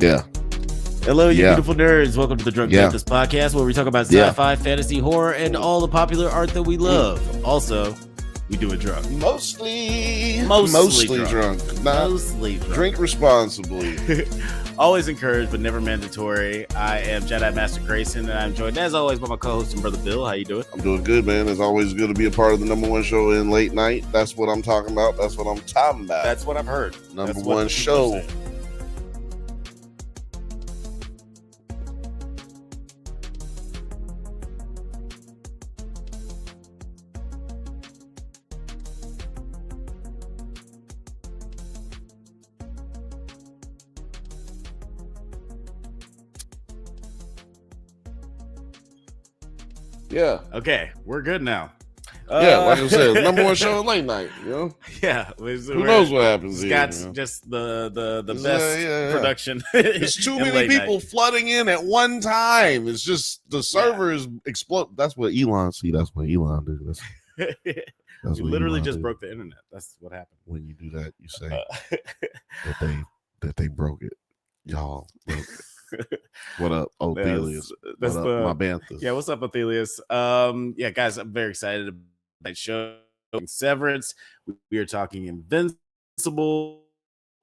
Yeah. Hello, you beautiful nerds. Welcome to the Drunk Banthas podcast, where we talk about sci-fi, fantasy, horror, and all the popular art that we love. Also, we do it drunk. Mostly drunk. Mostly drunk. Drink responsibly. Always encouraged, but never mandatory. I am Jedi Master Grayson, and I'm joined, as always, by my co-host and brother Bill. How you doing? I'm doing good, man. It's always good to be a part of the number one show in late night. That's what I'm talking about. That's what I'm talking about. That's what I've heard. Number one show. Yeah. Okay, we're good now. Yeah, like I said, number one show in late night. You know. Yeah. Who knows what happens? Scott's here, just the best production. It's too many people flooding in at one time. It's just the servers explode. That's what Elon see. That's what Elon do. That's you literally just broke the internet. That's what happened. When you do that, you say that they broke it. Y'all broke it. What up, Othelius? That's what up, my Banthas? Yeah, what's up, Othelius? Yeah, guys, I'm very excited about that show. Severance. We are talking Invincible.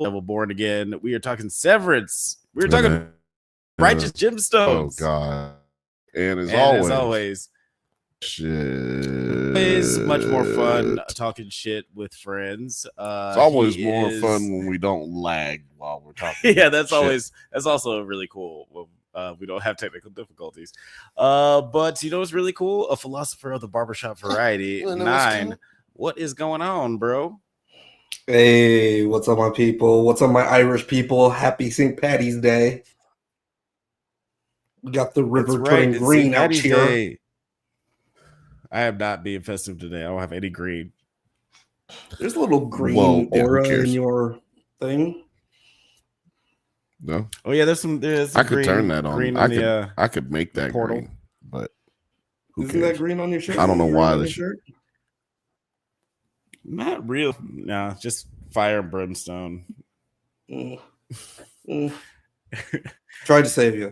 Devil Born Again. We are talking Severance. We are talking Righteous Gemstones. Oh God! And as always, shit. It's much more fun talking shit with friends. It's always more fun when we don't lag while we're talking. Yeah, that's also really cool. We don't have technical difficulties. But you know what's really cool? A philosopher of the barbershop variety. Nine. What is going on, bro? Hey, what's up, my people? What's up, my Irish people? Happy St. Patty's Day. We got the river turning green out here. Day. I am not being festive today. I don't have any green. There's a little green aura in your thing. No. Oh yeah, there's some I could turn that on. I could make that portal. Green, but isn't that green on your shirt? I don't know why the shirt. Not real. No, just fire and brimstone. Tried to save you.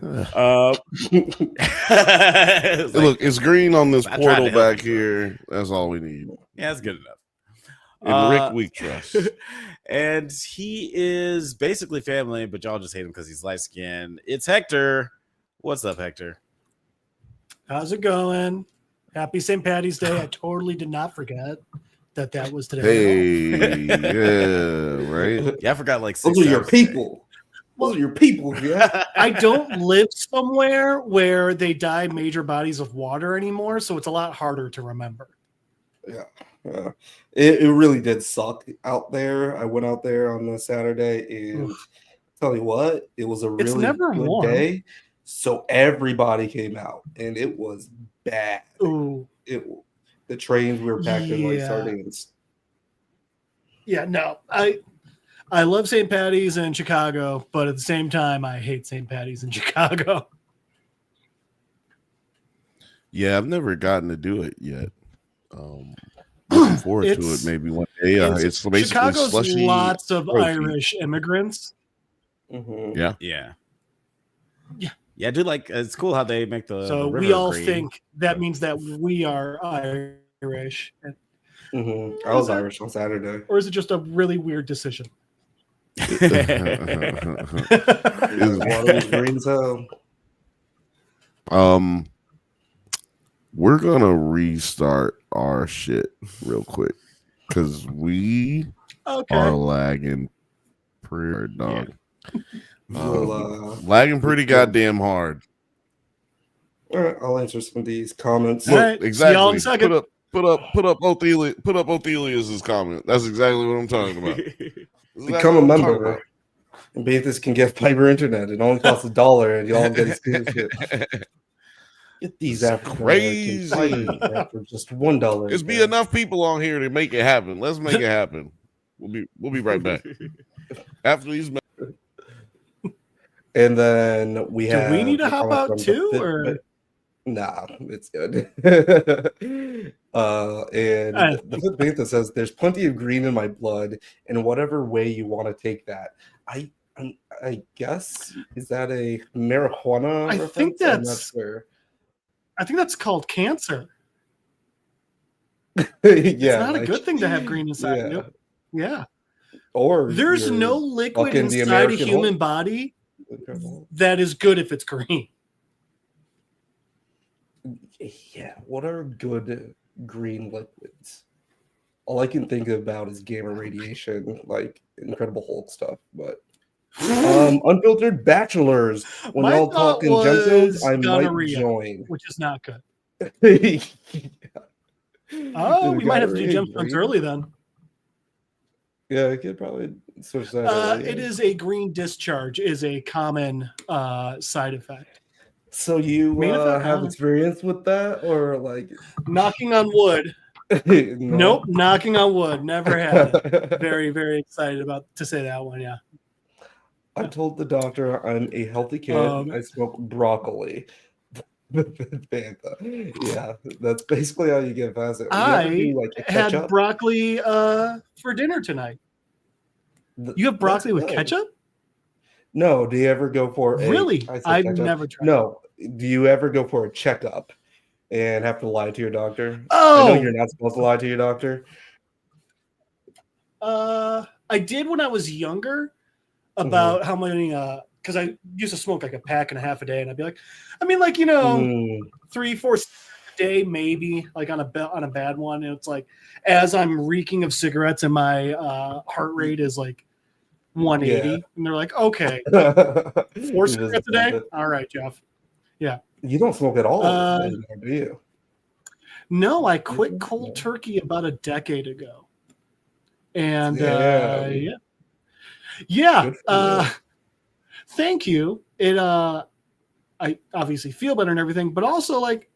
Look, it's green on this portal back here. That's all we need. Yeah, that's good enough. And Rick, we trust. And he is basically family, but y'all just hate him because he's light skinned. It's Hector. What's up, Hector? How's it going? Happy St. Patty's Day. I totally did not forget that was today. Hey, yeah, right? Yeah, I forgot like 6 Those are your people. Those are your people, yeah. I don't live somewhere where they dye major bodies of water anymore, so it's a lot harder to remember. Yeah. It really did suck out there. I went out there on the Saturday, and tell you what, it was a really good day. So everybody came out, and it was bad. Ooh. The trains we were packed in like sardines. Yeah, no, I love St. Patty's in Chicago, but at the same time, I hate St. Patty's in Chicago. Yeah, I've never gotten to do it yet. Looking forward to it maybe one day. It's basically Chicago's slushy lots of protein. Irish immigrants. Mm-hmm. Yeah. I do like. It's cool how they make the. So the we all green. think that means that we are Irish. Mm-hmm. I was Irish on Saturday. Or is it just a really weird decision? We're gonna restart our shit real quick because we are lagging pretty hard, dog. Lagging pretty goddamn hard. All right, I'll answer some of these comments. Look, right, exactly. Put up Othelius's comment. That's exactly what I'm talking about. Become a member. And Banthas can get fiber internet. It only costs $1, and y'all get exclusive. Get these crazy for just $1. There's be enough people on here to make it happen. Let's make it happen. We'll be right back after these. And then we have. Do we need to hop out too, or? Nah, it's good. And the Bantha says there's plenty of green in my blood, and whatever way you want to take that. I I guess, is that a marijuana reference? Think I'm not that's sure. I think that's called cancer. Yeah, It's not a good thing to have green inside. Yeah. Yeah. Or there's no liquid inside a human body that is good if it's green. Yeah, what are good green liquids? All I can think about is gamma radiation, like Incredible Hulk stuff. But Unfiltered Bachelors, when My y'all thought talking gemstones, I gonorrhea, might join. which is not good. Yeah. Oh, we might have to do Gonorrhea gemstones green? early then. Yeah, I could probably switch that early. It is a green discharge is a common side effect. So you effect, have experience with that, or like knocking on wood? No. Nope, knocking on wood. Never had it. Very, very excited about to say that one. Yeah. I told the doctor I'm a healthy kid. I smoke broccoli. Bantha. Yeah, that's basically how you get past it. I had broccoli for dinner tonight. You have broccoli with ketchup? No. Do you ever go for really? I've never tried. No. Do you ever go for a checkup and have to lie to your doctor? Oh, I know you're not supposed to lie to your doctor. I did when I was younger about how many because I used to smoke like a pack and a half a day, and I'd be like, 3-4 a day, maybe like on a bad one. And it's like as I'm reeking of cigarettes and my heart rate is like 180, and they're like, okay, 4 cigarettes a day. All right, Jeff. Yeah. You don't smoke at all anymore, do you? No, I quit cold turkey about a decade ago. And thank you. It I obviously feel better and everything, but also like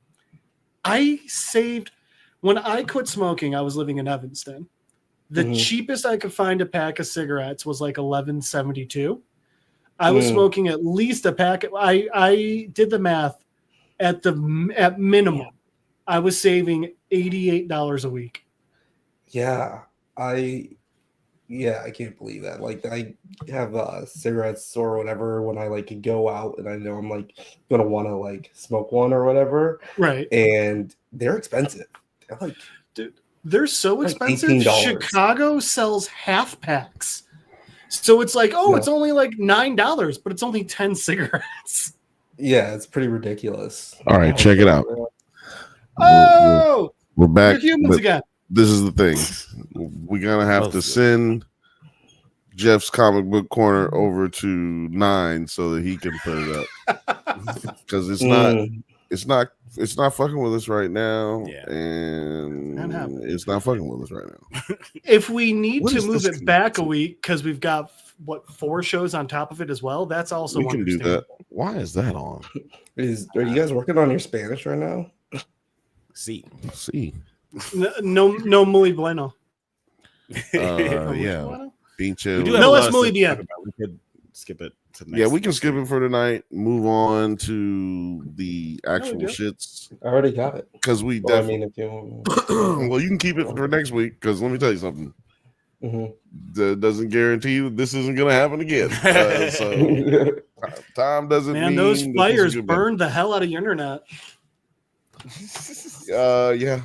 I saved when I quit smoking. I was living in Evanston. The cheapest I could find a pack of cigarettes was like $11.72. I was smoking at least a pack. I did the math at minimum. I was saving $88 a week. Yeah, I can't believe that. Like I have cigarettes or whatever when I like go out and I know I'm like gonna want to like smoke one or whatever. Right. And they're expensive. They're like, dude, they're so like expensive. $18. Chicago sells half packs. So it's like, it's only like $9, but it's only 10 cigarettes. Yeah, it's pretty ridiculous. All right, check it out. We're back. We're humans again. This is the thing. We're gonna have to send Jeff's comic book corner over to 9 so that he can put it up. Because it's not fucking with us right now. Yeah. And it's not fucking with us right now. If we need to move it back a week because we've got 4 shows on top of it as well, that's also we can do that. Why is that on? Are you guys working on your Spanish right now? See. No muy bueno. Yeah. Pincho. No es muy bien. We could skip it to next. Yeah, we can skip it for tonight. Move on to the actual shits. I already got it. Because we definitely. Well, you can keep it for next week. Because let me tell you something. That doesn't guarantee you this isn't going to happen again. So time doesn't mean those fires burned the hell out of your internet. Yeah.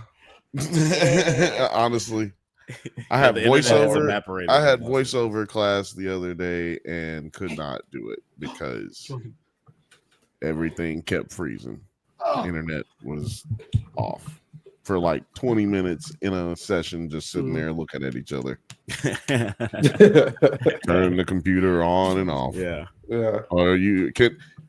Honestly, I had voiceover. I had voiceover class the other day and could not do it because everything kept freezing. Internet was off for like 20 minutes in a session, just sitting there looking at each other. Turn the computer on and off. Yeah. Or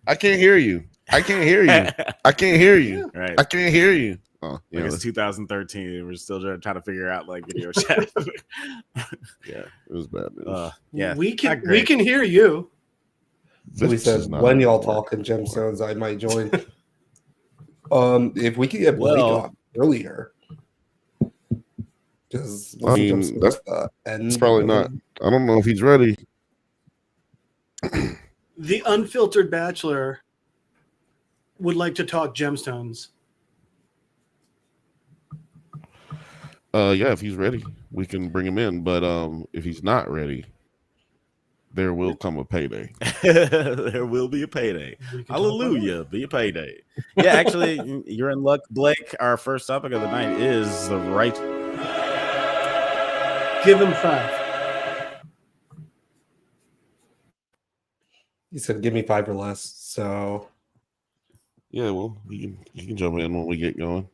I can't hear you. I can't hear you. I can't hear you. Right. I can't hear you. Oh, yeah, it's 2013. We're still trying to figure out like video chat. Yeah, it was bad. Yeah, we can hear you. So we said when y'all talking gemstones, I might join. If we could get Blake on earlier, because I mean that's probably not. I don't know if he's ready. The Unfiltered Bachelor would like to talk gemstones. Yeah, if he's ready, we can bring him in. But if he's not ready, there will come a payday. There will be a payday. Hallelujah, be a payday. Yeah, actually, you're in luck, Blake. Our first topic of the night is the right. Give him 5. He said, "Give me 5 or less." So, yeah, well, you can jump in when we get going.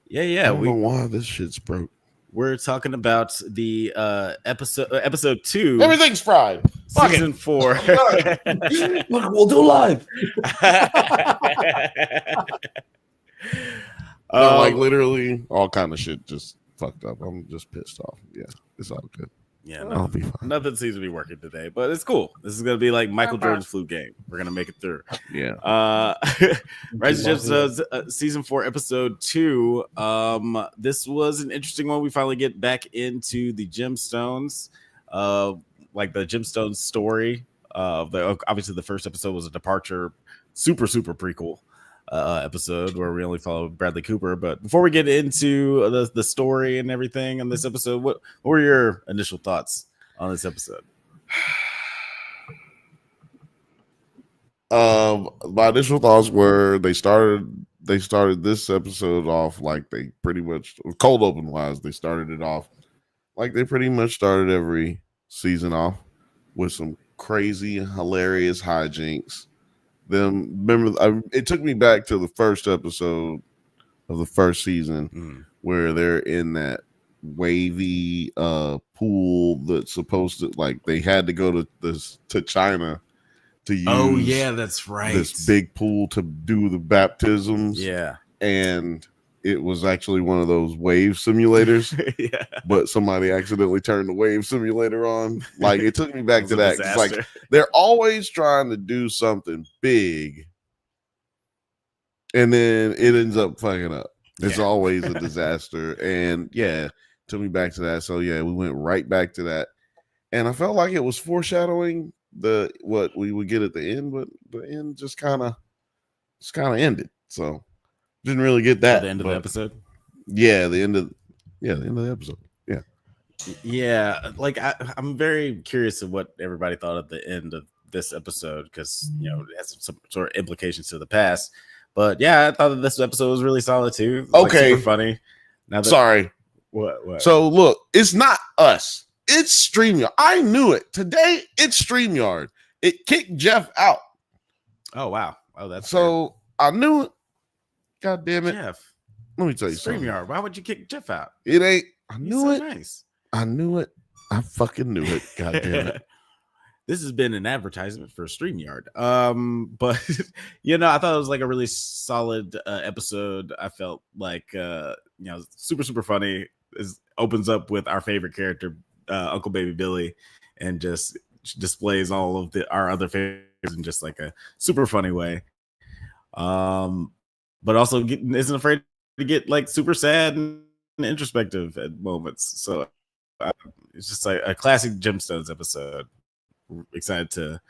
Yeah. I don't know why this shit's broke. We're talking about the episode 2. Everything's fried. Season 4. look, we'll do live. Like literally all kind of shit just fucked up. I'm just pissed off. Yeah, it's all good. Yeah, I'll be fine. Nothing seems to be working today, but it's cool. This is gonna be like Michael Jordan's flu game. We're gonna make it through. Yeah. Rise of Gemstones, season 4, episode 2. This was an interesting one. We finally get back into the Gemstones, like the Gemstones story. Obviously the first episode was a departure, super prequel episode where we only follow Bradley Cooper. But before we get into the story and everything in this episode, what were your initial thoughts on this episode? My initial thoughts were they started this episode off like they pretty much, cold open wise, they started it off like they pretty much started every season off with some crazy hilarious hijinks. It took me back to the first episode of the first season where they're in that wavy pool that's supposed to, like, they had to go to China to use. Oh yeah, that's right. This big pool to do the baptisms. Yeah, and it was actually one of those wave simulators. Yeah, but somebody accidentally turned the wave simulator on. Like, it took me back to that. It's like they're always trying to do something big, and then it ends up fucking up. It's always a disaster. And yeah, took me back to that. So yeah, we went right back to that, and I felt like it was foreshadowing what we would get at the end, but the end just kind of ended. So didn't really get that. The end of the episode. Yeah, the end of the episode. Yeah. Yeah, like I'm very curious of what everybody thought at the end of this episode, because it has some sort of implications to the past. But yeah, I thought that this episode was really solid too. Okay, super funny. Sorry. What? So look, it's not us. It's StreamYard. I knew it. Today, it's StreamYard. It kicked Jeff out. Oh wow. Oh, that's so I knew it. God damn it, Jeff. Let me tell you something. StreamYard. Why would you kick Jeff out? It ain't. I knew it. Nice. I knew it. I fucking knew it. God damn it. This has been an advertisement for StreamYard. But I thought it was like a really solid episode. I felt like super funny. It opens up with our favorite character, Uncle Baby Billy, and just displays all of our other favorites in just like a super funny way. But also isn't afraid to get like super sad and introspective at moments. So it's just like a classic Gemstones episode. Excited to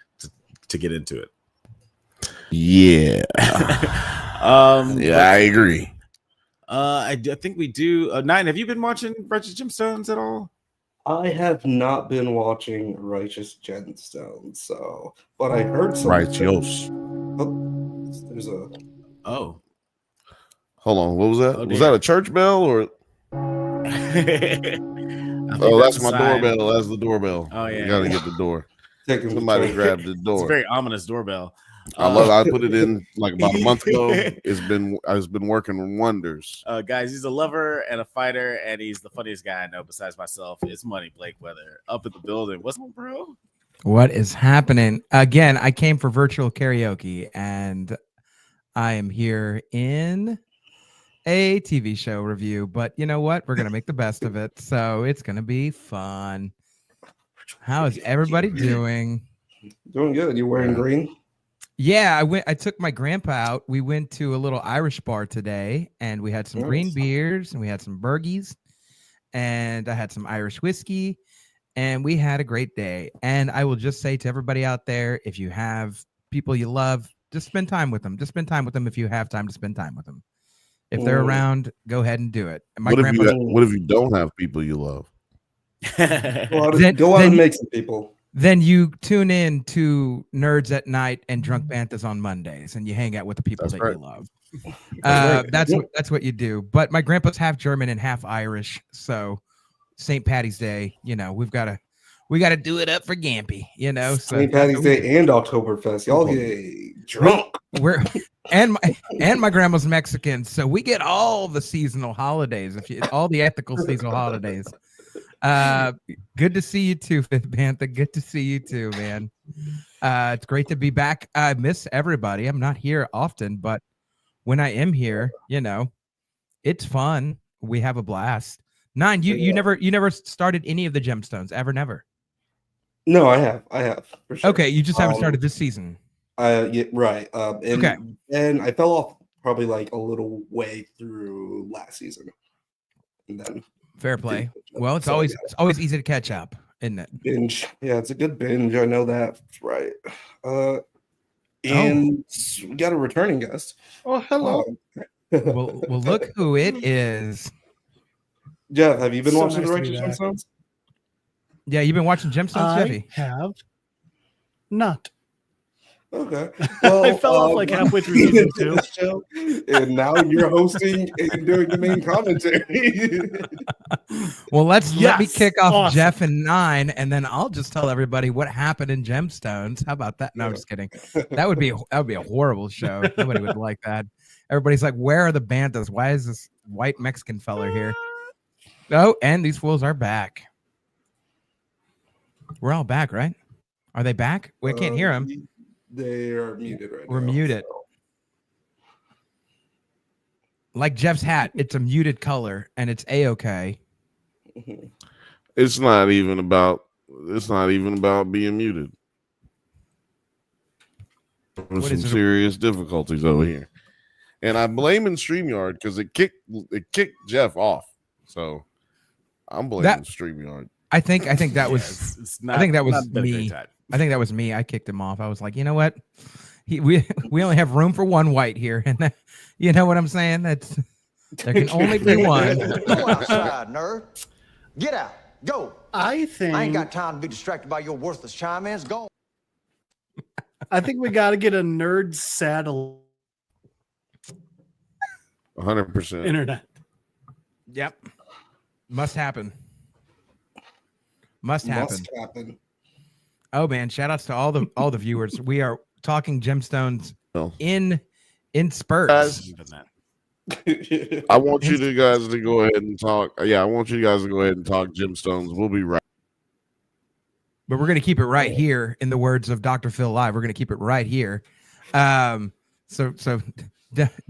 get into it. Yeah. I agree. I think we do. Nine, have you been watching Righteous Gemstones at all? I have not been watching Righteous Gemstones, but I heard some. Righteous. Oh, there's a. Oh. Hold on. What was that? Was that a church bell or? That's my doorbell. That's the doorbell. Oh yeah. You gotta get the door. Somebody grabbed the door. It's a very ominous doorbell. I love it. I put it in like about a month ago. It's been working wonders. Guys, he's a lover and a fighter, and he's the funniest guy I know besides myself. It's Money Blake Weather up at the building. What's up, bro? What is happening? Again, I came for virtual karaoke, and I am here in a TV show review. But you know what? We're gonna make the best of it, so it's gonna be fun. How is everybody doing? Doing good. You wearing green? Yeah, I took my grandpa out. We went to a little Irish bar today, and we had some green beers, and we had some burgies, and I had some Irish whiskey, and we had a great day. And I will just say to everybody out there, if you have people you love, just spend time with them. Just spend time with them if you have time to spend time with them. If they're around, go ahead and do it. And what if you don't have people you love? Well, go out and make some people. then you tune in to Nerds at Night and Drunk Banthas on Mondays, and you hang out with the people that you love. That's what you do. But my grandpa's half German and half Irish, so St. Patty's Day, we gotta do it up for Gampy, So St. Patty's Day and Oktoberfest, y'all get drunk. And my grandma's Mexican, so we get all the seasonal holidays, all the ethical seasonal holidays. Good to see you too, Fifth Bantha. Good to see you too, man. It's great to be back. I miss everybody. I'm not here often, but when I am here, it's fun. We have a blast. Nine, you never started any of the Gemstones ever, never. No, I have for sure. Okay, you just haven't started this season. Yeah, right. Okay. And I fell off probably like a little way through last season, and then fair play. Well, it's always easy to catch up, isn't it? Binge. Yeah, it's a good binge. I know that. Right. And we got a returning guest. Oh, hello. Well, look who it is. Jeff, have you been watching the Righteous Gemstones? Yeah, you've been watching Gemstones, Jeffy? I have not. Okay. Well, I fell off like halfway through season 2. Show, and now you're hosting and doing the main commentary. Well, let me kick off Jeff and 9, and then I'll just tell everybody what happened in Gemstones. How about that? No, I'm just kidding. That would be a horrible show. Nobody would like that. Everybody's like, where are the Banthas? Why is this white Mexican fella here? Oh, and these fools are back. We're all back, right? Are they back? We can't hear them. They are muted right now. We're muted. So. Like Jeff's hat, it's a muted color, and it's A-okay. It's not even about being muted. There's some serious difficulties over here. And I'm blaming StreamYard because it kicked Jeff off. So I'm blaming StreamYard. I think that was I think that was me. I think that was me. I kicked him off. I was like, you know what? We only have room for one white here, and you know what I'm saying? There can only be one. Go outside, nerd. Get out. Go. I ain't got time to be distracted by your worthless chime-ins. Go. I think we got to get a nerd saddle. 100% internet. Yep. Must happen. Must happen. Oh man, shout outs to all the viewers. We are talking Gemstones in spurts. I want you guys to go ahead and talk. Yeah, I want you guys to go ahead and talk Gemstones. We'll be right. But we're going to keep it right here, in the words of Dr. Phil Live. We're going to keep it right here. So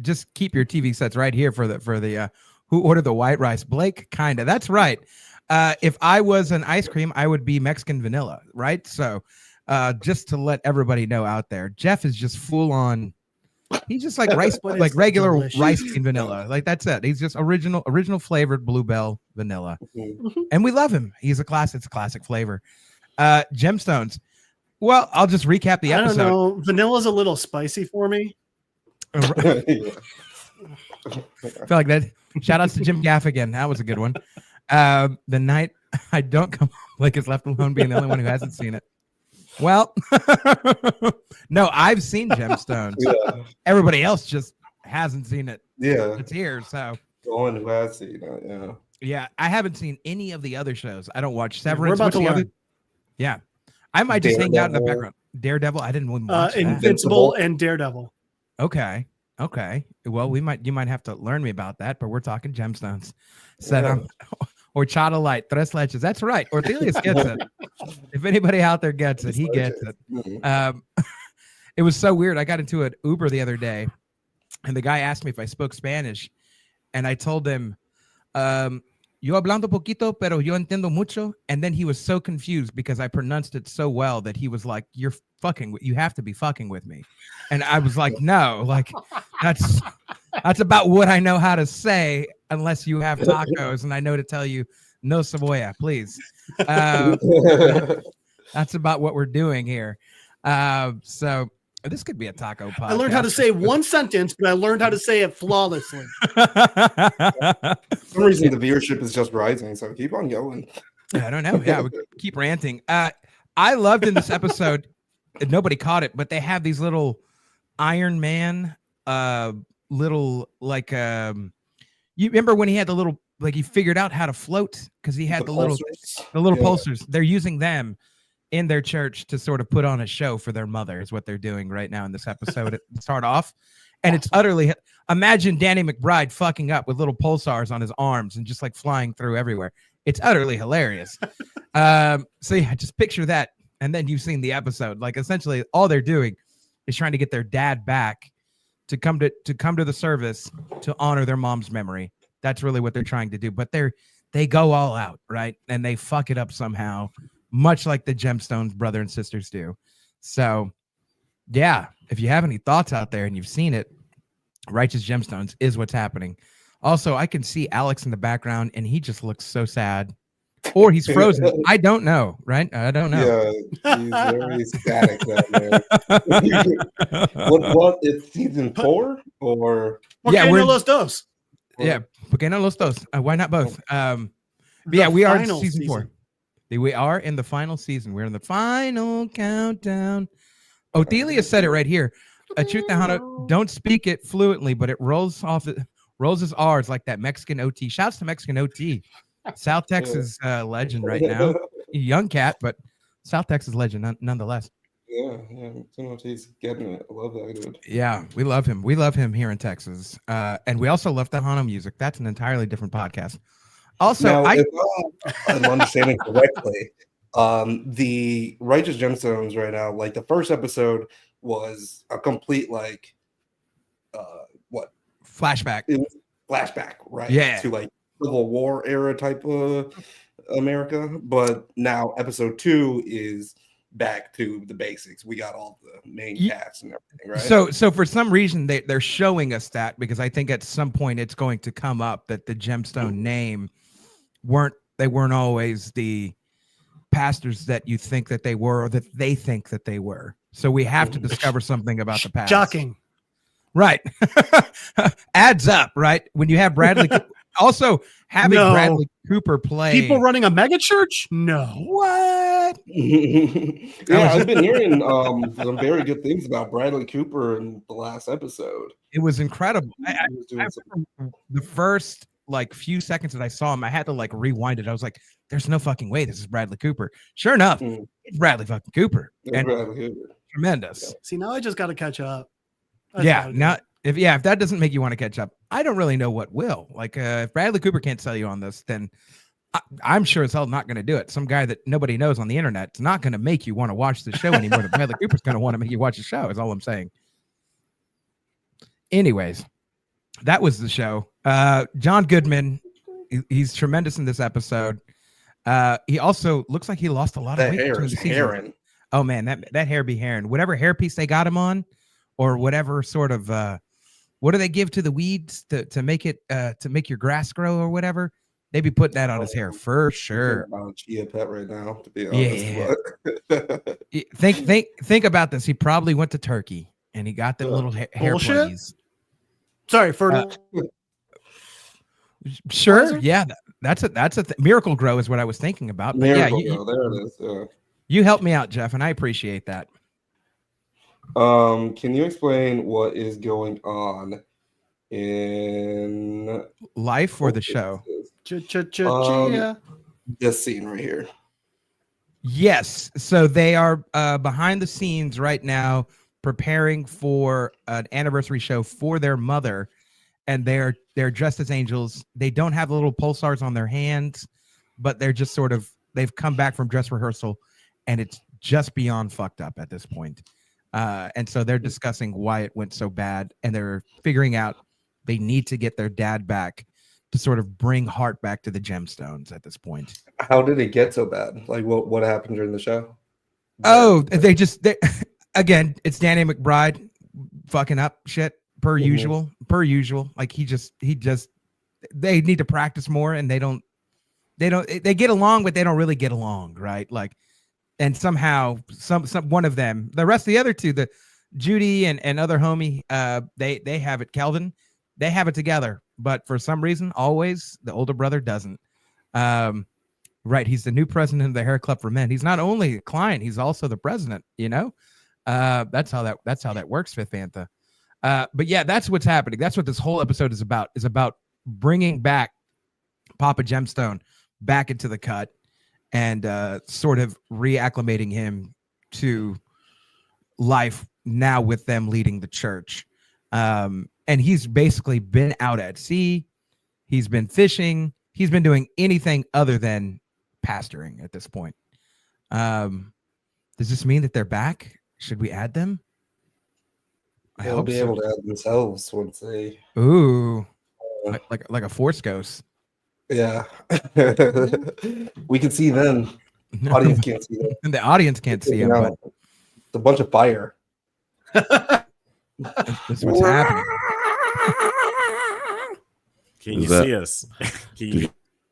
just keep your TV sets right here for the who ordered the white rice. Blake, kinda. That's right. If I was an ice cream, I would be Mexican vanilla, right? So just to let everybody know out there, Jeff is just full on. He's just like rice, like regular delicious rice and vanilla. Like that's it. He's just original flavored Bluebell vanilla, and we love him. He's a classic. It's a classic flavor. Gemstones. Well, I'll just recap the episode. I don't know. Vanilla's a little spicy for me. I feel like that. Shout outs to Jim Gaffigan. That was a good one. The night I don't come like is left alone, being the only one who hasn't seen it. Well, no, I've seen Gemstones. Yeah. Everybody else just hasn't seen it. Yeah, it's here. So the one who has seen it. Yeah. Yeah, I haven't seen any of the other shows. I don't watch Severance. We're about to learn. Yeah, I might just hang out in the background. Daredevil. I didn't even watch that. Invincible and Daredevil. Okay. Well, you might have to learn me about that, but we're talking Gemstones. Horchata Light, Tres Leches. That's right. Ortelius gets it. If anybody out there gets it, he gets it. It was so weird. I got into an Uber the other day, and the guy asked me if I spoke Spanish, and I told him, yo hablando poquito, pero yo entiendo mucho. And then he was so confused because I pronounced it so well that he was like, you have to be fucking with me. And I was like, no, like that's about what I know how to say, unless you have tacos and I know to tell you no cebolla, please. That's about what we're doing here. So this could be a taco podcast. I learned how to say one sentence, but I learned how to say it flawlessly. For some reason, the viewership is just rising, so keep on going. I don't know. Yeah, we keep ranting. I loved in this episode, nobody caught it, but they have these little Iron Man, little like you remember when he had the little like he figured out how to float because he had the little pulsers. They're using them in their church to sort of put on a show for their mother is what they're doing right now in this episode. It start off, and it's utterly. Imagine Danny McBride fucking up with little pulsars on his arms and just like flying through everywhere. It's utterly hilarious. So yeah, just picture that. And then you've seen the episode. Like essentially all they're doing is trying to get their dad back to come to the service to honor their mom's memory. That's really what they're trying to do. But they go all out, right? And they fuck it up somehow, much like the Gemstones brother and sisters do. So yeah, if you have any thoughts out there and you've seen it, Righteous Gemstones is what's happening. Also, I can see Alex in the background, and he just looks so sad. Or he's frozen. I don't know, right? I don't know. Yeah, he's very static down there. What? It's season 4 or? Yeah, we're Los Dos. Yeah, Porque no Los Dos. Why not both? Yeah, we are in season 4. We are in the final season. We're in the final countdown. Othelia said it right here. Truth Hana, don't speak it fluently, but it rolls off. Rolls his R's like that Mexican OT. Shouts to Mexican OT. South Texas legend right now. Young cat, but South Texas legend nonetheless. Yeah, he's getting it. I love that dude. Yeah, we love him. We love him here in Texas. And we also love the Hana music. That's an entirely different podcast. Also, now, if I'm understanding correctly, the Righteous Gemstones right now, like the first episode was a complete like flashback. Flashback, right? Yeah. To like Civil War era type of America. But now episode 2 is back to the basics. We got all the main cast and everything, right? So for some reason they're showing us that because I think at some point it's going to come up that the Gemstone name weren't always the pastors that you think that they were or that they think that they were. So we have to discover something about the past. Shocking. Right. Adds up, right? When you have Bradley also having Bradley Cooper play people running a mega church. No. What? Yeah, I've been hearing some very good things about Bradley Cooper in the last episode. It was incredible. I remember the first like few seconds that I saw him, I had to like rewind it. I was like, there's no fucking way this is Bradley Cooper. Sure enough, it's Bradley fucking Cooper. And Bradley Cooper. Tremendous. See, now I just got to catch up. If that doesn't make you want to catch up, I don't really know what will. Like if Bradley Cooper can't sell you on this, then I'm sure as hell not going to do it. Some guy that nobody knows on the internet is not going to make you want to watch the show anymore than Bradley Cooper's going to want to make you watch the show is all I'm saying. Anyways, that was the show. John Goodman, he's tremendous in this episode. He also looks like he lost a lot of weight. Hair is Heron. Oh man, that hair be Heron. Whatever hairpiece they got him on, or whatever sort of what do they give to the weeds to make it to make your grass grow or whatever? They be putting that on his hair for sure. Chia Pet right now, to be honest. Yeah. Think about this. He probably went to Turkey and he got the little hair plays. Sorry for sure. Yeah, that's a Miracle Grow is what I was thinking about. But Miracle Grow, there it is. You helped me out, Jeff, and I appreciate that. Can you explain what is going on in life or the show? This scene right here. Yes. So they are behind the scenes right now preparing for an anniversary show for their mother, and they're dressed as angels. They don't have the little pulsars on their hands, but they're just sort of they've come back from dress rehearsal, and it's just beyond fucked up at this point. And so they're discussing why it went so bad, and they're figuring out they need to get their dad back to sort of bring heart back to the Gemstones at this point. How did it get so bad? Like what happened during the show? They again, it's Danny McBride fucking up shit per usual. Like he just they need to practice more, and they get along, but they don't really get along, right? Like, and somehow some one of them, the rest of the other two, the Judy and other homie, they have it, Kelvin, they have it together, but for some reason always the older brother doesn't. Right. He's the new president of the Hair Club for Men. He's not only a client, he's also the president, you know? That's how that works, Fifth Bantha. But yeah, that's what's happening. That's what this whole episode is about bringing back Papa Gemstone back into the cut and sort of reacclimating him to life now with them leading the church. And he's basically been out at sea. He's been fishing. He's been doing anything other than pastoring at this point. Does this mean that they're back? Should we add them? They'll be able to add themselves once they. Ooh, like a Force ghost. Yeah, we can see them. Audience can't see them. And the audience can't see them, but it's a bunch of fire. This is what's happening. Can you see us?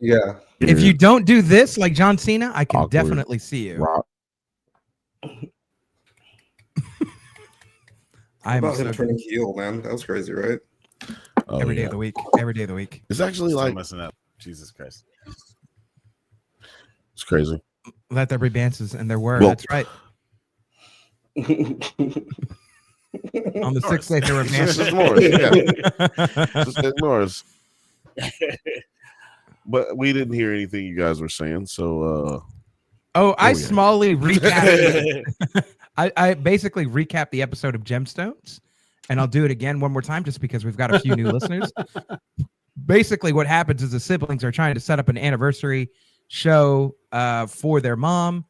Yeah. If you don't do this like John Cena, I can definitely see you. I'm about him turning heel, man. That was crazy, right? Every day of the week. Every day of the week. It's actually like messing up. Jesus Christ. It's crazy. Let there be dances, and there were. Well, that's right. On the sixth day, there were dances. Just ignore us. Yeah. Just ignore us. But we didn't hear anything you guys were saying, so. I smallly recapped. I basically recapped the episode of Gemstones, and I'll do it again one more time just because we've got a few new listeners. Basically, what happens is the siblings are trying to set up an anniversary show for their mom.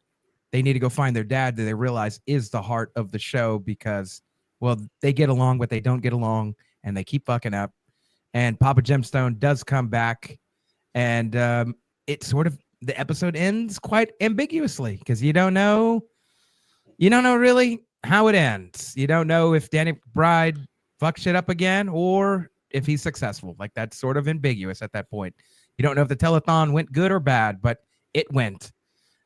They need to go find their dad that they realize is the heart of the show because, well, they get along, but they don't get along, and they keep fucking up. And Papa Gemstone does come back, and it sort of the episode ends quite ambiguously because you don't know really how it ends. You don't know if Danny McBride fucks shit up again or if he's successful. Like that's sort of ambiguous at that point. You don't know if the telethon went good or bad, but it went.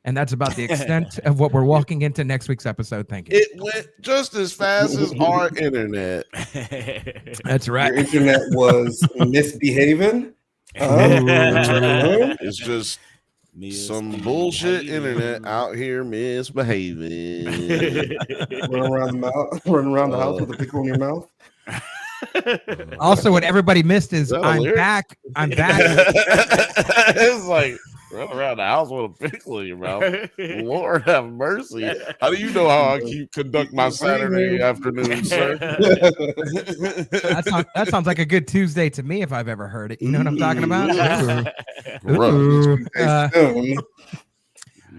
And that's about the extent of what we're walking into next week's episode thinking. It went just as fast as our internet. That's right. Your internet was misbehaving. It's just some bullshit internet out here misbehaving. Running around the house with a pickle in your mouth. Also, what everybody missed is I'm back. I'm back. It's like run around the house with a pickle in your mouth. Lord have mercy. How do you know how I conduct my Saturday afternoon, sir? That sounds like a good Tuesday to me if I've ever heard it. You know what I'm talking about?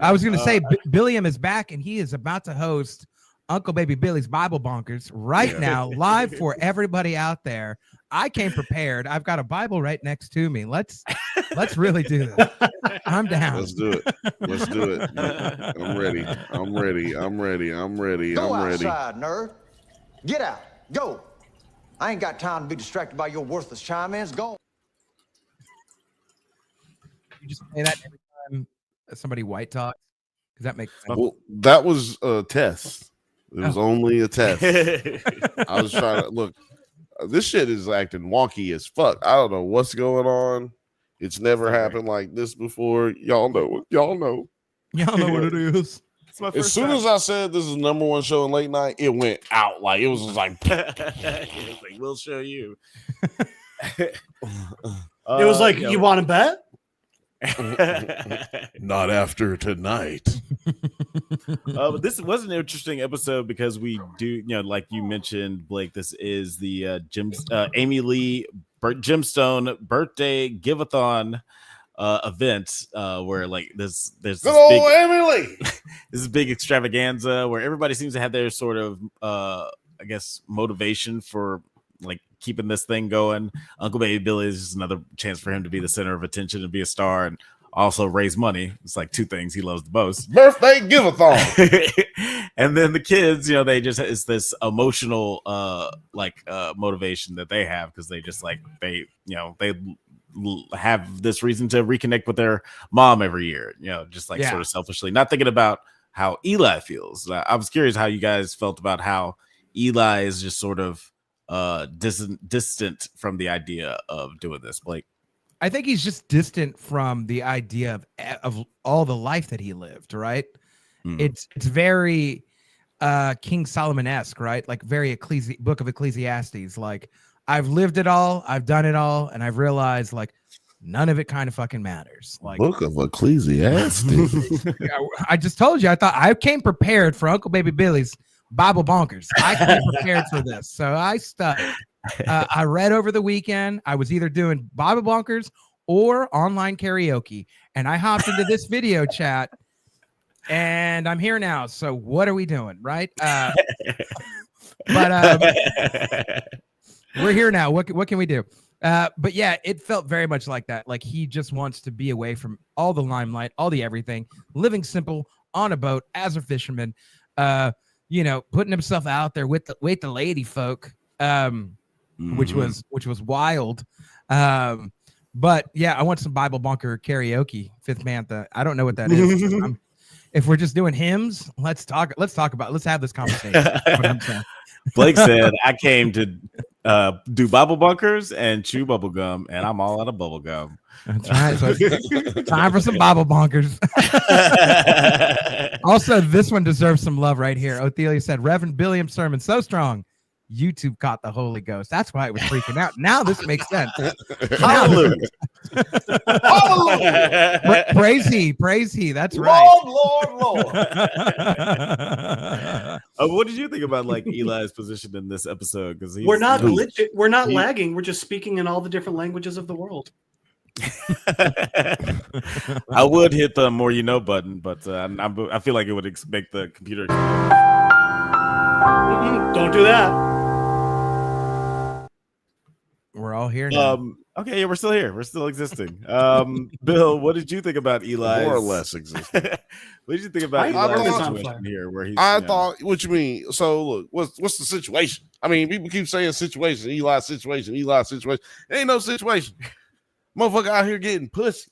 I was going to say Billiam is back and he is about to host Uncle Baby Billy's Bible Bonkers right now, live for everybody out there. I came prepared. I've got a Bible right next to me. Let's really do this. I'm down. Let's do it. I'm ready. Go outside, nerd. Get out. Go. I ain't got time to be distracted by your worthless chime-ins. Go. You just say that every time somebody white talks? Because that makes sense. Well, that was a test. It was only a test. I was trying to look. This shit is acting wonky as fuck. I don't know what's going on. It's never happened like this before. Y'all know what it is. As soon as I said this is the number one show in late night, it went out. Like it was just like, we'll show you. It was like, you want to bet? Not after tonight. But this was an interesting episode because we do, like you mentioned, Blake, this is the Amy Lee Gemstone birthday give-a-thon event where like there's this big, Emily. This is big extravaganza where everybody seems to have their sort of I guess motivation for like keeping this thing going. Uncle Baby Billy is just another chance for him to be the center of attention and be a star and also raise money. It's like two things he loves the most. Birthday give-a-thon. And then the kids, they just, it's this emotional motivation that they have because they just like they have this reason to reconnect with their mom every year, just like sort of selfishly, not thinking about how Eli feels. I was curious how you guys felt about how Eli is just sort of distant from the idea of doing this, Blake. I think he's just distant from the idea of all the life that he lived, right? It's very King Solomon-esque, right? Like very Book of Ecclesiastes. Like, I've lived it all, I've done it all, and I've realized like none of it kind of fucking matters. Like Book of Ecclesiastes. I just told you, I thought I came prepared for Uncle Baby Billy's Bible Bonkers. I came prepared for this, so I studied. I read over the weekend. I was either doing Bible Bonkers or online karaoke, and I hopped into this video chat, and I'm here now. So what are we doing, right? But we're here now. What can we do? But yeah, it felt very much like that. Like he just wants to be away from all the limelight, all the everything, living simple on a boat as a fisherman, putting himself out there with the lady folk, which was wild. But yeah, I want some Bible Bunker karaoke, Fifth Bantha. I don't know what that is. If we're just doing hymns, let's have this conversation. Blake said, I came to do Bible Bunkers and chew bubble gum, and I'm all out of bubble gum. That's right. So time for some Bible Bonkers. Also, this one deserves some love right here. Othelia said, Reverend Billiam's sermon so strong, YouTube caught the Holy Ghost. That's why it was freaking out. Now this makes sense. Hallelujah. Praise he. That's right. Lord. What did you think about like Eli's position in this episode? Because we're not lagging. We're just speaking in all the different languages of the world. I would hit the more you know button, but I feel like it would make the computer. Don't do that. We're all here now. Okay, yeah, we're still here. We're still existing. Bill, what did you think about Eli? More or less existing. What did you think about Eli's situation here? Where he's, thought, what you mean? So look, what's the situation? I mean, people keep saying situation, Eli's situation. Ain't no situation. Motherfucker out here getting pussy.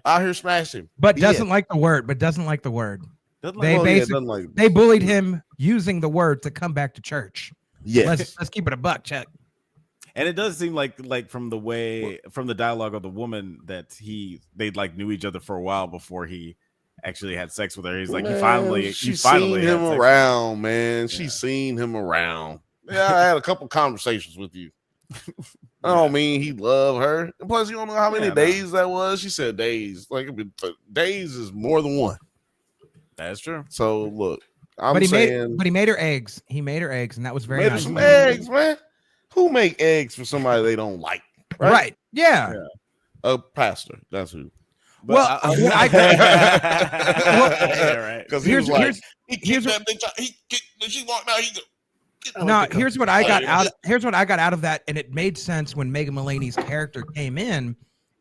Out here smashing. But doesn't like the word. They bullied him using the word to come back to church. Yeah. Let's keep it a buck, Chuck. And it does seem like from the dialogue of the woman that they like knew each other for a while before he actually had sex with her. He's like, she's seen him around, man. She's seen him around. Yeah, I had a couple conversations with you. I don't mean he loved her. And plus, you don't know how many days that was. She said days. Like, days is more than one. That's true. So look, but he made her eggs. He made her eggs, and that was very nice. Some eggs, man. Who make eggs for somebody they don't like? Right. Yeah. A pastor. That's who. But well, I because he was like, he kicked that bitch. She walked out. No, here's what I got out. Here's what I got out of that, and it made sense when Megan Mulaney's character came in.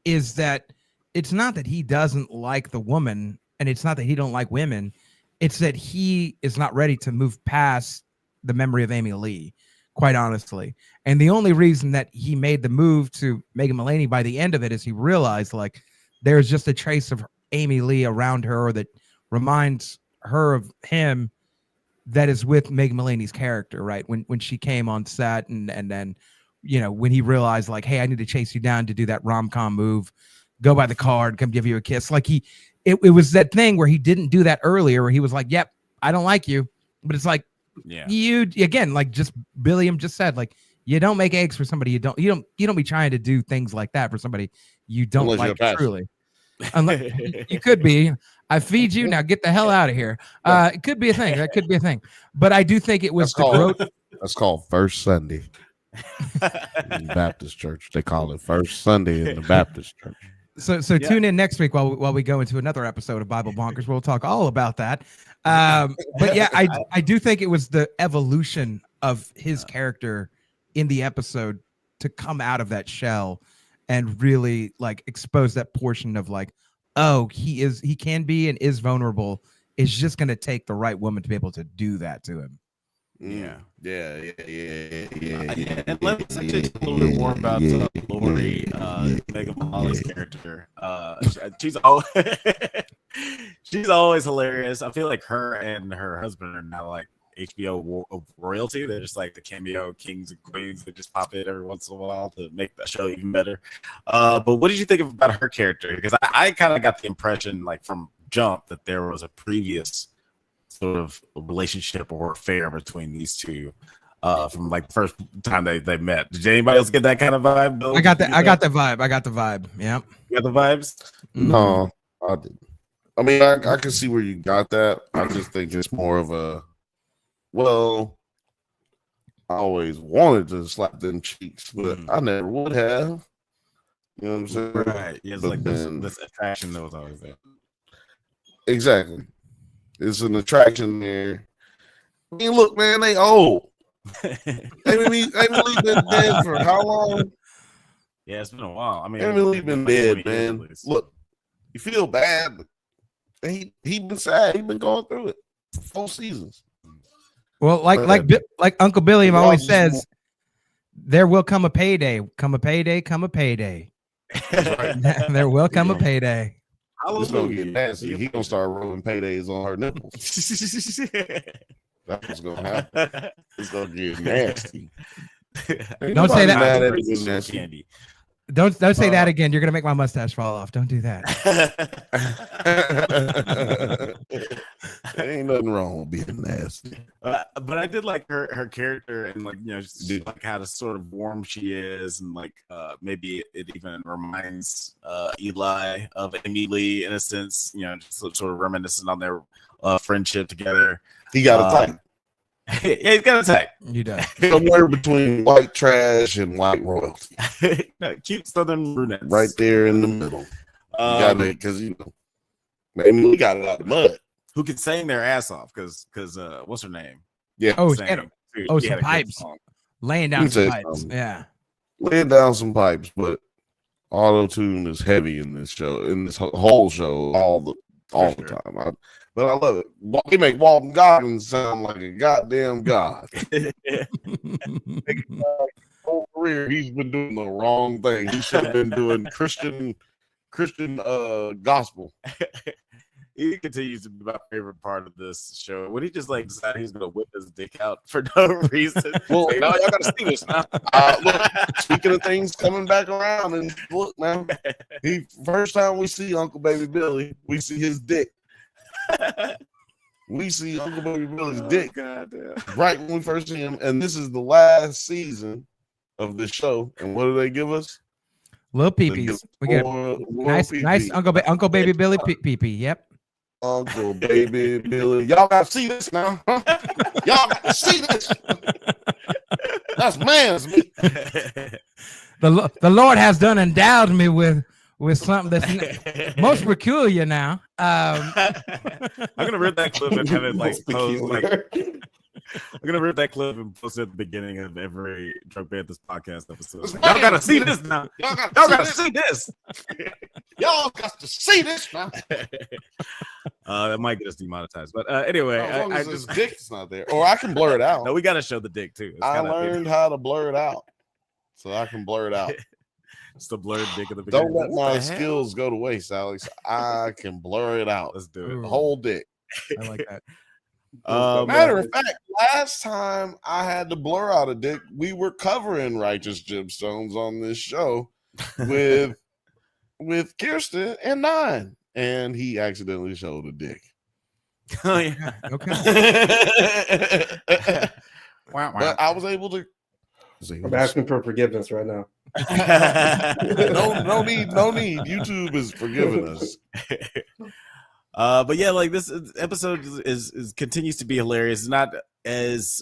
Is that it's not that he doesn't like the woman, and it's not that he don't like women. It's that he is not ready to move past the memory of Amy Lee, quite honestly. And the only reason that he made the move to Megan Mulaney by the end of it is he realized like there's just a trace of Amy Lee around her that reminds her of him that is with Megan Mulaney's character, right? When she came on set and then, when he realized like, hey, I need to chase you down to do that rom-com move, go by the card, come give you a kiss. Like it was that thing where he didn't do that earlier where he was like, yep, I don't like you. But it's like, you again, like just Billiam just said, like, you don't make eggs for somebody you don't be trying to do things like that for somebody you don't like truly. Unless you could be. I feed you, now get the hell out of here. It could be a thing. That could be a thing. But I do think it was that's called First Sunday in the Baptist church. They call it First Sunday in the Baptist church. So tune in next week while we go into another episode of Bible Bonkers. We'll talk all about that. But yeah, I do think it was the evolution of his character in the episode to come out of that shell and really like expose that portion of like, oh, he can be and is vulnerable. It's just going to take the right woman to be able to do that to him. Yeah. And let's actually talk a little bit more about Lori, Megan Mulaney's character. She's always hilarious. I feel like her and her husband are now like HBO of royalty. They're just like the cameo kings and queens that just pop in every once in a while to make the show even better. But what did you think about her character? Because I kind of got the impression, like from jump, that there was a previous sort of relationship or affair between these two from like the first time they met. Did anybody else get that kind of vibe, Bill? I got the vibe. Yeah. You got the vibes? No, I didn't. I mean, I can see where you got that. I just think it's more of a, well, I always wanted to slap them cheeks, but I never would have. You know what I'm saying? Right. Yeah, it's like this attraction that was always there. Exactly. It's an attraction there. I mean, look, man, they old. Emily been dead for how long? Yeah, it's been a while. I mean, Emily been dead, man. Look, you feel bad, but he been sad. He been going through it for 4 seasons. Well, like Uncle Billy always says, there will come a payday. Come a payday. Come a payday. Right. There will come a payday. It's gonna get nasty. He gonna start rolling paydays on her nipples. That's what's gonna happen. It's gonna get nasty. Don't say that. Candy. Don't say that again. You're gonna make my mustache fall off. Don't do that. There ain't nothing wrong with being nasty. But I did like her character, and like, you know, just like how sort of warm she is, and like maybe it even reminds Eli of Amy Lee in a sense. You know, just sort of reminiscent on their friendship together. He got a type. Yeah, he's got a type. You do. Somewhere between white trash and white royalty. Cute southern brunettes. Right there in the middle. Because, you know, maybe we got it out of the mud. Who could sing their ass off? Because what's her name? Yeah. Oh, some pipes. Laying down some pipes. Yeah. Laying down some pipes, but auto-tune is heavy in this show, in this whole show, all the time. But I love it. They make Walton Goggins sound like a goddamn god. Whole career, he's been doing the wrong thing. He should have been doing Christian gospel. He continues to be my favorite part of this show. When he just like decided he's gonna whip his dick out for no reason. Well, now y'all gotta see this now. Look, speaking of things coming back around, and look, man, first time we see Uncle Baby Billy, we see his dick. We see Uncle Baby Billy's dick right when we first see him, and this is the last season of the show. And what do they give us? Little peepees. We get nice Uncle Baby Billy peepee. Yep. Uncle Baby Billy. Y'all gotta see this now. Y'all gotta see this. That's man's me. The Lord has done endowed me with something that's most peculiar now. I'm gonna rip that clip and have it like post like. I'm gonna rip that clip and post it at the beginning of every Drunk Banthas podcast episode. Y'all gotta see this now. Y'all gotta see this. Y'all got to see this now. That might get us demonetized, but anyway, I just dick's not there, or I can blur it out. No, we gotta show the dick too. I learned how to blur it out, so I can blur it out. It's the blurred dick at the beginning. Don't let my skills go to waste, Alex. I can blur it out. Let's do it. The whole dick. I like that. Matter of fact, last time I had to blur out a dick, we were covering Righteous Gemstones on this show with Kirstyn and Nine, and he accidentally showed a dick. Oh yeah, okay. But I was able to. I'm asking for forgiveness right now. No need. YouTube is forgiving us. But yeah, like this episode is continues to be hilarious. It's not as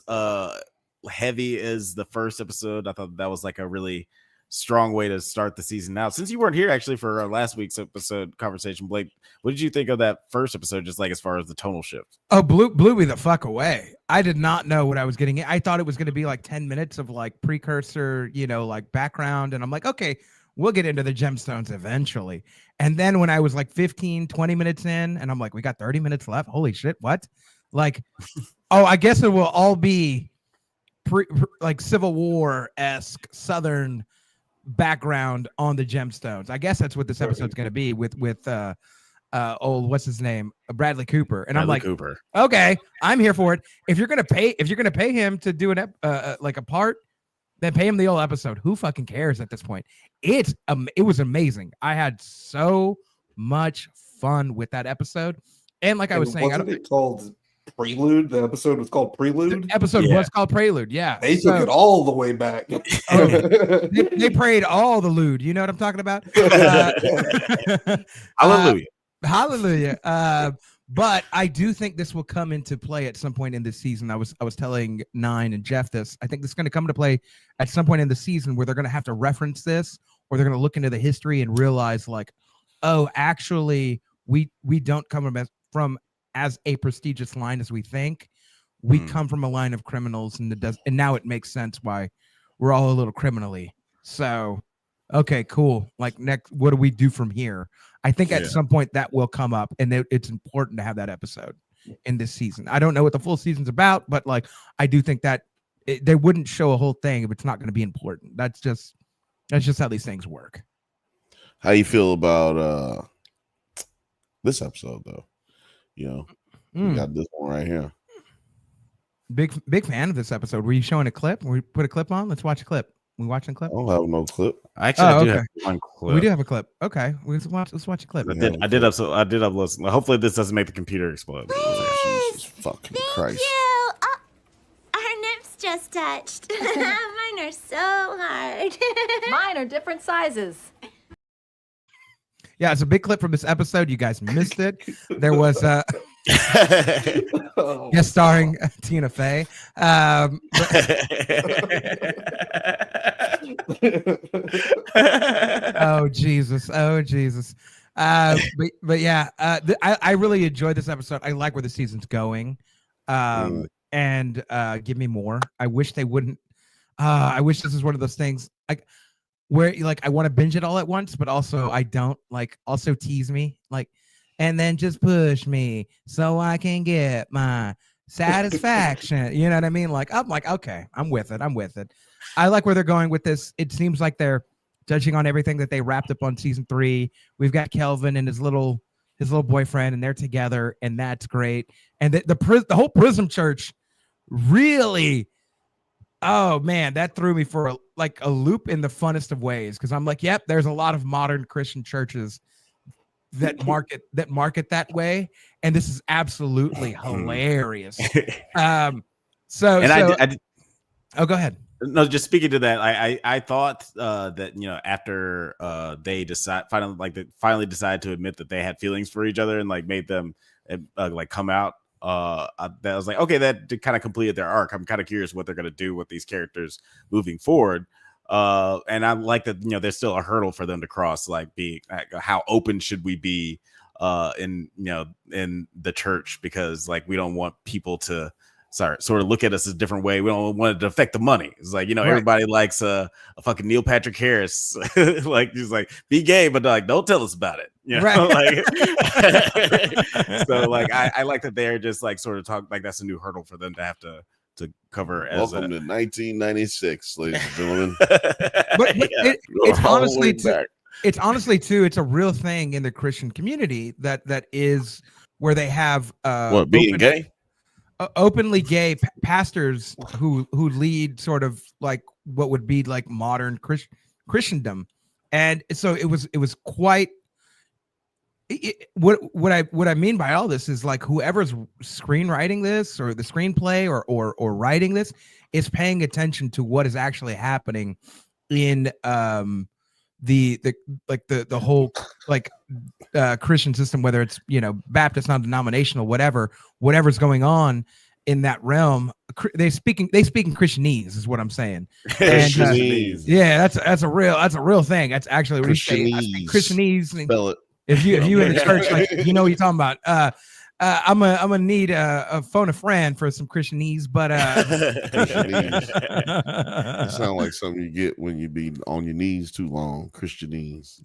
heavy as the first episode. I thought that was like a really strong way to start the season out. Since you weren't here actually for our last week's episode conversation, Blake, what did you think of that first episode, just like as far as the tonal shift? Oh, blew me the fuck away. I did not know what I was getting. I thought it was going to be like 10 minutes of like precursor, like background. And I'm like, okay, we'll get into the Gemstones eventually. And then when I was like 15, 20 minutes in, and I'm like, we got 30 minutes left. Holy shit, what? Like, oh, I guess it will all be like Civil War-esque Southern background on the Gemstones. I guess that's what this episode's going to be with what's his name, Bradley Cooper, and I'm like, Cooper. Okay, I'm here for it. If you're gonna pay him to do like a part, then pay him the whole episode. Who fucking cares at this point? It was amazing. I had so much fun with that episode, and like I was saying, wasn't it called Prelude? The episode was called Prelude. The episode was called Prelude. Yeah, they took it all the way back. they prayed all the lewd. You know what I'm talking about? Hallelujah. Hallelujah. But I do think this will come into play at some point in this season. I was telling Nine and Jeff this. I think this is going to come to play at some point in the season where they're going to have to reference this, or they're going to look into the history and realize, like, oh, actually, we don't come from as a prestigious line as we think. We come from a line of criminals, and now it makes sense why we're all a little criminally. So, okay, cool. Like, next, what do we do from here? I think at some point that will come up, and it's important to have that episode in this season. I don't know what the full season's about, but like, I do think that they wouldn't show a whole thing if it's not going to be important. That's just how these things work. How you feel about this episode, though? You know, we got this one right here. Big fan of this episode. Were you showing a clip? We put a clip on. Let's watch a clip. We watching a clip? I don't have no clip. Actually, I do have one clip. We do have a clip. Okay, let's watch a clip. I did upload. Hopefully, this doesn't make the computer explode. Jesus fucking Christ! You. Our nips just touched. Mine are so hard. Mine are different sizes. Yeah, it's a big clip from this episode. You guys missed it. There was guest starring Tina Fey. Oh Jesus! But yeah, I really enjoyed this episode. I like where the season's going, and give me more. I wish they wouldn't. I wish this is one of those things where like I want to binge it all at once, but also I don't. Like, also tease me, like, and then just push me so I can get my satisfaction. You know what I mean? Like, I'm like, okay, I'm with it. I like where they're going with this. It seems like they're judging on everything that they wrapped up on season 3. We've got Kelvin and his little boyfriend, and they're together, and that's great. And the whole Prism Church really, oh man, that threw me for a loop in the funnest of ways, because I'm like, yep, there's a lot of modern Christian churches that market that way, and this is absolutely hilarious. Oh, go ahead. No, just speaking to that, I thought that, you know, after they finally decided to admit that they had feelings for each other and like made them like come out, that was like, okay, that kind of completed their arc. I'm kind of curious what they're going to do with these characters moving forward. And I like that, you know, there's still a hurdle for them to cross, like how open should we be in the church, because like we don't want people to sort of look at us a different way. We don't want it to affect the money. It's like, you know, everybody likes a fucking Neil Patrick Harris. Like, he's like, be gay, but like, don't tell us about it. You know, like, so like, I like that they're just like sort of talk like that's a new hurdle for them to have to cover. Welcome to 1996, ladies and gentlemen. But it's honestly too, it's a real thing in the Christian community that is where they have being gay. Openly gay pastors who lead sort of like what would be like modern Christendom, and so it was quite. What I mean by all this is like whoever's screenwriting this or the screenplay or writing this is paying attention to what is actually happening in the whole like Christian system, whether it's, you know, Baptist, non-denominational, whatever's going on in that realm. They speak in Christianese is what I'm saying. And, yeah, that's a real thing. That's actually what he's saying. Christianese. Spell it. If you in the church, like, you know what you're talking about. I'm gonna need a phone a friend for some Christianese, but Christianese. It sounds like something you get when you be on your knees too long. Christianese.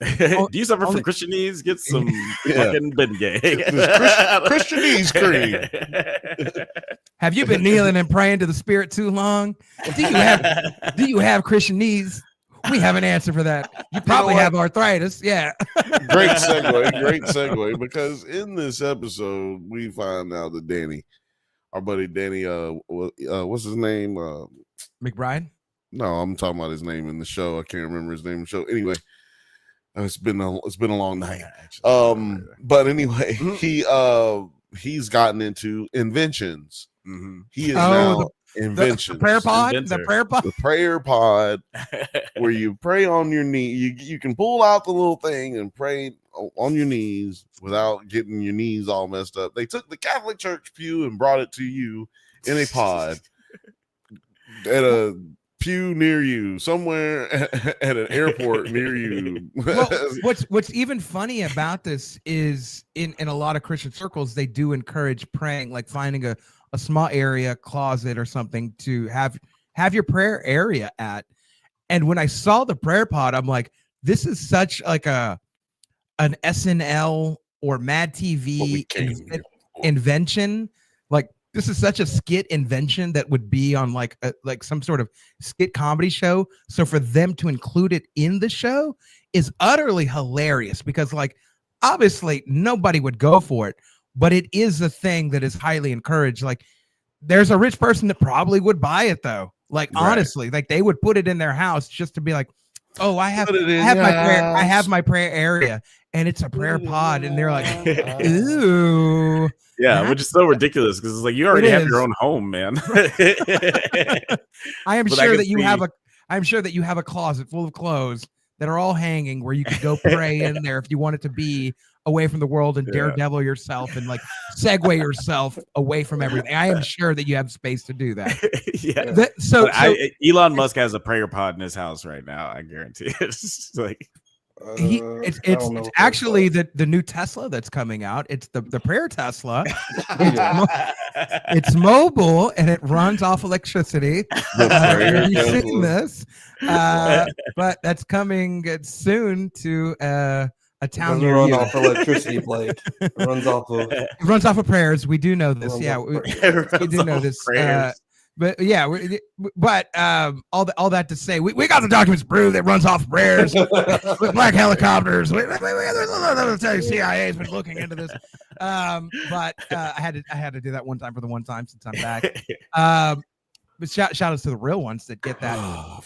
Do you suffer from Christianese? Get some fucking Bengay. Christianese cream. Have you been kneeling and praying to the Spirit too long? Do you have Christianese? We have an answer for that. You probably have arthritis. Yeah. Great segue, because in this episode we find out that Danny, our buddy Danny, what's his name? McBride? No, I'm talking about his name in the show. I can't remember his name in the show. Anyway, it's been a long night. But anyway, he's gotten into inventions. Mm-hmm. He is now The inventions. prayer pod? Inventor. The prayer pod, where you pray on your knee. You can pull out the little thing and pray on your knees without getting your knees all messed up. They took the Catholic Church pew and brought it to you in a pod at a pew near you, somewhere at an airport near you. Well, what's even funny about this is in a lot of Christian circles, they do encourage praying, like finding a small area, closet or something to have your prayer area at. And when I saw the prayer pod, I'm like, this is such like an SNL or Mad TV invention. Like, this is such a skit invention that would be on like some sort of skit comedy show. So for them to include it in the show is utterly hilarious, because like obviously nobody would go for it, but it is a thing that is highly encouraged. Like, there's a rich person that probably would buy it though. Like, honestly, like they would put it in their house just to be like, oh, I have my prayer area, and it's a prayer pod, and they're like, ooh. Yeah, which is so ridiculous, because it's like you already have your own home, man. I'm sure that you have a closet full of clothes that are all hanging where you could go pray in there if you want it to be away from the world and daredevil yourself and like segue yourself away from everything. I am sure that you have space to do that. Elon Musk has a prayer pod in his house right now. I guarantee it. It's like it's actually the new Tesla that's coming out. It's the prayer Tesla. It's mobile and it runs off electricity. You've seen this, but that's coming soon to a town near you. Off electricity, Blake. It runs off of prayers. We do know this. Yeah, we do know this. But yeah, all that to say, we got the documents proved that runs off prayers with black helicopters. CIA's been looking into this, but I had to do that one time for the one time since I'm back. But shout outs to the real ones that get that.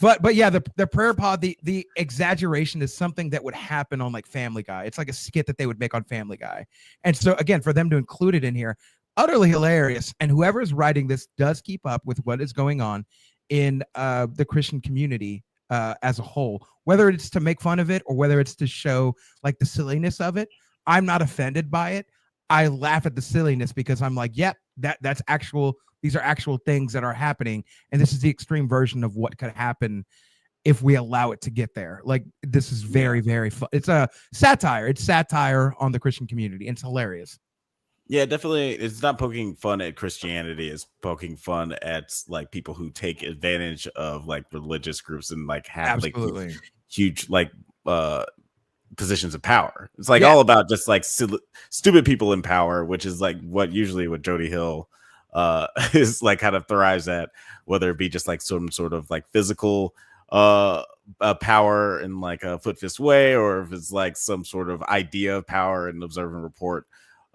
But yeah, the prayer pod, the exaggeration is something that would happen on like Family Guy. It's like a skit that they would make on Family Guy, and so again, for them to include it in here, utterly hilarious. And whoever is writing this does keep up with what is going on in the Christian community as a whole, whether it's to make fun of it or whether it's to show like the silliness of it. I'm not offended by it. I laugh at the silliness because I'm like, yep, that's actual. These are actual things that are happening. And this is the extreme version of what could happen if we allow it to get there. Like, this is very, very fun. It's a satire. It's satire on the Christian community. And it's hilarious. Yeah, definitely. It's not poking fun at Christianity. It's poking fun at like people who take advantage of like religious groups and like have like huge like positions of power. It's like all about just like stupid people in power, which is like what Jody Hill is like kind of thrives at, whether it be just like some sort of like physical power in like a foot fist way, or if it's like some sort of idea of power and observe and report.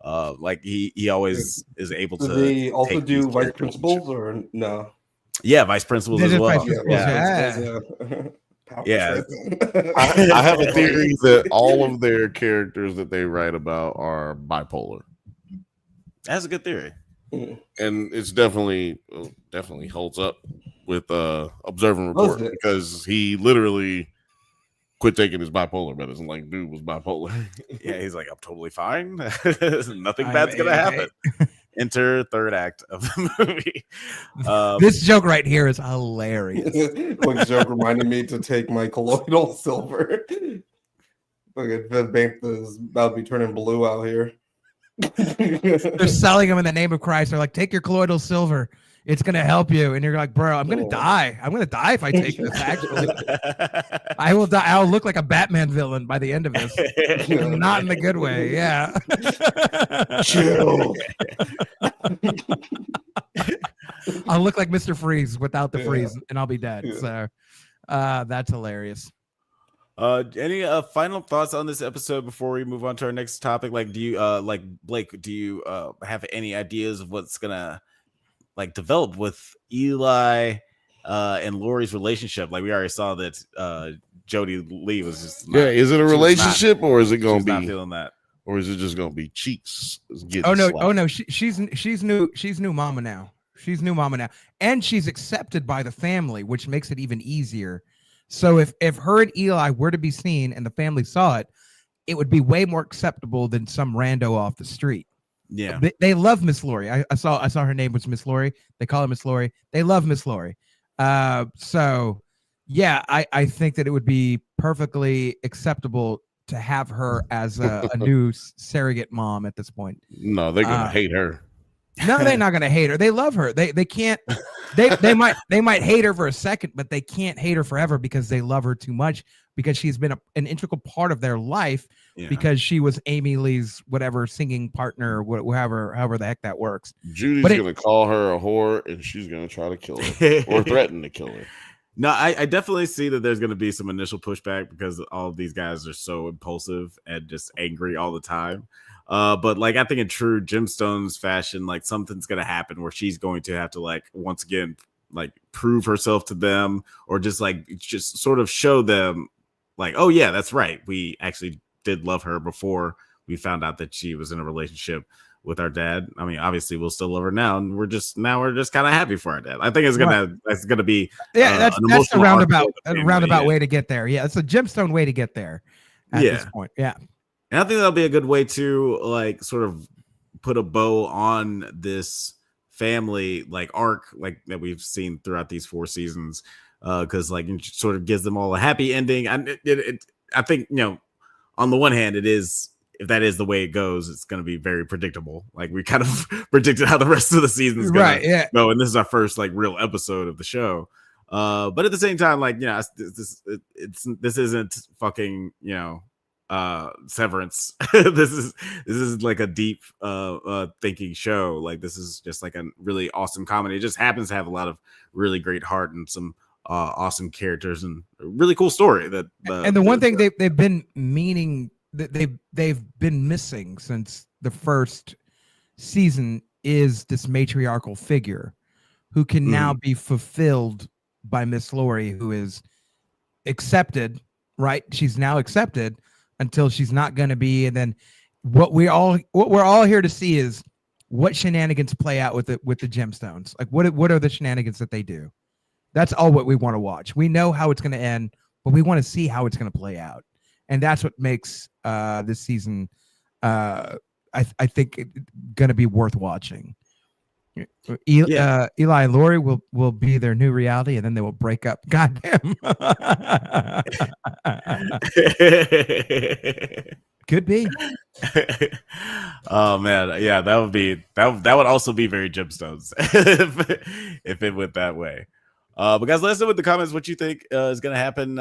Like he always is able to. Do they also do vice principals or no? Yeah, vice principals as well. Yeah. I have a theory that all of their characters that they write about are bipolar. That's a good theory. And it's definitely holds up with observe and report, because he literally quit taking his bipolar medicine. Like, dude was bipolar. Yeah, he's like, I'm totally fine. Nothing bad's gonna happen. Enter third act of the movie. This joke right here is hilarious. Quick joke reminded me to take my colloidal silver. Look at the Bantha is about to be turning blue out here. They're selling them in the name of Christ. They're like, take your colloidal silver. It's going to help you. And you're like, bro, I'm going to die. I'm going to die if I take this, actually. I will die. I'll look like a Batman villain by the end of this. Not in the good way. Yeah. Chill. I'll look like Mr. Freeze without the freeze, and I'll be dead. So, That's hilarious. Any final thoughts on this episode before we move on to our next topic? Like, do you like Blake? Do you have any ideas of what's gonna like develop with Eli and Lori's relationship? Like, we already saw that Jody Lee was just is it a relationship or is it gonna be not feeling that, or is it just gonna be cheeks? Oh no, she's new mama now. She's new mama now, and she's accepted by the family, which makes it even easier. So if her and Eli were to be seen and the family saw it, it would be way more acceptable than some rando off the street. Yeah, they love Miss Lori. I saw her name was Miss Lori. They call her Miss Lori. They love Miss Lori. So yeah, I think that it would be perfectly acceptable to have her as a new surrogate mom at this point. No, they're gonna hate her. No, they're not gonna hate her. They love her. They can't. They might hate her for a second, but they can't hate her forever because they love her too much, because she's been an integral part of their life, because she was Amy Lee's whatever singing partner, however the heck that works. Judy's gonna call her a whore and she's gonna try to kill her or threaten to kill her. No, I definitely see that there's going to be some initial pushback because all of these guys are so impulsive and just angry all the time. But like, I think in true Gemstones fashion, like something's going to happen where she's going to have to like, once again, like prove herself to them, or just sort of show them like, oh yeah, that's right. We actually did love her before we found out that she was in a relationship with our dad. I mean, obviously we'll still love her now, and we're just kind of happy for our dad. I think that's gonna be that's a roundabout way to get there. Yeah, it's a Gemstone way to get there at this point. Yeah, and I think that'll be a good way to like sort of put a bow on this family like arc like that we've seen throughout these 4 seasons, because like it sort of gives them all a happy ending. And I think, you know, on the one hand, it is, if that is the way it goes, it's going to be very predictable. Like we kind of predicted how the rest of the season is going to go, and this is our first like real episode of the show. But at the same time, like, you know, this isn't fucking, you know, Severance. this is like a deep thinking show. Like this is just like a really awesome comedy. It just happens to have a lot of really great heart and some awesome characters and a really cool story. And the one thing they've been meaning that they've been missing since the first season is this matriarchal figure who can now be fulfilled by Miss Lori, who is accepted, right? She's now accepted until she's not going to be. And then what we're all here to see is what shenanigans play out with the Gemstones. Like what are the shenanigans that they do? That's all what we want to watch. We know how it's going to end, but we want to see how it's going to play out. And that's what makes this season, I think, going to be worth watching. Eli and Lori will be their new reality, and then they will break up. Goddamn. Could be. Oh man, yeah, that would also be very Gemstones if it went that way. But guys, let us know in the comments what you think is going to happen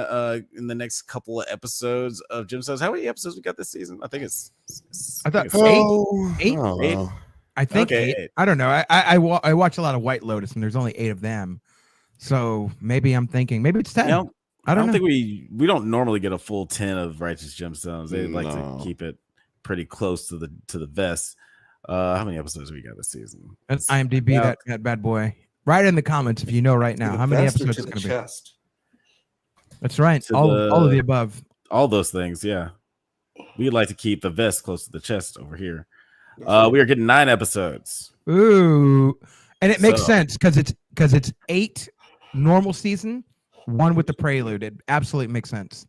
in the next couple of episodes of Gemstones. How many episodes we got this season? I think it's eight. I think eight. I don't know. I watch a lot of White Lotus, and there's only 8 of them. So maybe I'm thinking maybe it's 10. You know, I don't think we don't normally get a full 10 of Righteous Gemstones. They like to keep it pretty close to the vest. How many episodes we got this season? That's IMDb, that bad boy. Write in the comments if you know right now how many episodes it's going to be. That's right. All of the above. All those things, yeah. We'd like to keep the vest close to the chest over here. We are getting 9 episodes. Ooh, and it makes sense because it's 8 normal season, 1 with the prelude. It absolutely makes sense.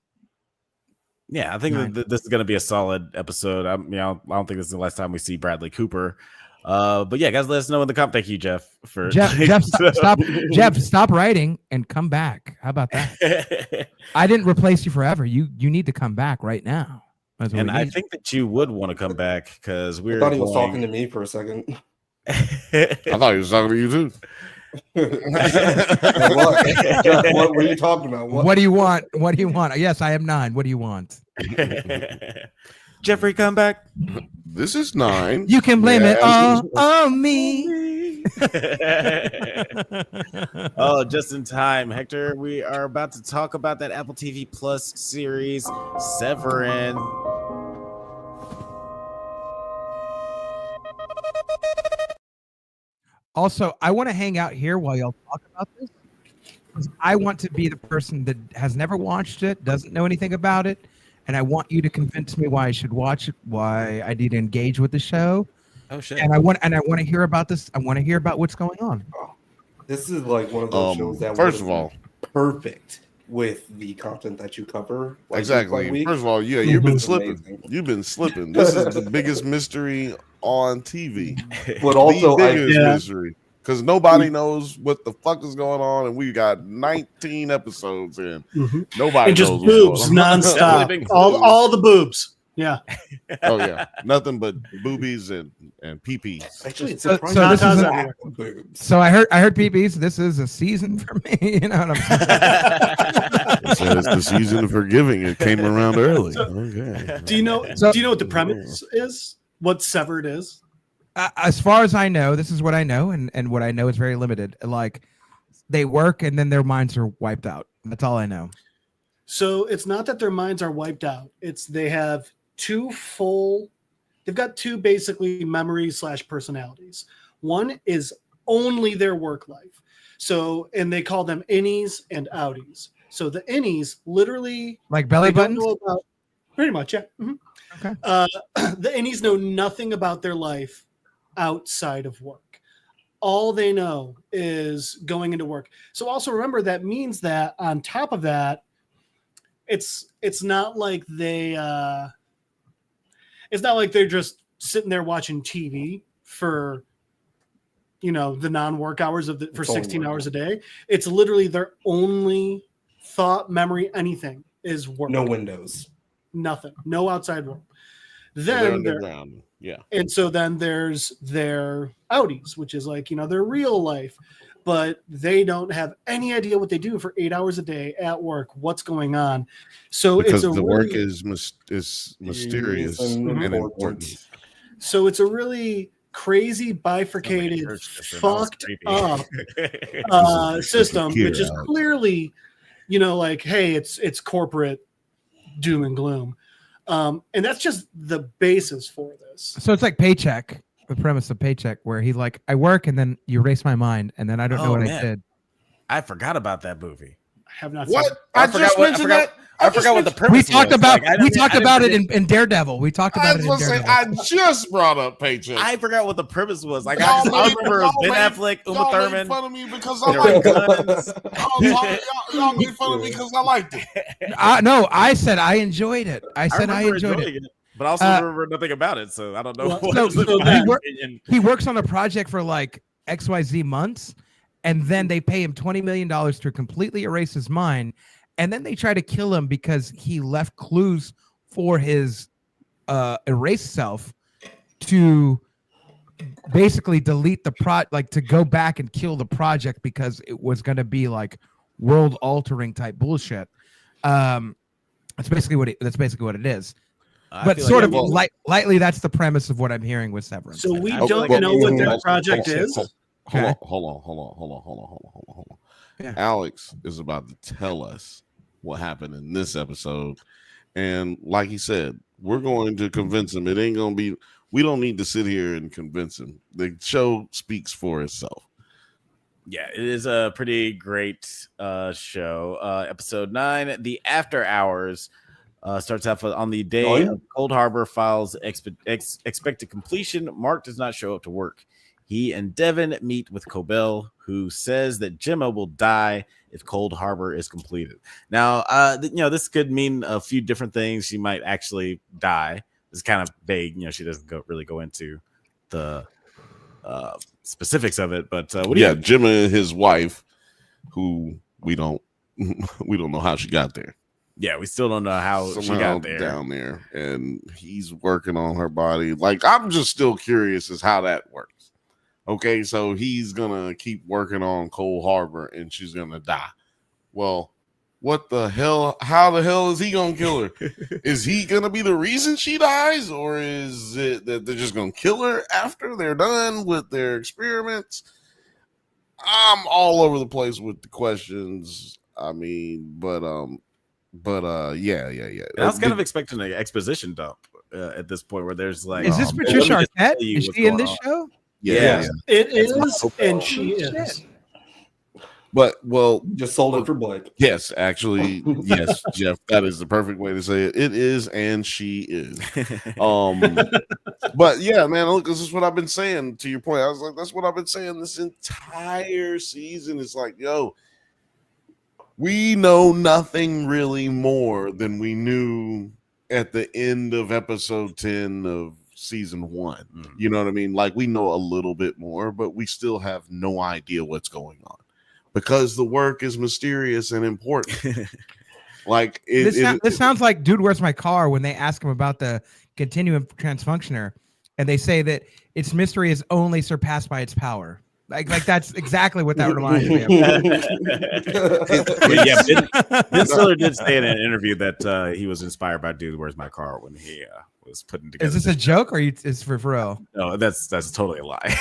Yeah, I think this is going to be a solid episode. I don't think this is the last time we see Bradley Cooper. But yeah, guys, let us know in the comment. Thank you, Jeff. Jeff, stop writing and come back. How about that? I didn't replace you forever. You need to come back right now. And I think that you would want to come back because I thought he was talking to me for a second. I thought he was talking to you too. What were you talking about? What do you want? What do you want? Yes, I am 9. What do you want? Jeffrey, come back. This is 9. You can blame it all on me. Oh, just in time, Hector. We are about to talk about that Apple TV Plus series, Severance. Also, I want to hang out here while y'all talk about this, because I want to be the person that has never watched it, doesn't know anything about it, and I want you to convince me why I should watch it, why I need to engage with the show. Oh shit! And I want to hear about this. I want to hear about what's going on. This is like one of those shows that first of all, perfect with the content that you cover. Like exactly. week. First of all, yeah, you've been slipping. Amazing. You've been slipping. This is the biggest mystery on TV. But also, the biggest mystery, because nobody knows what the fuck is going on, and we got 19 episodes in. Nobody and just knows boobs nonstop. all the boobs. Yeah. Oh yeah, nothing but boobies and pee-pees. Actually, it's so I heard pee-pees. This is a season for me. You know what I'm saying? It says the season for giving. It came around early. Okay. Do you know what the premise is? What Severed is? As far as I know, this is what I know, and what I know is very limited. Like, they work and then their minds are wiped out. That's all I know. So it's not that their minds are wiped out. It's they've got two basically memories / personalities. One is only their work life. So, and they call them innies and outies. So the innies literally like belly buttons. Pretty much, yeah. Mm-hmm. Okay. The innies know nothing about their life outside of work. All they know is going into work. So also remember that means that on top of that, it's not like they're just sitting there watching TV for the non-work hours for 16 hours a day. It's literally their only thought, memory, anything is work. No windows. Nothing. No outside world. Then underground. Yeah. And so then there's their outies, which is like, their real life, but they don't have any idea what they do for 8 hours a day at work, what's going on. So because the work is mysterious and important. So it's a really crazy bifurcated, fucked up system, which is clearly, hey, it's corporate doom and gloom. And that's just the basis for this. So it's like Paycheck, the premise of Paycheck, where he's like, I work and then you erase my mind and then I don't know what I did. I forgot about that movie. I have not what? seen it. I just mentioned that. I forgot what the premise we talked about it in Daredevil. We talked about it in Daredevil. I just brought up Paycheck. I forgot what the premise was. Like, I remember Ben Affleck, Uma Thurman. Made fun of me because I liked it. Y'all made fun of me because I liked it. No, I said I enjoyed it. I said I enjoyed it. But I also remember nothing about it, so I don't know. He works on a project for like XYZ months, and then they pay him $20 million to completely erase his mind. And then they try to kill him because he left clues for his erased self to basically delete the to go back and kill the project because it was going to be like world altering type bullshit. That's basically what it is. But sort of lightly, that's the premise of what I'm hearing with Severance. So we don't know what their project is. Hold on. Yeah. Alex is about to tell us what happened in this episode. And like he said, we're going to convince him. It ain't going to be, we don't need to sit here and convince him. The show speaks for itself. Yeah, it is a pretty great show. Episode 9, The After Hours, starts off on the day of Cold Harbor Files expected completion. Mark does not show up to work. He and Devin meet with Cobell, who says that Gemma will die if Cold Harbor is completed. Now, this could mean a few different things. She might actually die. It's kind of vague. She doesn't really go into the specifics of it. But Gemma, his wife, who we don't know how she got there. Yeah, we still don't know how she got there. Down there, and he's working on her body. Like, I'm just still curious as how that works. Okay, so he's gonna keep working on Cold Harbor and she's gonna die. Well, what the hell? How the hell is he gonna kill her? Is he gonna be the reason she dies, or is it that they're just gonna kill her after they're done with their experiments? I'm all over the place with the questions. I mean, yeah. I was kind of expecting an exposition dump at this point, where there's like, is this Patricia Arquette? Is she in this show? Yeah. It is, and she is. But just sold it for Blake. Yes, actually, yes, Jeff, that is the perfect way to say it. It is, and she is. But yeah, man, look, this is what I've been saying. To your point, I was like, that's what I've been saying this entire season. It's like, yo, we know nothing really more than we knew at the end of episode 10 of season 1. You know what I mean? Like, we know a little bit more, but we still have no idea what's going on because the work is mysterious and important. Like, this sounds like Dude, Where's My Car? When they ask him about the continuum transfunctioner, and they say that its mystery is only surpassed by its power. Like that's exactly what that reminds me of. Ben Stiller did say in an interview that he was inspired by Dude, Where's My Car when he was putting together. Is this a joke or is for real? No, that's totally a lie.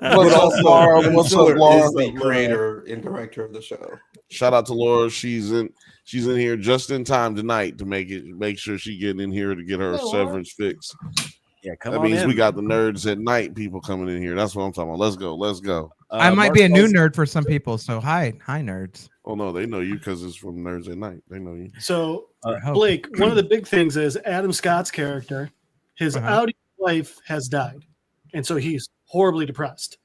What's up, Laura? What's up, Laura? Is the creator and director of the show. Shout out to Laura. She's in here just in time tonight to make sure she getting in here to get her severance fix. Yeah, that means we got the Nerds at Night people coming in here. That's what I'm talking about. Let's go. I might be a new nerd for some people, so hi nerds. Oh no, they know you because it's from Nerds at Night. They know you. So Blake, one of the big things is Adam Scott's character, his Audi wife has died, and so he's horribly depressed.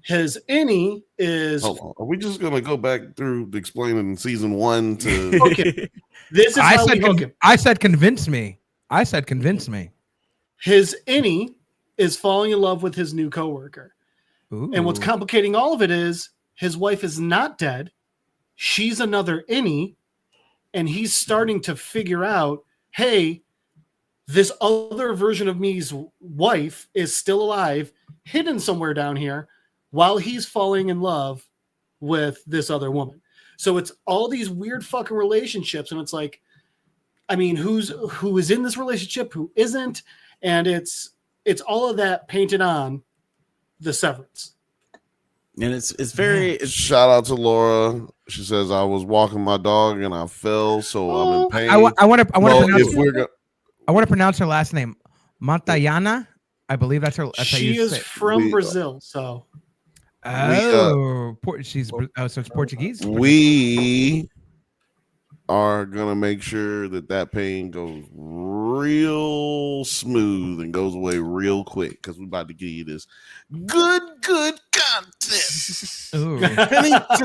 His innie is. Hold on. Are we just gonna go back through explaining season 1 to? Okay, this is how we hook him. I said convince me. His innie is falling in love with his new coworker. Ooh. And what's complicating all of it is his wife is not dead. She's another innie. And he's starting to figure out, hey, this other version of me's wife is still alive, hidden somewhere down here, while he's falling in love with this other woman. So it's all these weird fucking relationships. And it's like, I mean, who is in this relationship, who isn't? And it's all of that painted on the Severance. And it's very shout out to Laura. She says I was walking my dog and I fell, so I'm in pain. I want to pronounce her last name, Montayana. I believe that's her. She is from Brazil, so. So it's Portuguese. We are gonna make sure that pain goes real smooth and goes away real quick because we're about to give you this good content. Sit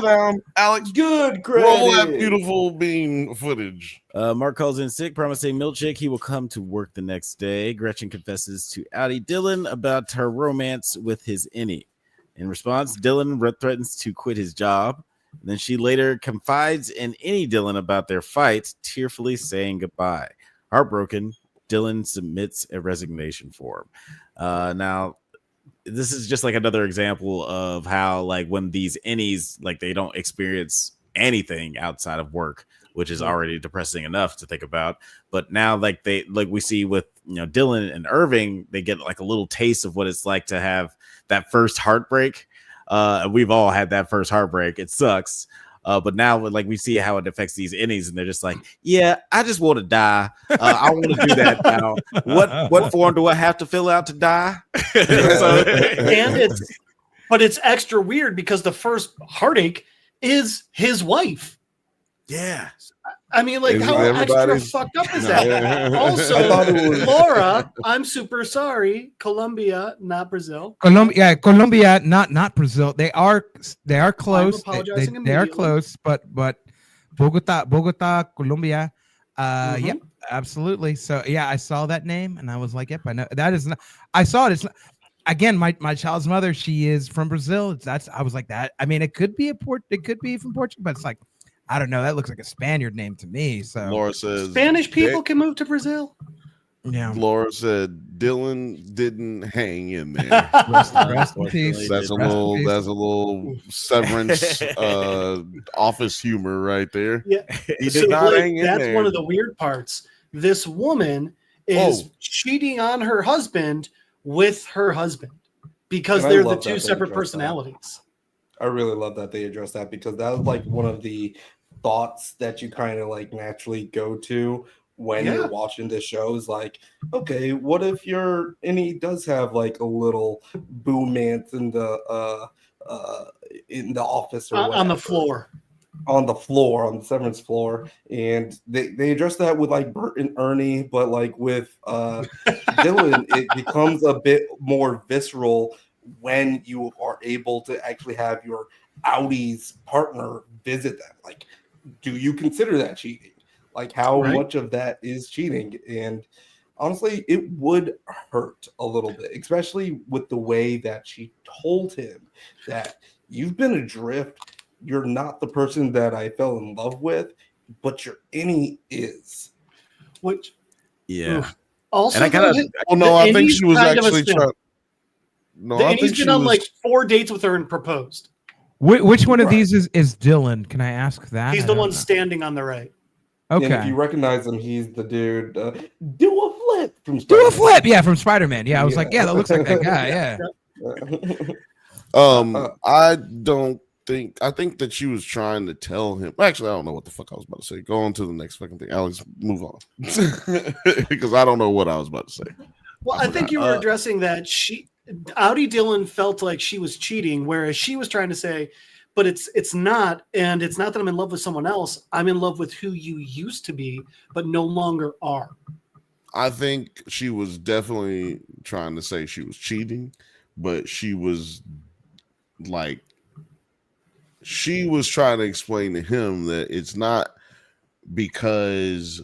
down, Alex. Good credit. Roll that beautiful bean footage. Mark calls in sick, promising milkshake he will come to work the next day. Gretchen confesses to Audi Dylan about her romance with his innie. In response, Dylan threatens to quit his job. Then she later confides in innie Dylan about their fight, tearfully saying goodbye. Heartbroken, Dylan submits a resignation form. Now, this is just like another example of how, like, when these innies, like, they don't experience anything outside of work, which is already depressing enough to think about. But now, like we see with Dylan and Irving, they get like a little taste of what it's like to have that first heartbreak. We've all had that first heartbreak. It sucks. But now, like, we see how it affects these innies, and they're just like, yeah, I just want to die. I want to do that now. What form do I have to fill out to die? But it's extra weird because the first heartache is his wife. Yeah. I mean, like, how extra fucked up is that? Also, Laura, I'm super sorry. Colombia, not Brazil. Colombia, not Brazil. They are close. They are close, but Bogota, Colombia. Yep, absolutely. So yeah, I saw that name and I was like, yep, I know that is not. I saw it. It's not, again, my child's mother. She is from Brazil. I was like that. I mean, it could be it could be from Portugal, but it's like, I don't know. That looks like a Spaniard name to me. So Laura says Spanish people can move to Brazil. Yeah. Laura said Dylan didn't hang in there. Rest in peace. That's a little Severance office humor right there. Yeah. He did not hang in there. That's one of the weird parts. This woman is cheating on her husband with her husband because they're the two separate personalities. I really love that they address that, because that was like one of the thoughts that you kind of like naturally go to when you're watching this show is like, okay, what if and he does have like a little boomance in the office or on the floor. On the Severance floor, and they address that with like Bert and Ernie, but like with Dylan, it becomes a bit more visceral when you are able to actually have your outies partner visit them. Like, do you consider that cheating? Like, how much of that is cheating? And honestly, it would hurt a little bit, especially with the way that she told him that you've been adrift. You're not the person that I fell in love with, but your innie is. Which, also, and I kind of. Well, no, I think she was actually trying. No, and he's been on like 4 dates with her and proposed. Which one of these is Dylan? Can I ask that? He's the one standing on the right. Okay. And if you recognize him, he's the dude. Do a flip from Spider-Man. Do a flip, yeah, from Spider-Man. Yeah, I was like, yeah, that looks like that guy. Yeah. I think that she was trying to tell him. Actually, I don't know what the fuck I was about to say. Go on to the next fucking thing. Alex, move on. Because I don't know what I was about to say. Well, I think you were addressing that Audi Dylan felt like she was cheating, whereas she was trying to say, but it's not, and it's not that I'm in love with someone else. I'm in love with who you used to be, but no longer are. I think she was definitely trying to say she was cheating, but she was like, she was trying to explain to him that it's not because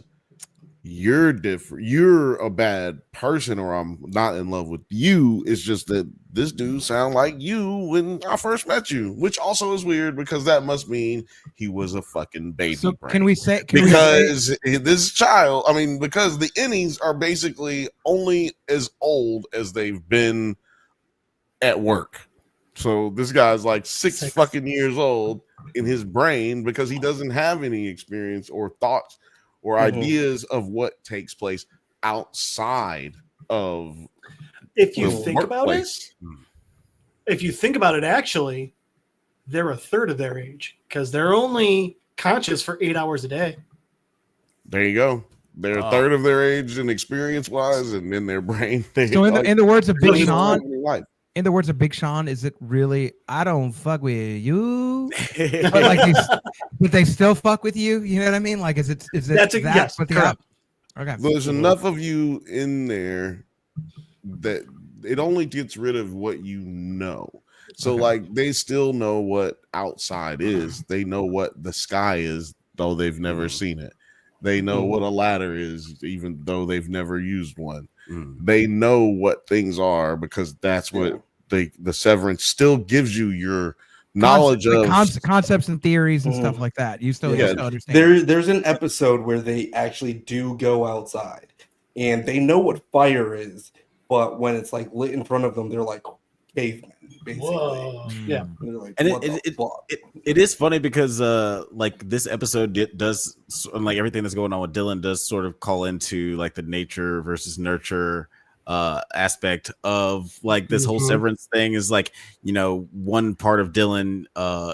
you're different, you're a bad person, or I'm not in love with you. It's just that this dude sound like you when I first met you, which also is weird because that must mean he was a fucking baby. So brain. can we say because this child, I mean, because the innies are basically only as old as they've been at work. So this guy's like six fucking years old in his brain because he doesn't have any experience or thoughts or ideas of what takes place outside of. If you think about it, actually, they're a third of their age because they're only conscious for 8 hours a day. There you go. They're a third of their age and experience wise, and in their brain. So in the words of Big Sean. In the words of Big Sean, is it really, I don't fuck with you, but like they still fuck with you? You know what I mean? Like, is it yes, correct. Okay. There's enough of you in there that it only gets rid of what you know. So like they still know what outside is. They know what the sky is, though they've never seen it. They know what a ladder is, even though they've never used one. They know what things are because that's what the Severance still gives you your knowledge of concepts and theories and stuff like that. You still understand. There's an episode where they actually do go outside and they know what fire is, but when it's like lit in front of them, they're like cavemen, basically. Whoa. Yeah. Like, and it is funny because like this episode does, like everything that's going on with Dylan does sort of call into like the nature versus nurture aspect of like this whole Severance thing. Is like, you know, one part of Dylan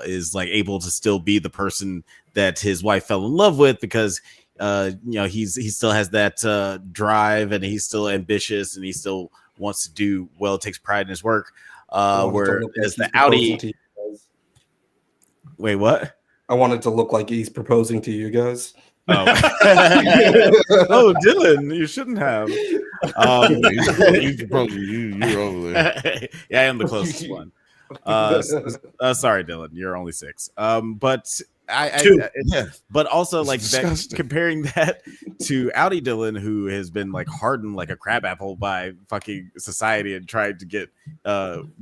is like able to still be the person that his wife fell in love with because you know, he still has that drive and he's still ambitious and he still wants to do well, takes pride in his work. Whereas the Audi. Wait, what? I wanted to look like he's proposing to you guys. Oh, oh, Dylan, you shouldn't have. He's proposing you're over there. Yeah, I am the closest one. Sorry, Dylan, you're only 6. But but also like that, comparing that to Audi Dylan, who has been like hardened like a crabapple by fucking society and tried to get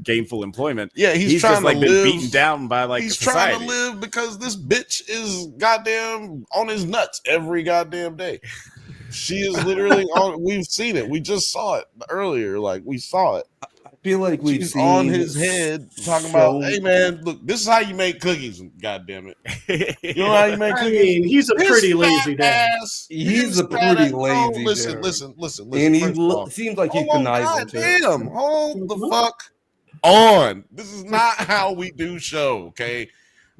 gainful employment. Yeah, he's trying just like to been live, beaten down by like he's society. trying to live because this bitch is goddamn on his nuts every goddamn day. She is literally on. We've seen it. We just saw it earlier. Like we saw it. I feel like we've She's seen on his head talking about, "Hey man, look, this is how you make cookies." God damn it! You know how you make cookies? I mean, he's a pretty lazy dad. He's a pretty lazy. Listen. And he seems like he's conniving. Damn! Hold the fuck on. This is not how we do show. Okay.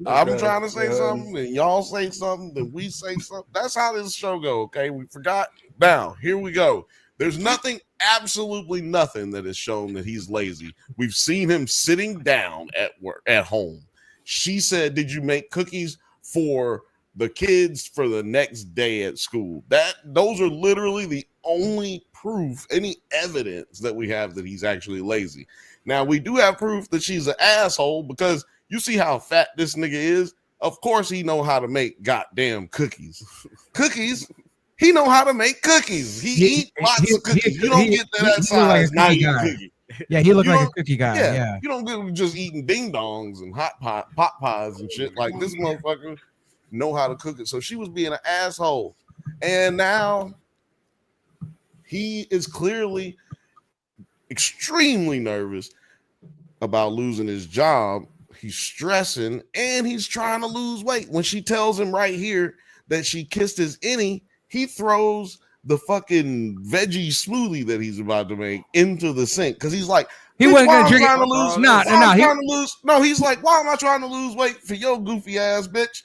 I'm trying to say something, and y'all say something, then we say something. That's how this show go. Okay, we forgot. Now here we go. There's nothing, absolutely nothing that has shown that he's lazy. We've seen him sitting down at work, at home. She said, "Did you make cookies for the kids for the next day at school?" Those are literally the only proof, any evidence that we have that he's actually lazy. Now we do have proof that she's an asshole because you see how fat this nigga is. Of course he know how to make goddamn cookies. Cookies. He know how to make cookies. He eat lots of cookies. You don't get that size. Not eating cookie. Yeah, he looked like a cookie guy. Yeah. You don't get just eating ding dongs and pot pies and shit. Like this motherfucker know how to cook it. So she was being an asshole. And now he is clearly extremely nervous about losing his job. He's stressing and he's trying to lose weight. When she tells him right here that she kissed his innie, he throws the fucking veggie smoothie that he's about to make into the sink because he's like, he wasn't gonna drink it. No, he's like, why am I trying to lose weight for your goofy ass bitch?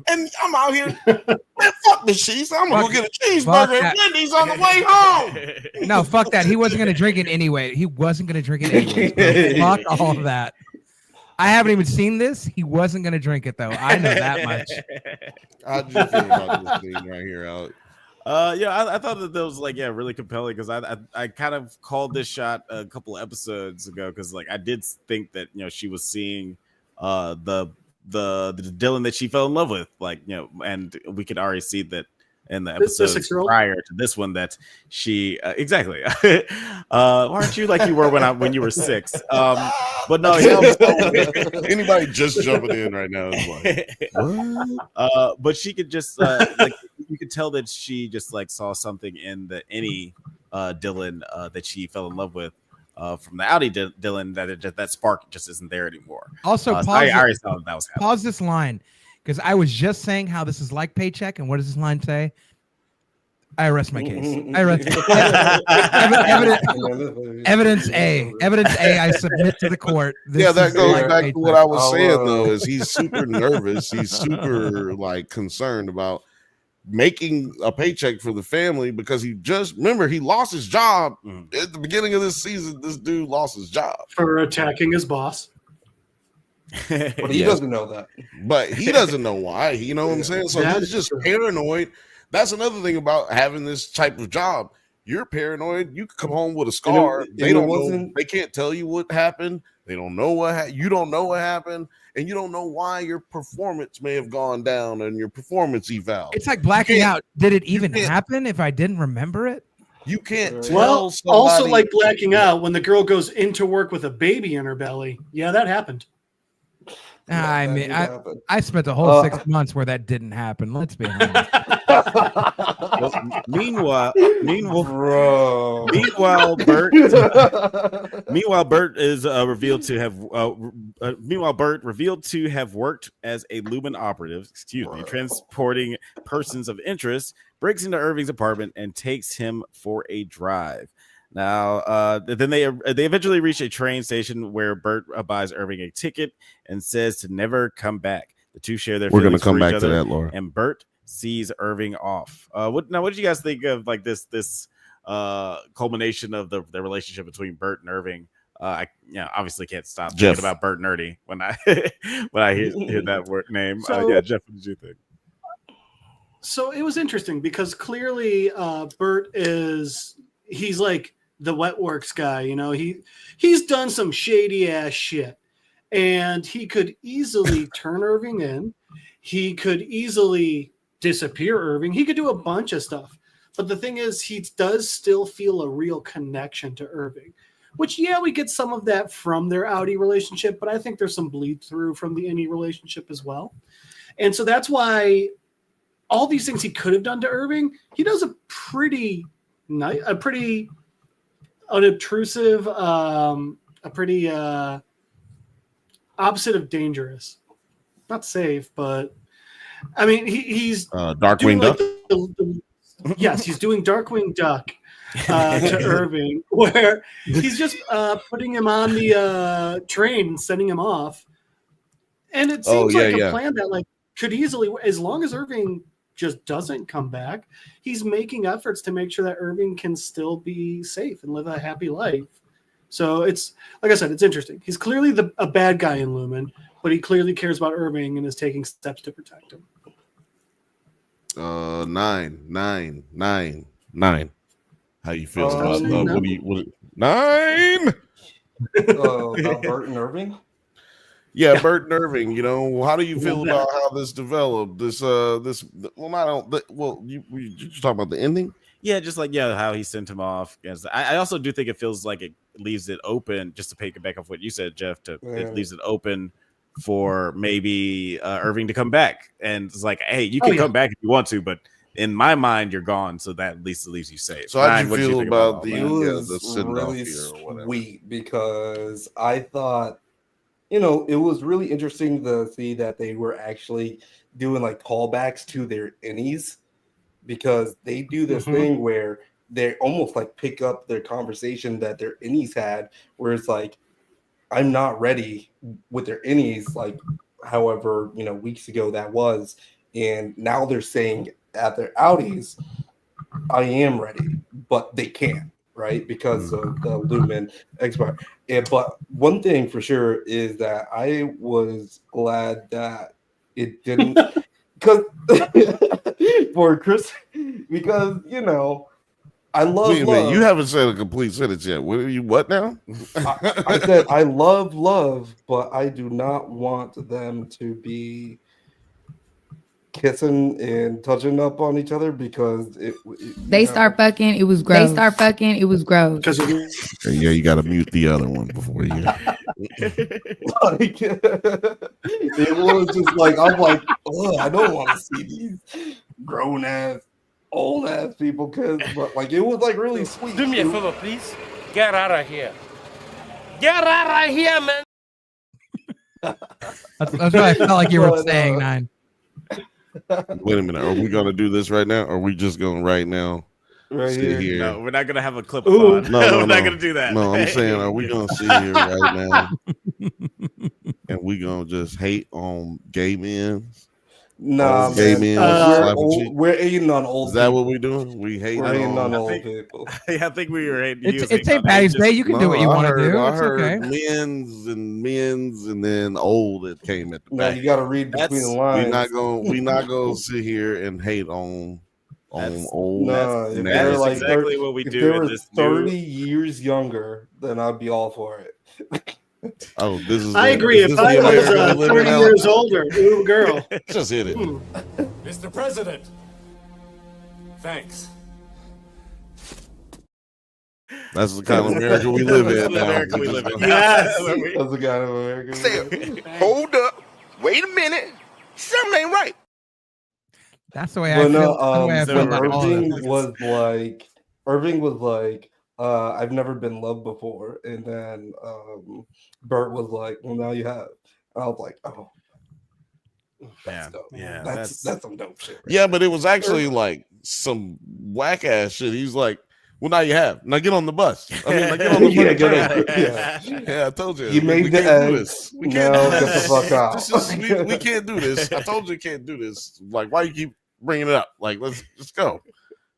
And I'm out here, man, fuck this shit. I'm gonna go get a cheeseburger at Wendy's on the way home. No, fuck that. He wasn't gonna drink it anyway. He wasn't gonna drink it anyway. Fuck all of that. I haven't even seen this. He wasn't gonna drink it though. I know that much. How do you feel about this scene right here, Alex? I thought that was really compelling because I kind of called this shot a couple of episodes ago because I did think that she was seeing the Dylan that she fell in love with, and we could already see that in the episodes prior to this one that she exactly. Aren't you like you were when you were 6? But no, anybody just jumping in right now is like, what? But she could just you could tell that she just saw something in the any Dylan that she fell in love with. From the Audi Dylan, that spark just isn't there anymore. Also, I already saw that was happening. Pause this line because I was just saying how this is like Paycheck, and what does this line say? I rest my case. Evidence A. I submit to the court. That goes back to what I was saying though. Is he's super nervous? He's super concerned about making a paycheck for the family because he lost his job at the beginning of this season. This dude lost his job for attacking his boss. But he doesn't know that. But he doesn't know why. You know what I'm saying? So he's just paranoid. That's another thing about having this type of job. You're paranoid. You could come home with a scar. They don't know. They can't tell you what happened. They don't know what you don't know what happened, and you don't know why your performance may have gone down on your performance eval. It's like blacking out. Did it even happen if I didn't remember it? You can't tell. Well, also like blacking out when the girl goes into work with a baby in her belly. Yeah, that happened. I mean, I spent the whole 6 months where that didn't happen. Let's be honest. Meanwhile, Bert is revealed to have worked as a Lumen operative. Transporting persons of interest. Breaks into Irving's apartment and takes him for a drive. Now, then they eventually reach a train station where Bert buys Irving a ticket and says to never come back. The two share their feelings. We're going to come back to that, Laura. And Bert sees Irving off. What did you guys think of this culmination of the relationship between Bert and Irving? I obviously can't stop thinking about Bert and Ernie when I hear that word name. Jeff, what did you think? So it was interesting because clearly Bert he's like the wet works guy, he's done some shady ass shit, and he could easily turn Irving in. He could easily disappear Irving. He could do a bunch of stuff. But the thing is, he does still feel a real connection to Irving, which, we get some of that from their Audi relationship, but I think there's some bleed through from the Innie relationship as well. And so that's why all these things he could have done to Irving, he does a pretty nice, a pretty unobtrusive, a pretty opposite of dangerous. Not safe, but I mean, he's Darkwing Duck. Yes, he's doing Darkwing Duck to Irving, where he's just putting him on the train and sending him off. And it seems like a plan that like could easily, as long as Irving just doesn't come back, he's making efforts to make sure that Irving can still be safe and live a happy life. So it's, like I said, it's interesting. He's clearly a bad guy in Lumen, but he clearly cares about Irving and is taking steps to protect him. 9. How you feel about what 9? About Bert and Irving? Yeah, Bert and Irving. You know, how do you feel about how this developed? You talking about the ending? Yeah, just like how he sent him off. I also do think it feels like it leaves it open, just to pick it back off what you said, Jeff. It leaves it open for maybe Irving to come back, and it's like, hey, you can come back if you want to, but in my mind, you're gone, so that at least leaves you safe. So how do you feel about the really sweet, because I thought, you know, it was really interesting to see that they were actually doing like callbacks to their innies, because they do this thing where they almost like pick up their conversation that their innies had, where it's like, I'm not ready with their innies, like however, you know, weeks ago that was. And now they're saying at their outies, I am ready, but they can't, right? Because of the Lumen expire. But one thing for sure is that I was glad that it didn't, because for Chris, because, you know, I love love. You haven't said a complete sentence yet. What now? I said I love, but I do not want them to be kissing and touching up on each other, because they start fucking. It was gross. Yeah, you got to mute the other one before you. Like, it was just like, I'm like, I don't want to see these grown ass, old ass people, but like it was like really sweet. Do me a favor, please. Get out of here. Get out of here, man. That's what I felt like you were saying, 9. Wait a minute. Are we going to do this right now? Or are we just going right now? Sit here. No, we're not going to have a clip on. No, we're not going to do that. No, I'm saying, are we going to sit here right now and we going to just hate on gay men? No, gay men. We're hating on old. Is that what we're doing? We're hating on old people. I think we were hating. It's St. Patty's Day. You can do what you want to do. I it's heard okay. men's, and then old that came at the back. No, you got to read between the lines. We're not gonna sit here and hate on old. No, that's like exactly what we do. If they were 30 years younger, then I'd be all for it. Oh, this is. I agree. If I was 30 years older, ooh, girl, just hit it. Mr. President, thanks. That's the kind of America we live in. America we live in. Yes, that's the kind of America. Say, hold up, wait a minute, something ain't right. That's the way I feel. Irving was like, I've never been loved before, and then Bert was like, well, now you have. And I was like, oh, that's dope. Yeah, that's some dope shit. Right? Yeah, but it was actually like some whack ass shit. He's like, well, now you have. Now get on the bus. I mean, like, get on the bus. Yeah, I told you. You made the eggs. We can't do this. Get the fuck out. We can't do this. I told you can't do this. Like, why you keep bringing it up? Like, let's go.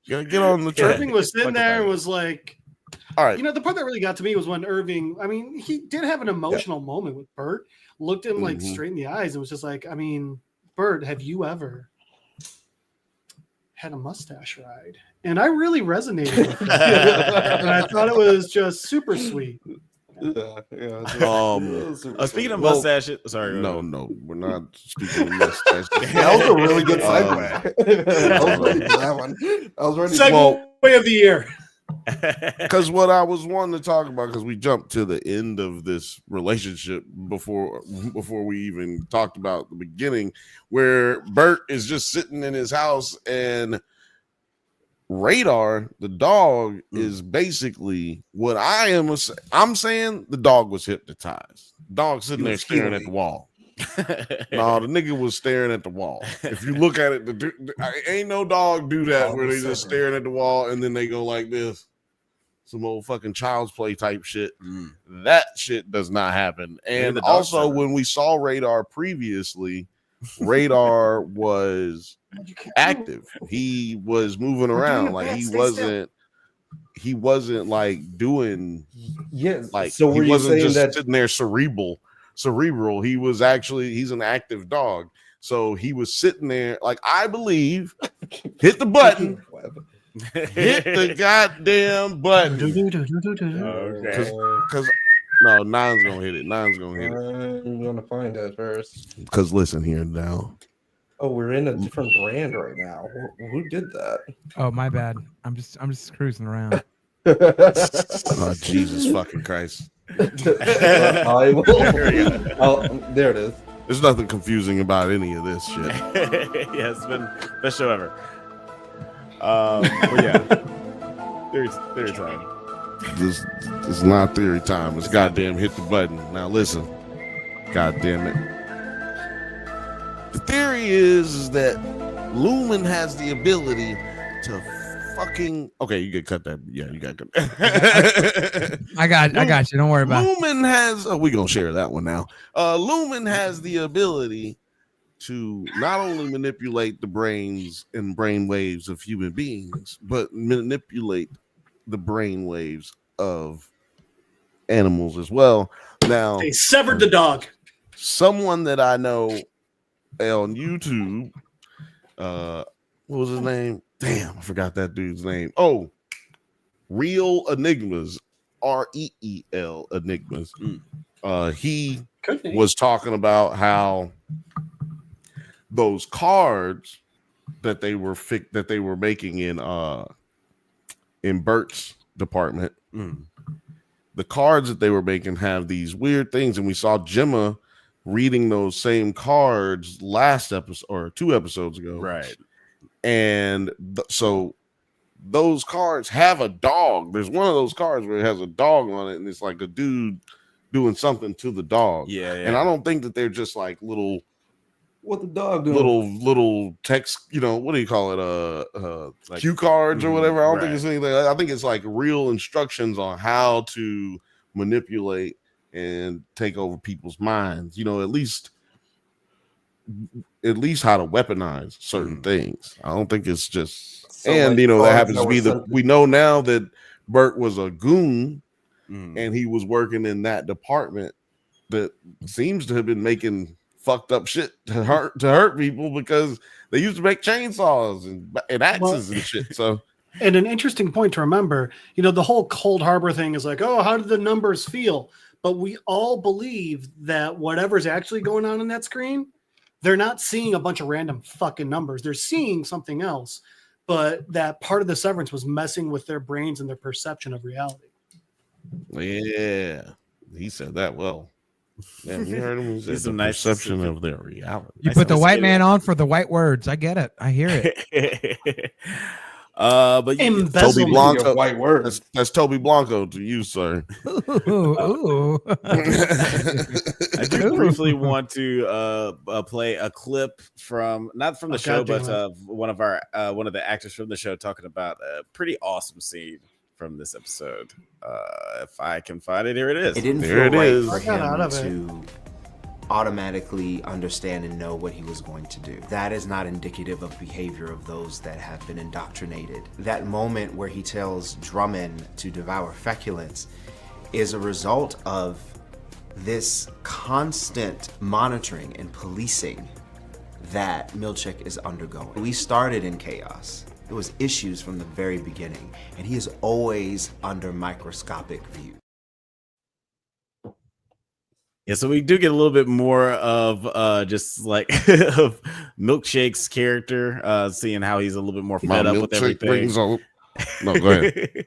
You gotta get on the train. Irving was sitting there and was like, all right. You know, the part that really got to me was when Irving, I mean, he did have an emotional moment with Bert, looked him like straight in the eyes and was just like, I mean, Bert, have you ever had a mustache ride? And I really resonated with that. And I thought it was just super sweet. Speaking of mustaches, sorry. No, we're not speaking of mustaches. That was a really good segue. I was ready for that one. I was ready. Segue of the year. Because what I was wanting to talk about, because we jumped to the end of this relationship before we even talked about the beginning, where Bert is just sitting in his house and Radar, the dog, is basically what I'm saying the dog was hypnotized. Dog sitting there staring at the wall. No, the nigga was staring at the wall. If you look at it, ain't no dog do that where they just staring at the wall and then they go like this. Some old fucking child's play type shit. That shit does not happen. And also, when we saw Radar previously, Radar was active. He was moving around. Like he wasn't like doing like so he wasn't just sitting there cerebral. He was he's an active dog. So he was sitting there, like I believe, hit the button. Hit the goddamn button. Because no, Nine's gonna hit it. I'm gonna find it first. Because listen here now. Oh, we're in a different brand right now. Who did that? Oh, my bad. I'm just cruising around. Oh, Jesus fucking Christ. I will. There it is. There's nothing confusing about any of this shit. Yeah, it's been best show ever. But yeah, theory time. This is not theory time. It's goddamn hit the button. Now listen, goddamn it. The theory is that Lumen has the ability to fucking. Okay, you can cut that. Yeah, you got to. I got you. Don't worry about it. Lumen has. Oh, we gonna share that one now. Lumen has the ability to not only manipulate the brains and brain waves of human beings, but manipulate the brain waves of animals as well. Now they severed the dog. Someone that I know on YouTube, what was his name? Damn, I forgot that dude's name. Oh, Real Enigmas, REEL Enigmas. He was talking about how those cards that they were making in Bert's department, the cards that they were making have these weird things, and we saw Gemma reading those same cards last episode or 2 episodes ago, right? And so those cards have a dog. There's one of those cards where it has a dog on it, and it's like a dude doing something to the dog. Yeah. And I don't think that they're just like little. What the dog doing? Little text, what do you call it? Like cue cards or whatever. I don't think it's anything. I think it's like real instructions on how to manipulate and take over people's minds. At least how to weaponize certain things. I don't think it's just. So and that happens to be we know now that Bert was a goon, and he was working in that department that seems to have been making fucked up shit to hurt people because they used to make chainsaws and axes and shit. So, and an interesting point to remember, the whole Cold Harbor thing is like, oh, how did the numbers feel? But we all believe that whatever's actually going on in that screen, they're not seeing a bunch of random fucking numbers. They're seeing something else. But that part of the severance was messing with their brains and their perception of reality. Yeah, he said that well. Yeah, you heard him. He said the perception of their reality. You put the white man on for the white words. I get it. I hear it. But Toby Blanco, white words. That's Toby Blanco to you, sir. Ooh. I do briefly want to play a clip from not from the show, but one of the actors from the show talking about a pretty awesome scene from this episode. If I can find it, here it is. It didn't feel right for him to automatically understand and know what he was going to do. That is not indicative of behavior of those that have been indoctrinated. That moment where he tells Drummond to devour feculence is a result of this constant monitoring and policing that Milchick is undergoing. We started in chaos. There was issues from the very beginning, and he is always under microscopic view. Yeah, so we do get a little bit more of just like of Milkshake's character, seeing how he's a little bit more fed up with everything. No, go ahead.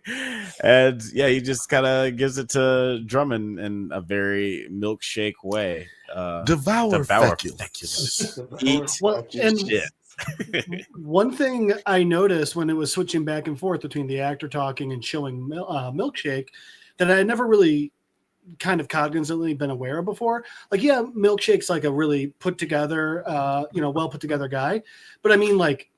And yeah, he just kind of gives it to Drummond in a very milkshake way. Devour feculus. Eat shit. One thing I noticed when it was switching back and forth between the actor talking and showing milkshake that I had never really kind of cognizantly been aware of before. Like, yeah, Milkshake's like a really put together, well put together guy. But I mean, like,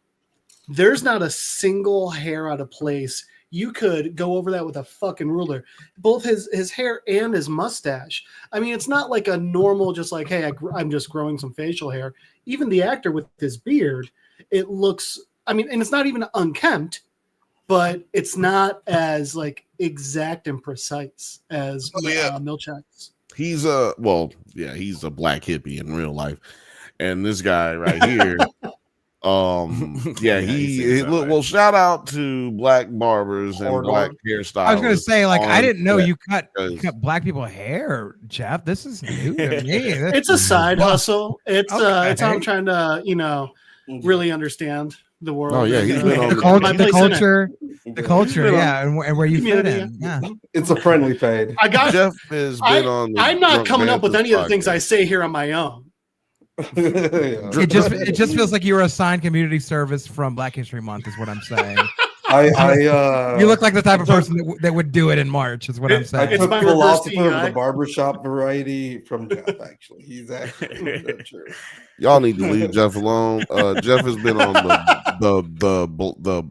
there's not a single hair out of place. You could go over that with a fucking ruler. Both his hair and his mustache. I mean, it's not like a normal, just like, hey, I'm just growing some facial hair. Even the actor with his beard, it looks, I mean, and it's not even unkempt, but it's not as like exact and precise as Milkshak's. He's a black hippie in real life, and this guy right here, well, shout out to black barbers and black hairstylists. I was gonna say, like, I didn't know you cut black people hair, Jeff. This is new to me. It's a side hustle. It's how I'm trying to, really understand the world. Oh yeah, he's been on the culture, yeah, and where you fit in. Yeah, it's a friendly fade. Jeff has been on. I'm not coming up with any of the things I say here on my own. It just feels like you were assigned community service from Black History Month, is what I'm saying. You look like the type of person that would do it in March, is what I'm saying. I took philosopher of the barbershop variety from Jeff, actually. He's actually true. Y'all need to leave Jeff alone. Jeff has been on the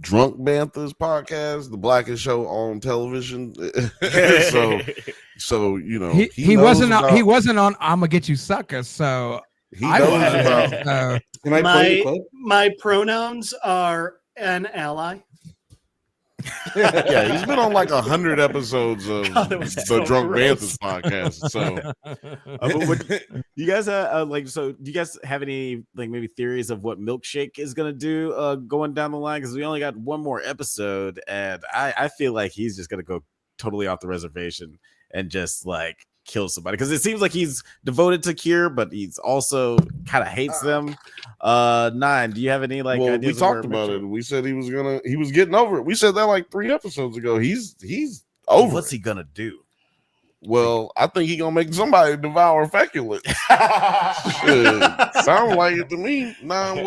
Drunk Banthas podcast, the blackest show on television. so he wasn't on I'ma Get You Sucker, so he knows about. Can I play the clip? My pronouns are an ally. Yeah, he's been on like 100 episodes of the Drunk Banthas podcast. So, you guys do you guys have any like maybe theories of what Milkshake is gonna do going down the line? Because we only got one more episode, and I feel like he's just gonna go totally off the reservation and just like kill somebody, because it seems like he's devoted to Cure, but he's also kind of hates them. Nine, do you have any like ideas? We talked about it. We said he was getting over it. We said that like 3 episodes ago. He's over. What's he gonna do? Well, I think he's gonna make somebody devour feculus. Sound like it to me. Nine,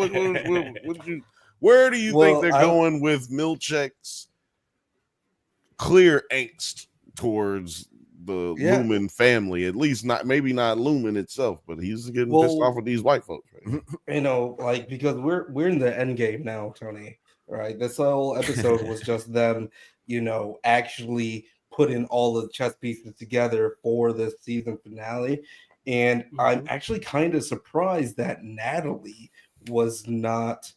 where do you think they're going with Milkshak's clear angst towards the Lumen family? At least maybe not Lumen itself, but he's getting pissed off with these white folks, right? Because we're in the end game now, Tony. Right? This whole episode was just them, actually putting all the chess pieces together for the season finale. And I'm actually kind of surprised that Natalie was not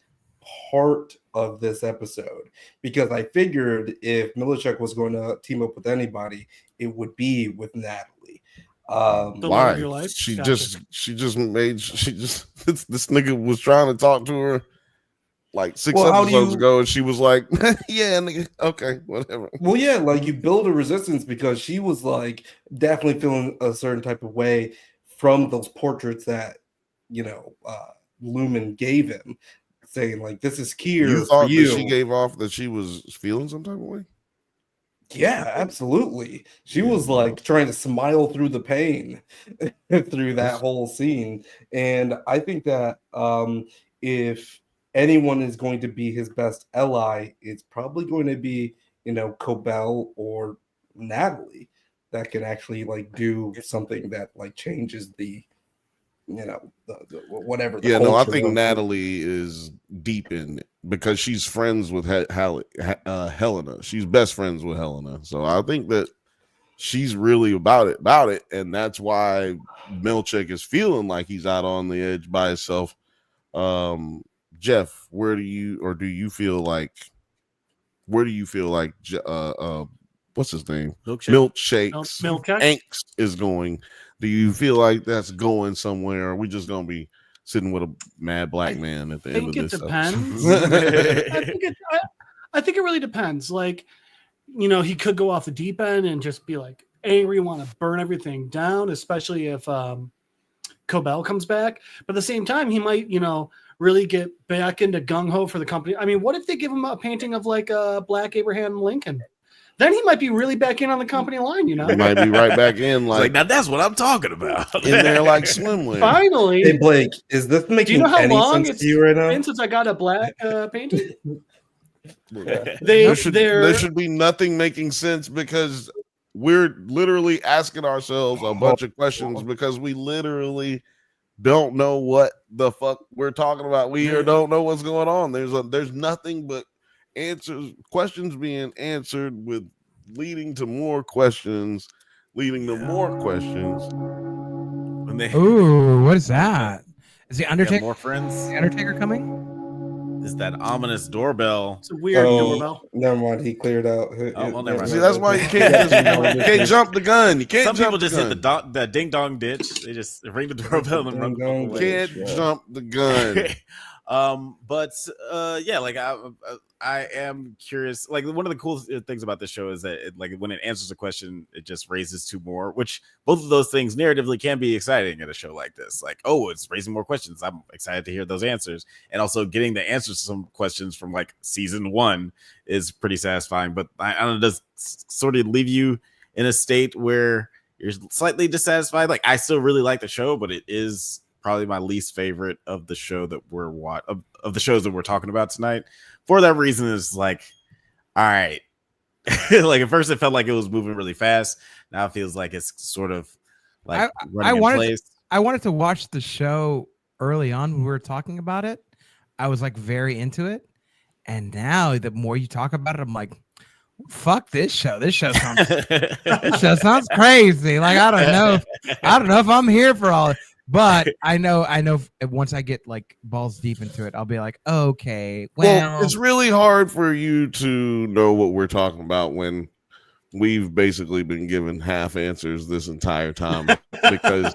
part of this episode, because I figured if Milkshake was going to team up with anybody, it would be with Natalie. Why? This nigga was trying to talk to her like 6 episodes ago, and she was like, yeah, nigga, okay, whatever. Well, yeah, like you build a resistance, because she was like definitely feeling a certain type of way from those portraits that Lumen gave him, saying like, this is Kier. You thought that she gave off that she was feeling some type of way? Yeah, absolutely. She was like trying to smile through the pain through that whole scene. And I think that if anyone is going to be his best ally, it's probably going to be, Cobell or Natalie, that can actually like do something that like changes the whatever. I think Natalie is deep in it because she's friends with Helena. She's best friends with Helena, so I think that she's really about it, and that's why Milkshake is feeling like he's out on the edge by himself. Jeff, where do you feel like what's his name? Milkshake's angst is going? Do you feel like that's going somewhere? Or are we just gonna be sitting with a mad black man at the end of this? It depends. I think it really depends. Like, he could go off the deep end and just be like angry, want to burn everything down, especially if Cobell comes back. But at the same time, he might, really get back into gung-ho for the company. I mean, what if they give him a painting of like a black Abraham Lincoln? Then he might be really back in on the company line, you know? He might be right back in, like now that's what I'm talking about. In there like swimwear. Finally. Hey, Blake, is this making do you know how any long sense it's to you right now? been since I got a black painting? There should be nothing making sense because we're literally asking ourselves a bunch of questions because we literally don't know what the fuck we're talking about. We don't know what's going on. There's nothing but questions being answered with leading to more questions, leading to more questions. Ooh, what is that? Is the Undertaker more friends? Is the Undertaker coming? Is that ominous doorbell? It's a weird doorbell. Never mind, he cleared out. Oh, well, never mind. See, that's why you can't jump the gun. You can't. Some jump people just the hit the ding dong ditch. They just ring the doorbell and run the fuck away. Can't jump the gun. Yeah, like I am curious. Like one of the cool things about this show is that like when it answers a question, it just raises two more. Which both of those things narratively can be exciting at a show like this. Like, oh, it's raising more questions. I'm excited to hear those answers, and also getting the answers to some questions from like season 1 is pretty satisfying. But I don't know, does sort of leave you in a state where you're slightly dissatisfied. Like I still really like the show, but it is probably my least favorite of the show that of the shows that we're talking about tonight. For that reason, is like, all right. Like at first it felt like it was moving really fast. Now it feels like it's sort of like I wanted to watch the show early on when we were talking about it. I was like very into it. And now the more you talk about it, I'm like, fuck this show. This show sounds crazy. Like I don't know if I'm here for all. But I know once I get like balls deep into it, I'll be like, okay, well, it's really hard for you to know what we're talking about when we've basically been given half answers this entire time because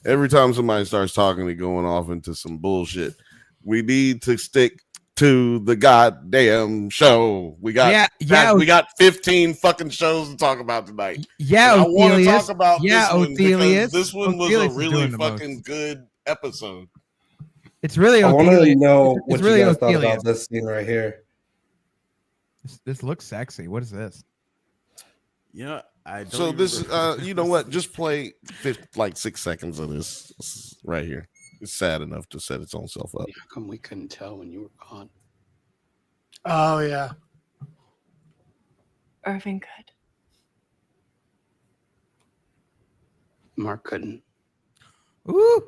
every time somebody starts talking and going off into some bullshit, we need to stick to the goddamn show. We got we got 15 fucking shows to talk about tonight. Yeah, I want to talk about this one was a really fucking good episode. It's really I want to know what really you guys thought about this scene right here. This looks sexy. What is this? Yeah, I don't. So this you know what? Just play 6 seconds of this right here. It's sad enough to set its own self up. How come we couldn't tell when you were gone? Oh yeah. Irving could. Mark couldn't. Ooh,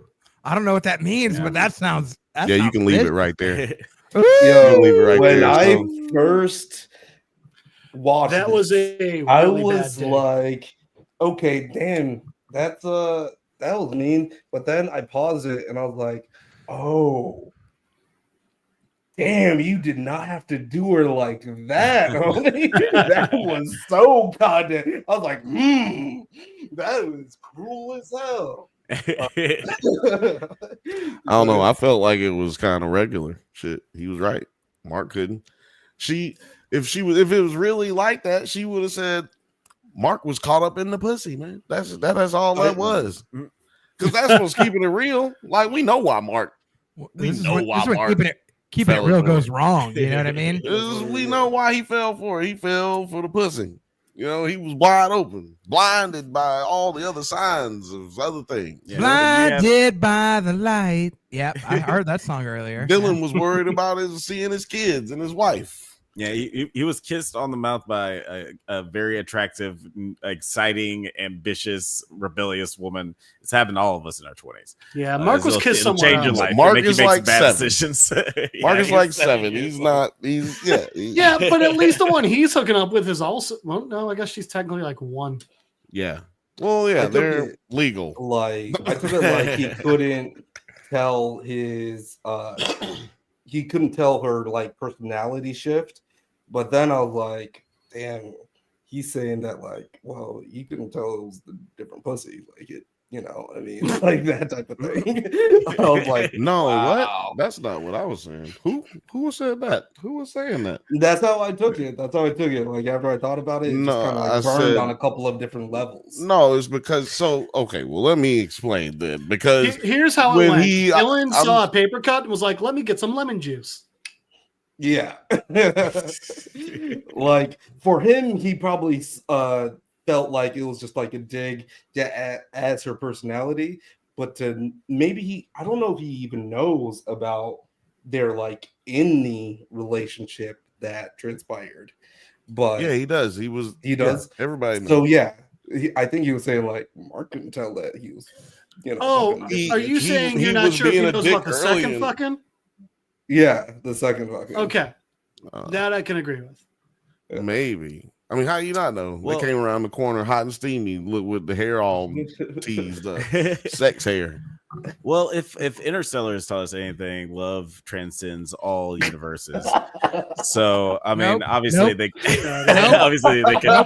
I don't know what that means, but that sounds. You can leave it right there. Yo, leave it right when there, I first watched that was a really I was bad day. like, okay, damn, that was mean. But then I paused it and I was like, oh, damn, you did not have to do her like that, homie. That was so goddamn. I was like, that was cruel as hell. I don't know. I felt like it was kind of regular shit. He was right. Mark couldn't. If it was really like that, she would have said Mark was caught up in the pussy, man. That's all that was. Because that's what's keeping it real. Like we know why Mark. We know why Mark. Keeping it real goes wrong. You know what I mean? We know why he fell for it. He fell for the pussy. You know, he was wide open, blinded by all the other signs of other things. Blinded by the light. Yep, I heard that song earlier. Dylan was worried about seeing his kids and his wife. Yeah, he was kissed on the mouth by a very attractive, exciting, ambitious, rebellious woman. It's happened to all of us in our 20s. Yeah, Mark was kissed somewhere change your else. life. Mark is like 7. Decisions. Mark is like 7. He's not. Yeah, but at least the one he's hooking up with is also. Well, no, I guess she's technically like 1. Yeah. Well, yeah, they're legal. Like I took it like he couldn't tell he couldn't tell her like personality shift. But then I was like, damn, he's saying that like, well, you couldn't tell it was the different pussy. Like You know, I mean, like that type of thing. I was like, no, wow. what? That's not what I was saying. Who said that? Who was saying that? That's how I took it. Like after I thought about it, it just kind of like burned on a couple of different levels. No, it's because okay. Well, let me explain then. Because here's how it went. Dylan saw a paper cut and was like, "Let me get some lemon juice." Yeah, like for him, he probably felt like it was just like a dig as her personality, but to maybe I don't know if he even knows about their like in the relationship that transpired, but yeah, he does. He does. Yeah, everybody knows. So yeah, I think he was saying like Mark couldn't tell that he was, you know. Oh, are you saying you're not sure if he knows about the second fucking? Yeah, the second fucking. Okay, that I can agree with. Maybe. I mean, how you not know? They came around the corner hot and steamy, look with the hair all teased up, sex hair. Well, if Interstellar has taught us anything, love transcends all universes. So I mean, obviously they obviously they can.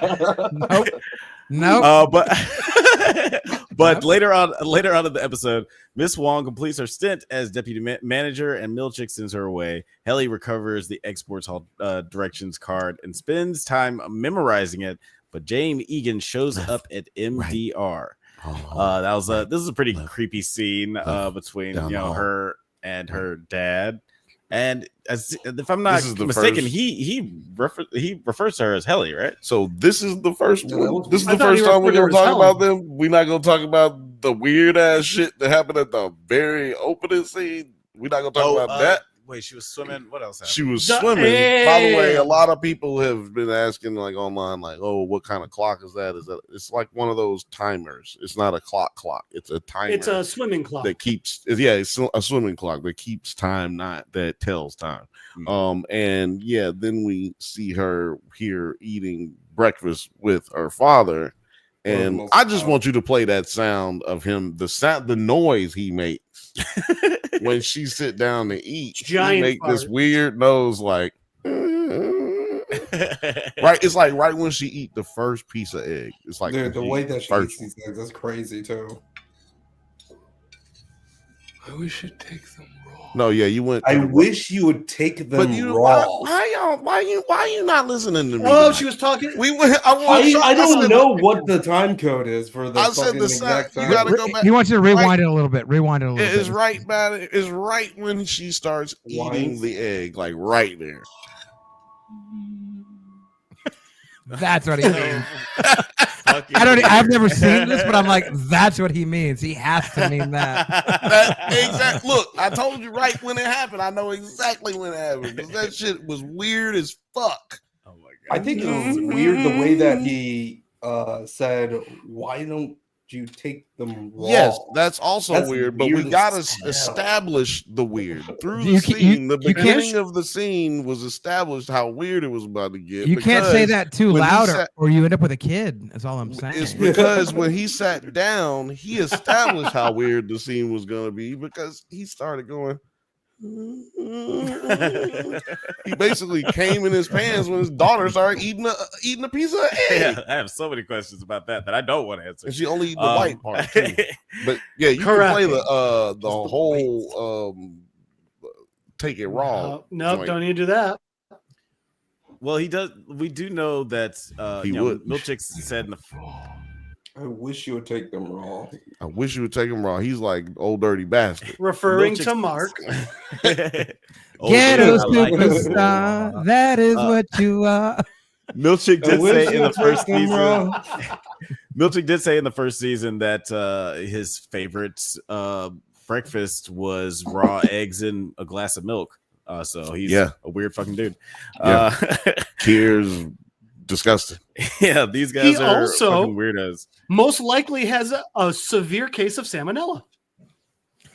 But later on in the episode, Miss Wong completes her stint as deputy manager, and Milchick sends her away. Helly recovers the exports hall directions card and spends time memorizing it. But James Egan shows up at MDR. Right. This is a pretty creepy scene between her and her dad. And if I'm not mistaken, he refers to her as Helly, right? So this is the first one. This is the first time we're gonna talk about them. We're not gonna talk about the weird ass shit that happened at the very opening scene. We're not gonna talk about that. Wait, she was swimming. What else happened? She was swimming. By the way, a lot of people have been asking like online, like, "Oh, what kind of clock is that? Is that?" It's like one of those timers. It's not a clock. It's a timer. It's a swimming clock that keeps. Yeah, it's a swimming clock that keeps time, not that tells time. Mm-hmm. And yeah, then we see her here eating breakfast with her father. And I just want you to play that sound of him, the noise he makes when she sit down to eat. He make this weird nose like right. It's like right when she eat the first piece of egg. It's like the way that she eats these eggs, that's crazy too. I wish you'd take them raw. No, yeah, you went. I wish you would take them raw. Why you not listening to me? Oh, she was talking. We went. I don't know what the time code is for the. I said the exact time. You gotta go back. He wants you to rewind it a little bit. Rewind it a little bit. It's right, man. It's right when she starts eating the egg, like right there. That's what he means. I've never seen this, but I'm like, that's what he means. He has to mean that. Exactly. Look, I told you right when it happened. I know exactly when it happened because that shit was weird as fuck. Oh my god! I think it was weird the way that he said, "Why don't you take them raw?" Yes, that's also weird, but we gotta establish the weird through the scene. The beginning of the scene was established how weird it was about to get. You can't say that too loud, or you end up with a kid. That's all I'm saying. It's because when he sat down, he established how weird the scene was gonna be because he started going. He basically came in his pants when his daughter started eating a piece of egg. Yeah, I have so many questions about that I don't want to answer. And she only eat the white part too. But yeah, you can play the whole take it raw. No, don't even do that. Well, he does. We do know that he would. Milchick said in the. I wish you would take them raw. I wish you would take them raw. He's like old dirty bastard. Referring to Mark. Ghetto superstar. That is what you are. Milchick did say in the first season. Milchick did say in the first season that his favorite breakfast was raw eggs and a glass of milk. So he's a weird fucking dude. Yeah. Tears. Disgusting. Yeah, these guys are fucking weirdos. Most likely has a severe case of salmonella.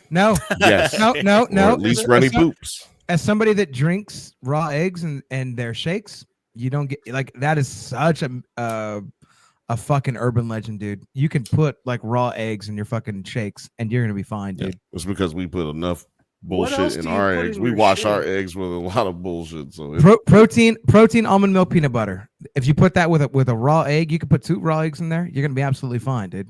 No. Yes. No. Or at least runny poops. As somebody that drinks raw eggs and their shakes, you don't get like that is such a fucking urban legend, dude. You can put like raw eggs in your fucking shakes and you're gonna be fine, dude. Yeah, it's because we put enough bullshit in our eggs. We wash our eggs with a lot of bullshit. So protein, almond milk, peanut butter. If you put that with a raw egg, you can put 2 raw eggs in there. You're gonna be absolutely fine, dude.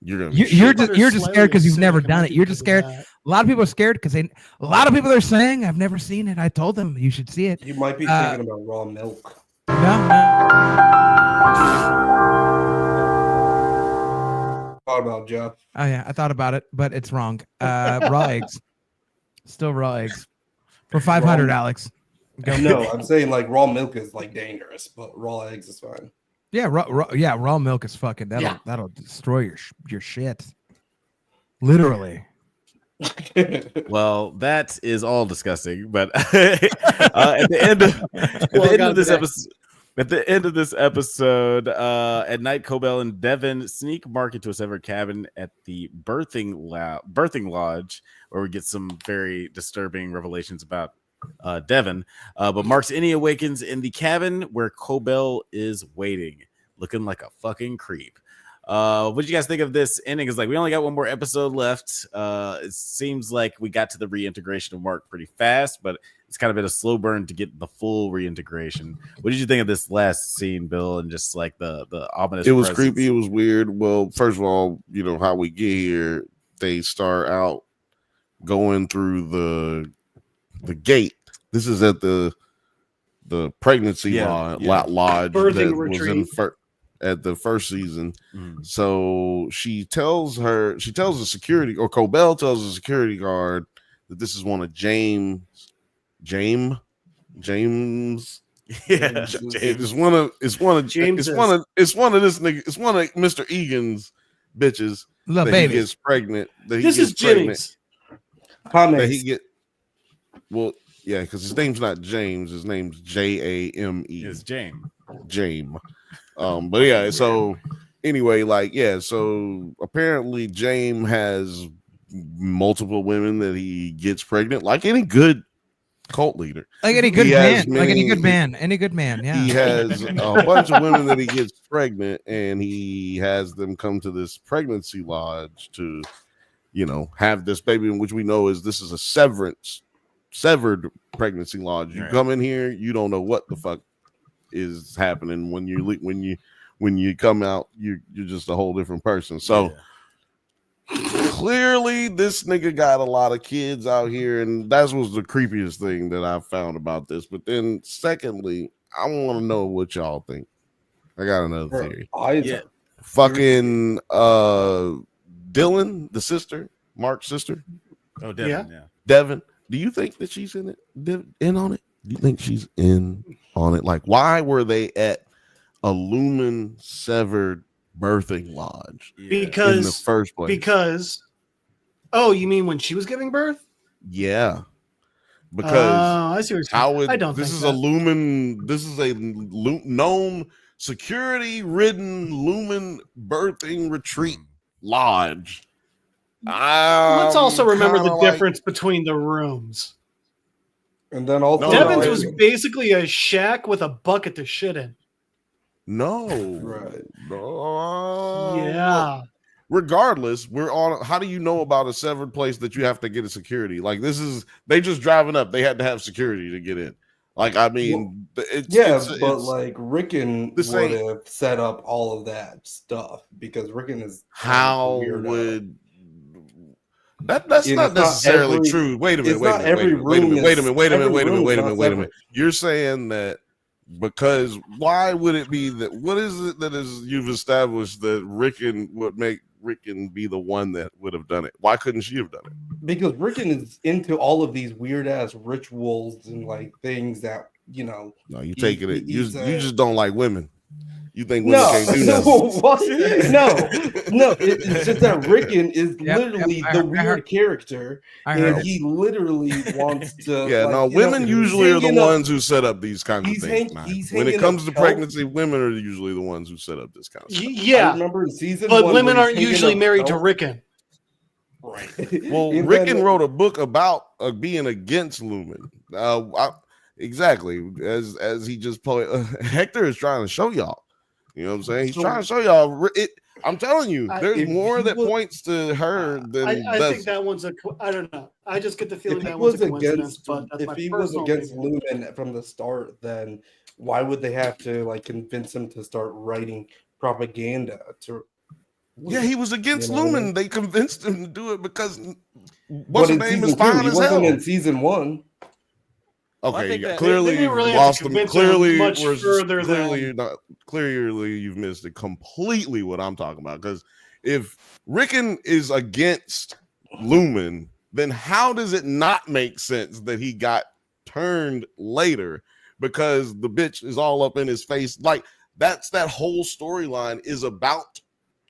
You're just scared because you've never done it. You're just scared. A lot of people are scared because a lot of people are saying, "I've never seen it." I told them you should see it. You might be thinking about raw milk. No. Thought about Jeff. Oh yeah, I thought about it, but it's wrong. Raw eggs, still raw eggs for 500, Alex. No, I'm saying like raw milk is like dangerous, but raw eggs is fine. Yeah, raw milk is fucking that'll destroy your shit. Literally. Well, that is all disgusting. But at the end of this episode, at night, Cobell and Devin sneak Mark into a severed cabin at the birthing lodge, where we get some very disturbing revelations about Devin. But Mark's innie awakens in the cabin where Cobell is waiting, looking like a fucking creep. What did you guys think of this ending? Is like we only got one more episode left. It seems like we got to the reintegration of Mark pretty fast, but it's kind of been a slow burn to get the full reintegration. What did you think of this last scene, Bill? And just like the ominous. It was creepy. It was weird. Well, first of all, how we get here. They start out going through the gate. This is at the pregnancy lodge birthing retreat at the first season. So she tells the security, or Cobell tells the security guard that this is one of James. Yeah, it's one of this nigga. It's one of Mr. Egan's bitches that he gets pregnant. This is Jimmy's. That he get. Well, yeah, because his name's not James. His name's Jame. It's James. But yeah. So anyway, so apparently James has multiple women that he gets pregnant, like any good cult leader, like any good man, Yeah, he has a bunch of women that he gets pregnant, and he has them come to this pregnancy lodge to, have this baby, which we know this is a severed pregnancy lodge. You come in here, you don't know what the fuck is happening. When you come out, you're just a whole different person. So clearly this nigga got a lot of kids out here, and that was the creepiest thing that I found about this. But then secondly, I want to know what y'all think. I got another theory. Fucking Dylan, the sister, Mark's sister. Oh, Devin, yeah. Devin, do you think that she's in on it? Do you think she's in on it? Like, why were they at a Lumen severed birthing lodge because in the first place? Because you mean when she was giving birth? Yeah, because I see what you're saying. This is a known security-ridden Lumen birthing retreat lodge. Let's also remember the difference between the rooms. And then also Devin's was basically a shack with a bucket to shit in. No. Right. No. Yeah. Regardless, we're on. How do you know about a severed place that you have to get a security? Like, this is, they just driving up. They had to have security to get in. Like, I mean, but like Rickon would have set up all of that stuff, because Rickon is how would that's not necessarily true. Wait a minute. You're saying that because why would it be that? What is it that is you've established that Rickon would make Rickon be the one that would have done it? Why couldn't she have done it? Because Rickon is into all of these weird ass rituals and like things that No, you taking it. You just don't like women. You think women can't do nothing? No. It's just that Rickon is literally the weird character, and he literally wants to. Yeah, women usually are the ones who set up these kinds of things. When it comes to pregnancy, women are usually the ones who set up this kind of stuff. Yeah, I remember in season but 1, women aren't usually married to Rickon. Right. Well, Rickon wrote a book about being against Lumen. Exactly, as he just Hector is trying to show y'all. You know what I'm saying? He's trying to show y'all it. I'm telling you, there's more that points to her than I think that one's I don't know. I just get the feeling that one's a coincidence. If he was against Lumen from the start, then why would they have to like convince him to start writing propaganda to Yeah, he was against Lumen. I mean? They convinced him to do it because what's his name is fine as hell. He wasn't in season 1. Okay, well, clearly they really lost them. Clearly, clearly you've missed it completely. What I'm talking about, because if Rickon is against Lumen, then how does it not make sense that he got turned later? Because the bitch is all up in his face. Like that whole storyline is about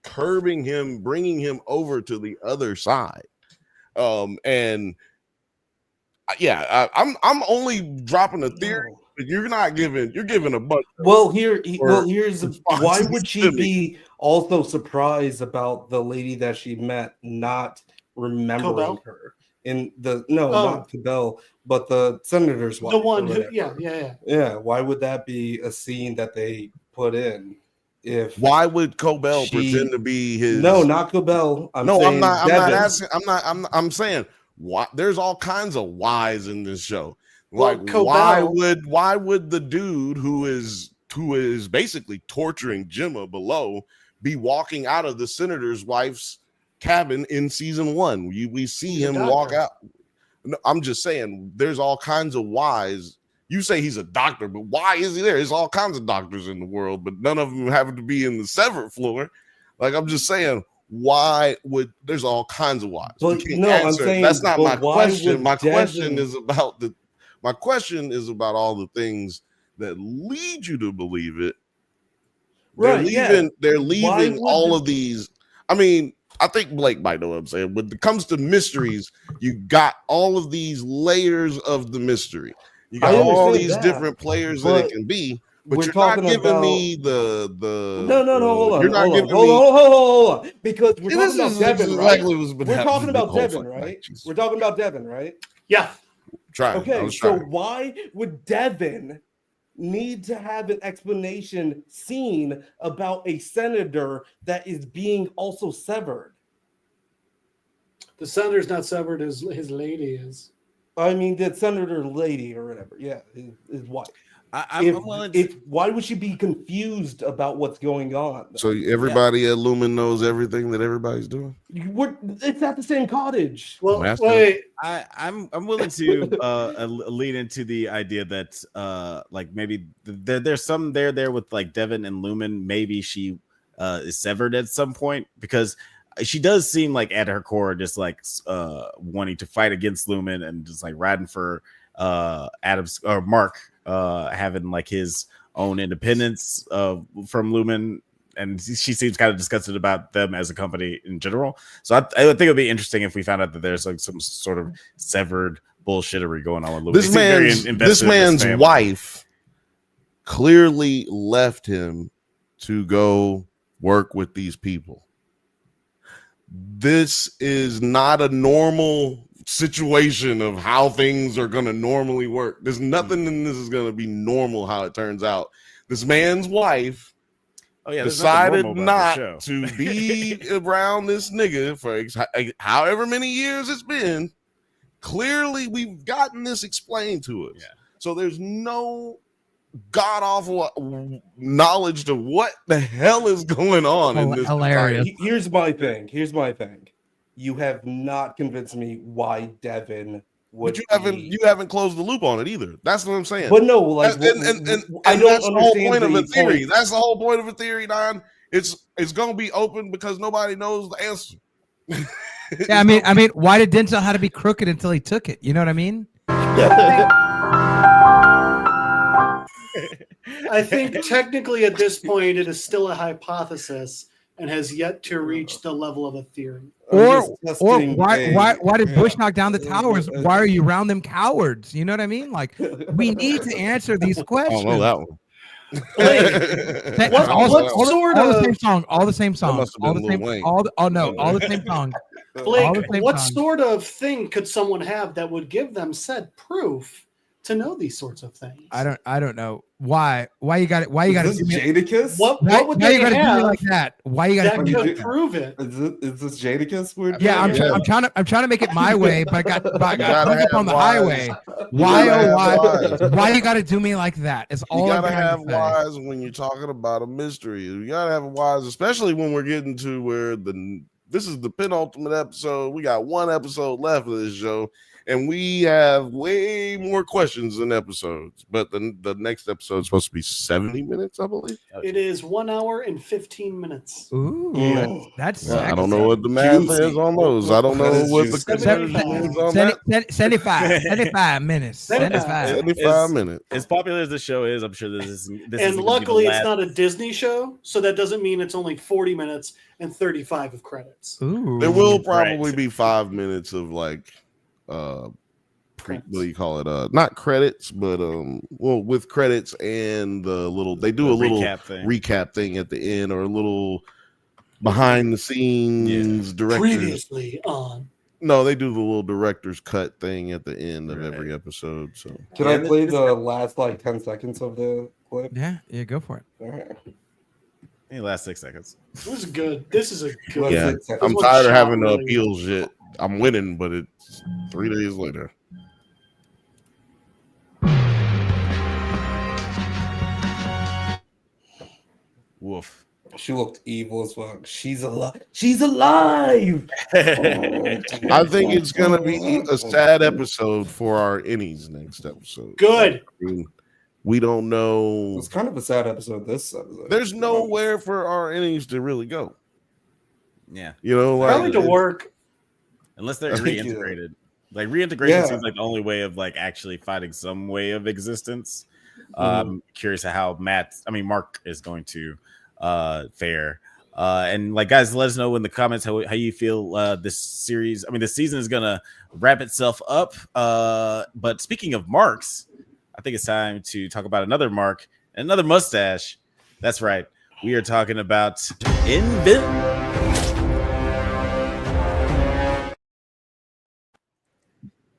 curbing him, bringing him over to the other side, and. Yeah, I'm only dropping a theory, but you're giving a bunch. Here's why would she be also surprised about the lady that she met not remembering her in the not Cabell, but the senator's wife, the one who yeah. Why would that be a scene that they put in? Why would Cobell pretend to be his? No, not Cobell. I'm not asking. I'm saying. Why, there's all kinds of whys in this show. Like why would the dude who is basically torturing Gemma below be walking out of the senator's wife's cabin in season 1? We see him walk out. No, I'm just saying there's all kinds of whys. You say he's a doctor, but why is he there? There's all kinds of doctors in the world, but none of them happen to be in the Severed floor. Like I'm just saying. Why would there's all kinds of whys? I'm saying that's not my question. My question is about all the things that lead you to believe it. They're leaving all of these. I mean, I think Blake might know what I'm saying. When it comes to mysteries, you got all of these layers of the mystery. You got all these different players that it can be. But you're not giving me the hold on. You're not giving me hold on. Because we're talking about Devin, right? We're talking about Devin, right? We're talking about Devin, right? Yeah. Okay, so why would Devin need to have an explanation scene about a senator that is being also severed? The senator's not severed, his lady is. I mean, the senator lady or whatever. Yeah, his wife. Why would she be confused about what's going on? So everybody at Lumen knows everything that everybody's doing. It's at the same cottage. Well, wait. I'm willing to lead into the idea that like maybe there's some there with like Devin and Lumen. Maybe she is severed at some point because she does seem like at her core just like wanting to fight against Lumen and just like riding for Adams or Mark. Having like his own independence from Lumen, and she seems kind of disgusted about them as a company in general. So I think it would be interesting if we found out that there's like some sort of severed bullshittery going on with Lumen. This man's wife clearly left him to go work with these people. This is not a normal situation of how things are going to normally work. There's nothing in this is going to be normal how it turns out. This man's wife decided not to be around this nigga for however many years it's been. Clearly, we've gotten this explained to us. Yeah. So there's no god-awful knowledge to what the hell is going on in this. Hilarious. Here's my thing. You have not convinced me why Devin would. But you haven't closed the loop on it either. That's what I'm saying. But no, like, I don't that's the whole point of a theory. That's the whole point of a theory, Don. It's gonna be open because nobody knows the answer. Yeah, I mean, why did Denzel have to be crooked until he took it? You know what I mean? I think technically at this point it is still a hypothesis and has yet to reach the level of a theory. Or why did Bush knock down the towers? Why are you around them cowards? You know what I mean? Like, we need to answer these questions. I don't know that one. All the same song. All the same song. All the same song. Blake, what sort of thing could someone have that would give them said proof to know these sorts of things. I don't know why you got it. Why you got to do me Jadakiss? What would they do me have like that? Why you got to that could prove it? Is this Jadakiss? Yeah, I'm trying to make it my way, but I got hung up on the highway. Why you got to do me like that? It's all you I'm gotta trying have to say. whys when you're talking about a mystery. You gotta have whys, especially when we're getting to where this is the penultimate episode. We got one episode left of this show, and we have way more questions than episodes. But the next episode is supposed to be 70 minutes, I believe. It is 1 hour and 15 minutes. Ooh, that's I don't know what the math is on those. I don't know what the conversion is on that. 75 minutes. 75 minutes. As popular as the show is, I'm sure this is. And luckily, it's not a Disney show, so that doesn't mean it's only 40 minutes and 35 of credits. Ooh, there will probably be 5 minutes of like what do you call it? Not credits, but with credits and the little they do a little recap thing at the end, or a little behind the scenes director. Previously on. No, they do the little director's cut thing at the end of every episode. So can I play the last like 10 seconds of the clip? Yeah, go for it. All right. In the last 6 seconds. This is good. This is a good. Yeah, I'm tired of having to appeal shit. I'm winning, but it's 3 days later. Woof. She looked evil as fuck. She's alive. She's alive. I think it's gonna be a sad episode for our innies next episode. Good. I mean, we don't know. It's kind of a sad episode. This episode. There's nowhere for our innies to really go. Yeah, you know, like probably to work unless they're reintegrated. Like reintegration seems like the only way of like actually finding some way of existence. Curious how Mark is going to fare. And like, guys, let us know in the comments how you feel this series. I mean, this season is gonna wrap itself up. But speaking of marks, I think it's time to talk about another mark, another mustache. That's right. We are talking about Invincible.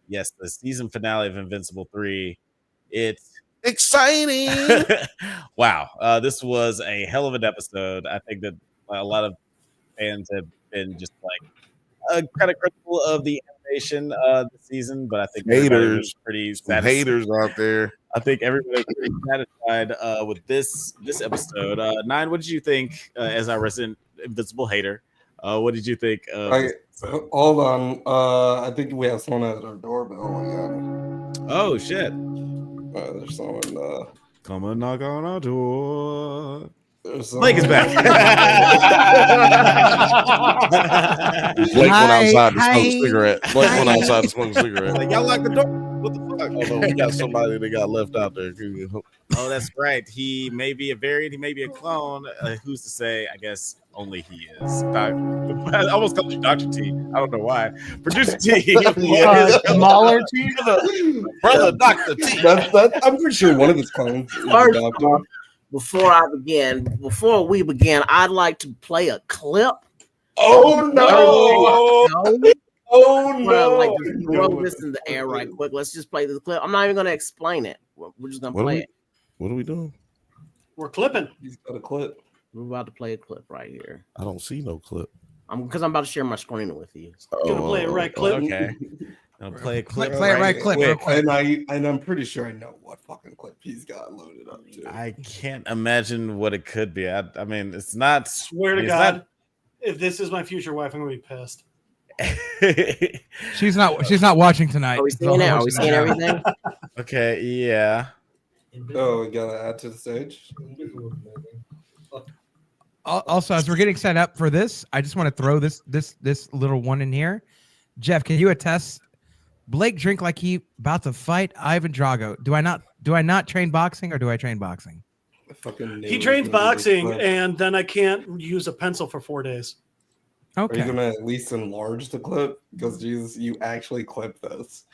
Yes, the season finale of Invincible 3. It's exciting. Wow. This was a hell of an episode. I think that a lot of fans have been just like kind of critical of the animation this season, but I think haters, pretty haters out there. I think everybody's pretty satisfied with this episode. Nine, what did you think as our resident Invincible hater? What did you think? Hold on. I think we have someone at our doorbell again. Oh shit! There's someone. Come and knock on our door. Blake is back. Blake went outside to smoke a cigarette. Blake went outside to smoke a cigarette. Like, y'all lock the door. What the fuck? Oh, no, we got somebody that got left out there. Oh, that's right. He may be a variant. He may be a clone. Who's to say? I guess only he is. I almost called you Dr. T. I don't know why. Producer T. Smaller T. Brother Dr. T. I'm pretty sure one of his clones is a doctor. Before we begin, I'd like to play a clip. Oh no! Oh no! Like, just throw this in the air right quick. Let's just play this clip. I'm not even going to explain it. We're just going to play it. What are we doing? We're clipping. He's got a clip. We're about to play a clip right here. I don't see no clip. Because I'm about to share my screen with you. Gonna play it right clip. Okay. I'll play a clip. Play it right clip. And I'm pretty sure I know what fucking clip he's got loaded up to. I can't imagine what it could be. I mean, it's not. Swear to God, if this is my future wife, I'm gonna be pissed. She's not watching tonight. Are we seeing it? Are we seeing everything? Okay, yeah. Oh, we gotta add to the stage. Also, as we're getting set up for this, I just want to throw this little one in here. Jeff, can you attest? Blake drink like he about to fight Ivan Drago. Do I not train boxing, or do I train boxing? He trains boxing, and then I can't use a pencil for 4 days. Okay. Are you gonna at least enlarge the clip? Because Jesus, you actually clipped this.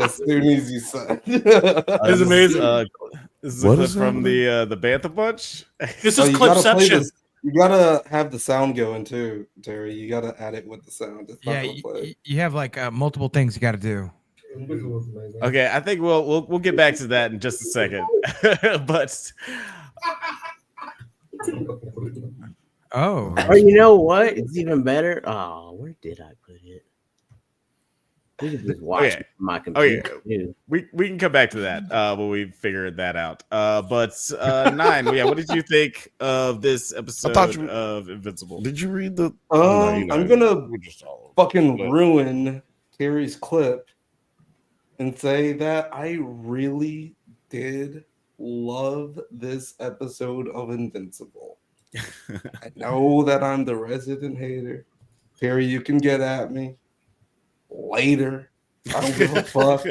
As soon as you said, it's amazing. This is a clip from the Bantha bunch. This is clipception. You gotta have the sound going too, Terry. You gotta add it with the sound. It's not you have like multiple things you got to do. Okay, I think we'll get back to that in just a second. But oh, you know what? It's even better. Oh, where did I put it? We can just watch my computer. We can come back to that when we figure that out. But Nine, what did you think of this episode of Invincible? Did you read the? I'm gonna fucking ruin Terry's clip and say that I really did love this episode of Invincible. I know that I'm the resident hater. Terry, you can get at me later. I don't give a fuck.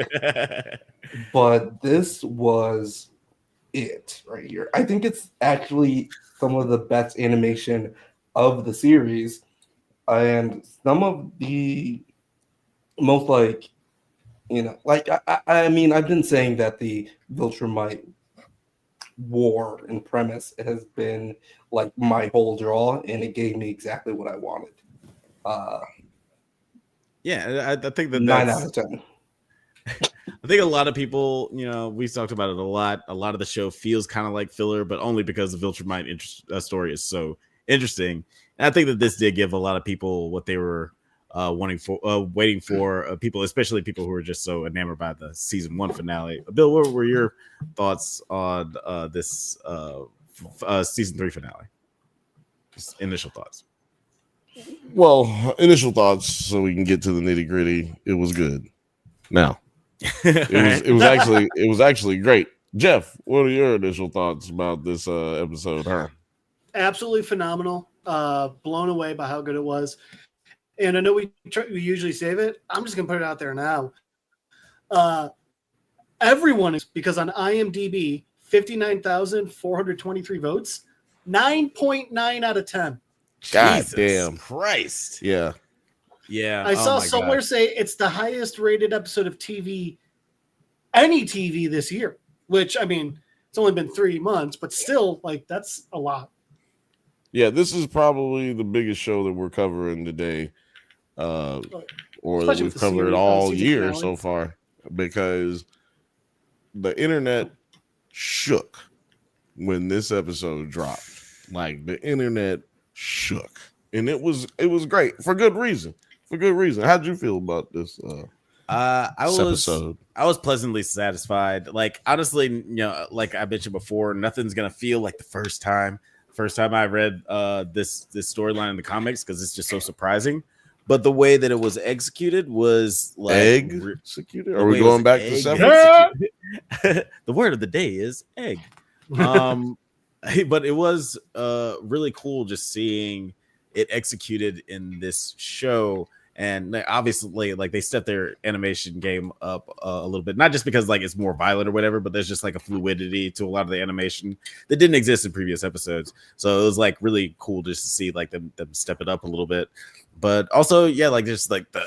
But this was it right here. I think it's actually some of the best animation of the series and some of the most I mean, I've been saying that the Viltrumite war and premise has been like my whole draw, and it gave me exactly what I wanted. I think that 9 out of 10. I think a lot of people, we've talked about it a lot. A lot of the show feels kind of like filler, but only because the Viltrumite story is so interesting. And I think that this did give a lot of people what they were waiting for. People, especially people who were just so enamored by the season 1 finale. Bill, what were your thoughts on this season 3 finale? Just initial thoughts. Well, initial thoughts, so we can get to the nitty gritty. It was good. Now, it was actually great. Jeff, what are your initial thoughts about this episode? Huh? Absolutely phenomenal. Blown away by how good it was. And I know we usually save it. I'm just gonna put it out there now. Everyone is, because on IMDb, 59,423 votes, 9.9 out of 10. God Jesus damn Christ. Yeah. Yeah. I saw somewhere say it's the highest rated episode of TV, any TV this year, which, I mean, it's only been 3 months, but still, that's a lot. Yeah, this is probably the biggest show that we're covering today, or that we've covered all year so far, because the internet shook when this episode dropped. Like, the internet shook, and it was great for good reason. How'd you feel about this episode? I was pleasantly satisfied. Like, honestly, like I mentioned before, nothing's gonna feel like the first time I read this storyline in the comics, because it's just so surprising. But the way that it was executed was like executed. Are we going back to Severance? The word of the day is egg. But it was really cool just seeing it executed in this show. And obviously, like, they stepped their animation game up a little bit, not just because like it's more violent or whatever, but there's just like a fluidity to a lot of the animation that didn't exist in previous episodes. So it was like really cool just to see like them step it up a little bit. But also, yeah, like just like the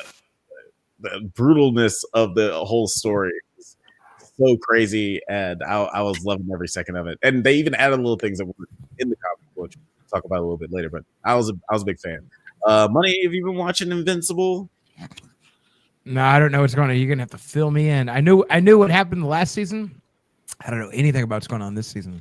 brutalness of the whole story is so crazy, and I was loving every second of it. And they even added little things that were in the comic, which we'll talk about a little bit later. But I was a big fan. Money, have you been watching Invincible? No, I don't know what's going on. You're gonna have to fill me in. I knew what happened the last season. I don't know anything about what's going on this season.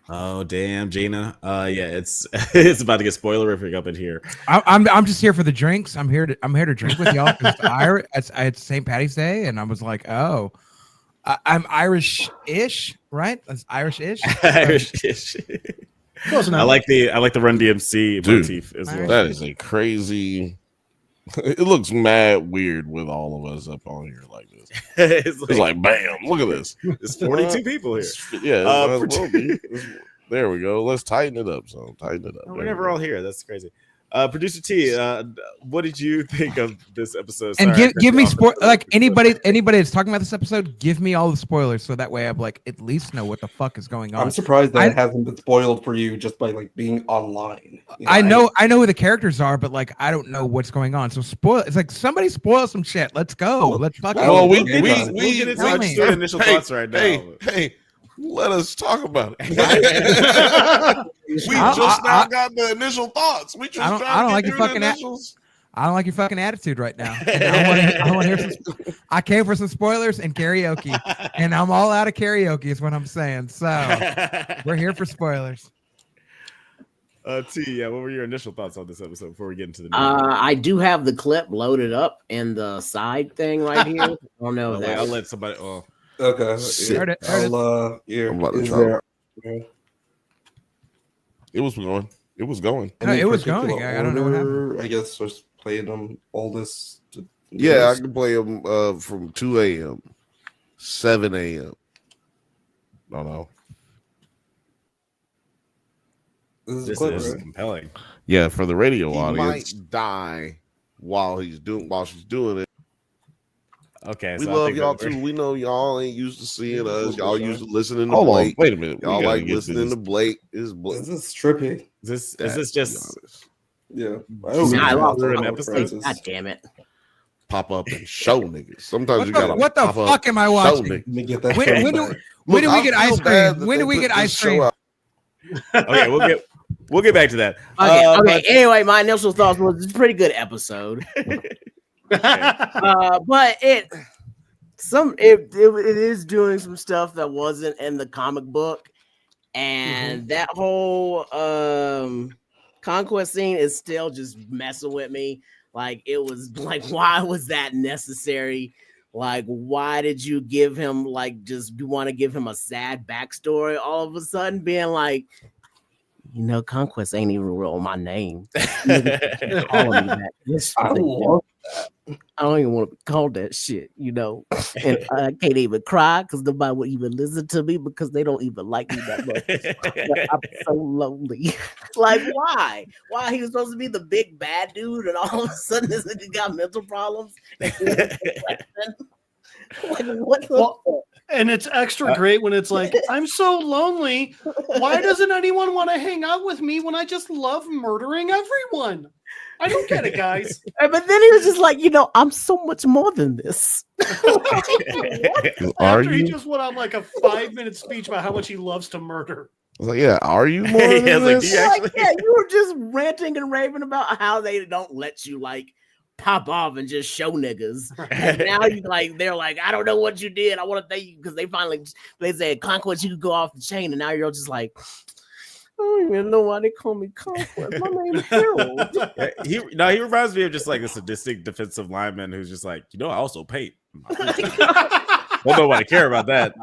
Oh damn, Gina. Yeah, it's it's about to get spoilerific up in here. I'm just here for the drinks. I'm here to drink with y'all. It's St. Patty's Day, and I was like, oh, I'm Irish-ish, right? That's Irish-ish. Irish-ish. I like the Run DMC motif as well. That is a crazy. It looks mad weird with all of us up on here like this. It's like bam! Look at this. There's 42 people here. Yeah, there we go. Let's tighten it up. We're never all here. That's crazy. Producer T, what did you think of this episode? And give me like anybody that's talking about this episode, give me all the spoilers so that way I'm like at least know what the fuck is going on. I'm surprised that it hasn't been spoiled for you just by like being online. I know who the characters are, but like I don't know what's going on. So spoil. It's like somebody spoil some shit. Let's go. Let's fucking. Well, we get into initial thoughts right now. Hey. Let us talk about it. We just now got the initial thoughts. We just I don't like the fucking initials. I don't like your fucking attitude right now. I want to hear some. I came for some spoilers and karaoke, and I'm all out of karaoke. Is what I'm saying. So we're here for spoilers. T, yeah, what were your initial thoughts on this episode before we get into the news? I do have the clip loaded up in the side thing right here. I don't know that. I'll let somebody. Okay. I'm about to try. It was going. It was going. It was going. I don't know what happened. I guess just playing them all this. Yeah, I can play them from 2 a.m., 7 a.m. No. This is compelling. Yeah, for the radio audience. Might die while she's doing it. Okay, we love y'all too. We know y'all ain't used to seeing us. Y'all used to listening to Hold Blake. on, wait a minute. Y'all like listening to Blake. Is this trippy? Is this just? Yeah, I lost an episode. God damn it! Pop up and show niggas. Sometimes what the fuck am I watching? When do we get ice cream? When do we get ice cream? Okay, we'll get back to that. Okay. Anyway, my initial thoughts was it's a pretty good episode. But it is doing some stuff that wasn't in the comic book, and that whole conquest scene is still just messing with me. Like, it was like, why was that necessary? Like, why did you give him you want to give him a sad backstory all of a sudden, being like, Conquest ain't even real my name. Calling me that. I don't even want to be called that shit, and I can't even cry because nobody would even listen to me because they don't even like me that much. I'm so lonely. Like, why? Why he was supposed to be the big bad dude, and all of a sudden this nigga got mental problems? And it's extra great when it's like, I'm so lonely. Why doesn't anyone want to hang out with me when I just love murdering everyone? I don't get it, guys. But then he was just like, I'm so much more than this. After he just went on like a 5-minute speech about how much he loves to murder. I was like, yeah, are you more than this? You were just ranting and raving about how they don't let you pop off and just show niggas. And now they're like, I don't know what you did. I want to thank you because they said Conquest, you could go off the chain, and now you're just like, I don't even know why they call me Conquest. My name's Harold. He reminds me of just like a sadistic defensive lineman who's just like, I also paint. Well, nobody care about that.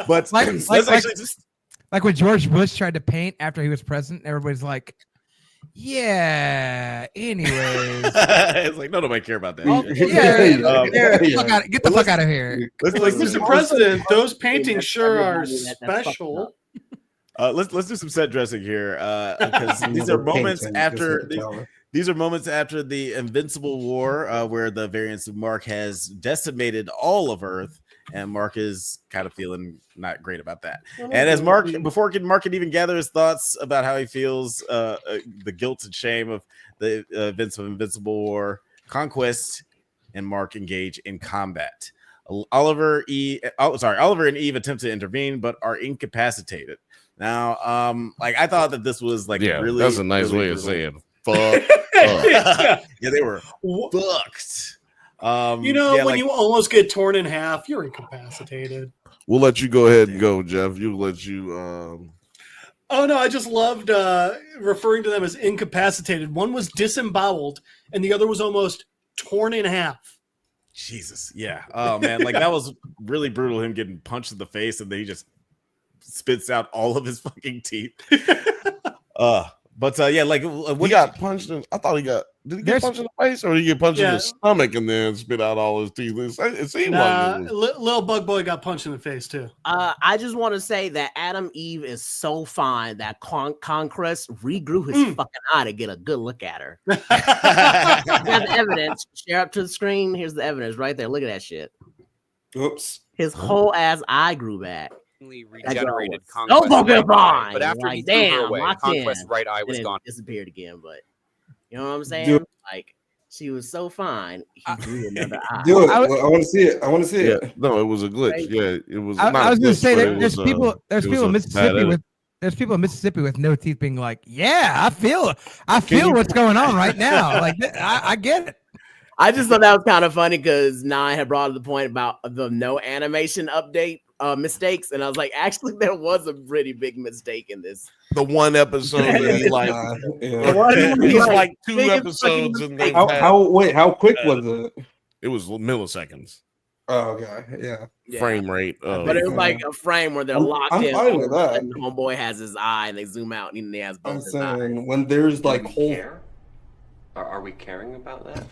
But like when George Bush tried to paint after he was president, everybody's like, yeah, anyways. It's like, nobody care about that. Get the fuck out of here. Mr. President, those paintings sure are special. Let's do some set dressing here, because these are moments after the Invincible War, where the variants of Mark has decimated all of Earth, and Mark is kind of feeling not great about that. And as Mark can even gather his thoughts about how he feels, the guilt and shame of the events of Invincible War, Conquest and Mark engage in combat. Oliver and Eve attempt to intervene, but are incapacitated. Now, I thought that this was really, that's a nice really way of saying fuck. Yeah, they were fucked. When you almost get torn in half, you're incapacitated. We'll let you go ahead and go, Jeff. We'll let you. Oh no, I just loved referring to them as incapacitated. One was disemboweled, and the other was almost torn in half. Jesus, yeah. Oh man, that was really brutal. Him getting punched in the face, and then he just spits out all of his fucking teeth. But he got punched in. I thought did he get punched in the face, or did he get punched in the stomach and then spit out all his teeth? It seemed like little bug boy got punched in the face too. I just want to say that Adam Eve is so fine that Conquest regrew his fucking eye to get a good look at her. That's evidence. Share up to the screen. Here's the evidence right there. Look at that shit. Oops. His whole ass eye grew back. Regenerated Conquest. But after he threw her away, Conquest's right eye was gone. Disappeared again, but you know what I'm saying? She was so fine. He grew another eye. I want to see it. I want to see it. No, it was a glitch. Right? Yeah, it was. I was going to say that there's people in Mississippi There's people in Mississippi with no teeth being like, yeah, I feel what's going on right now. Like, I get it. I just thought that was kind of funny because Nine had brought up the point about the no animation update mistakes, and I was like, actually, there was a pretty big mistake in this. The one episode that he like, he's like 2 episodes, and how quick was it? It was milliseconds. Oh, okay, yeah. Frame rate, but it was like a frame where they're locked in. I'm fine with that. And the homeboy has his eye, and they zoom out, and he has both. I'm saying when there's like whole. Are we caring about that?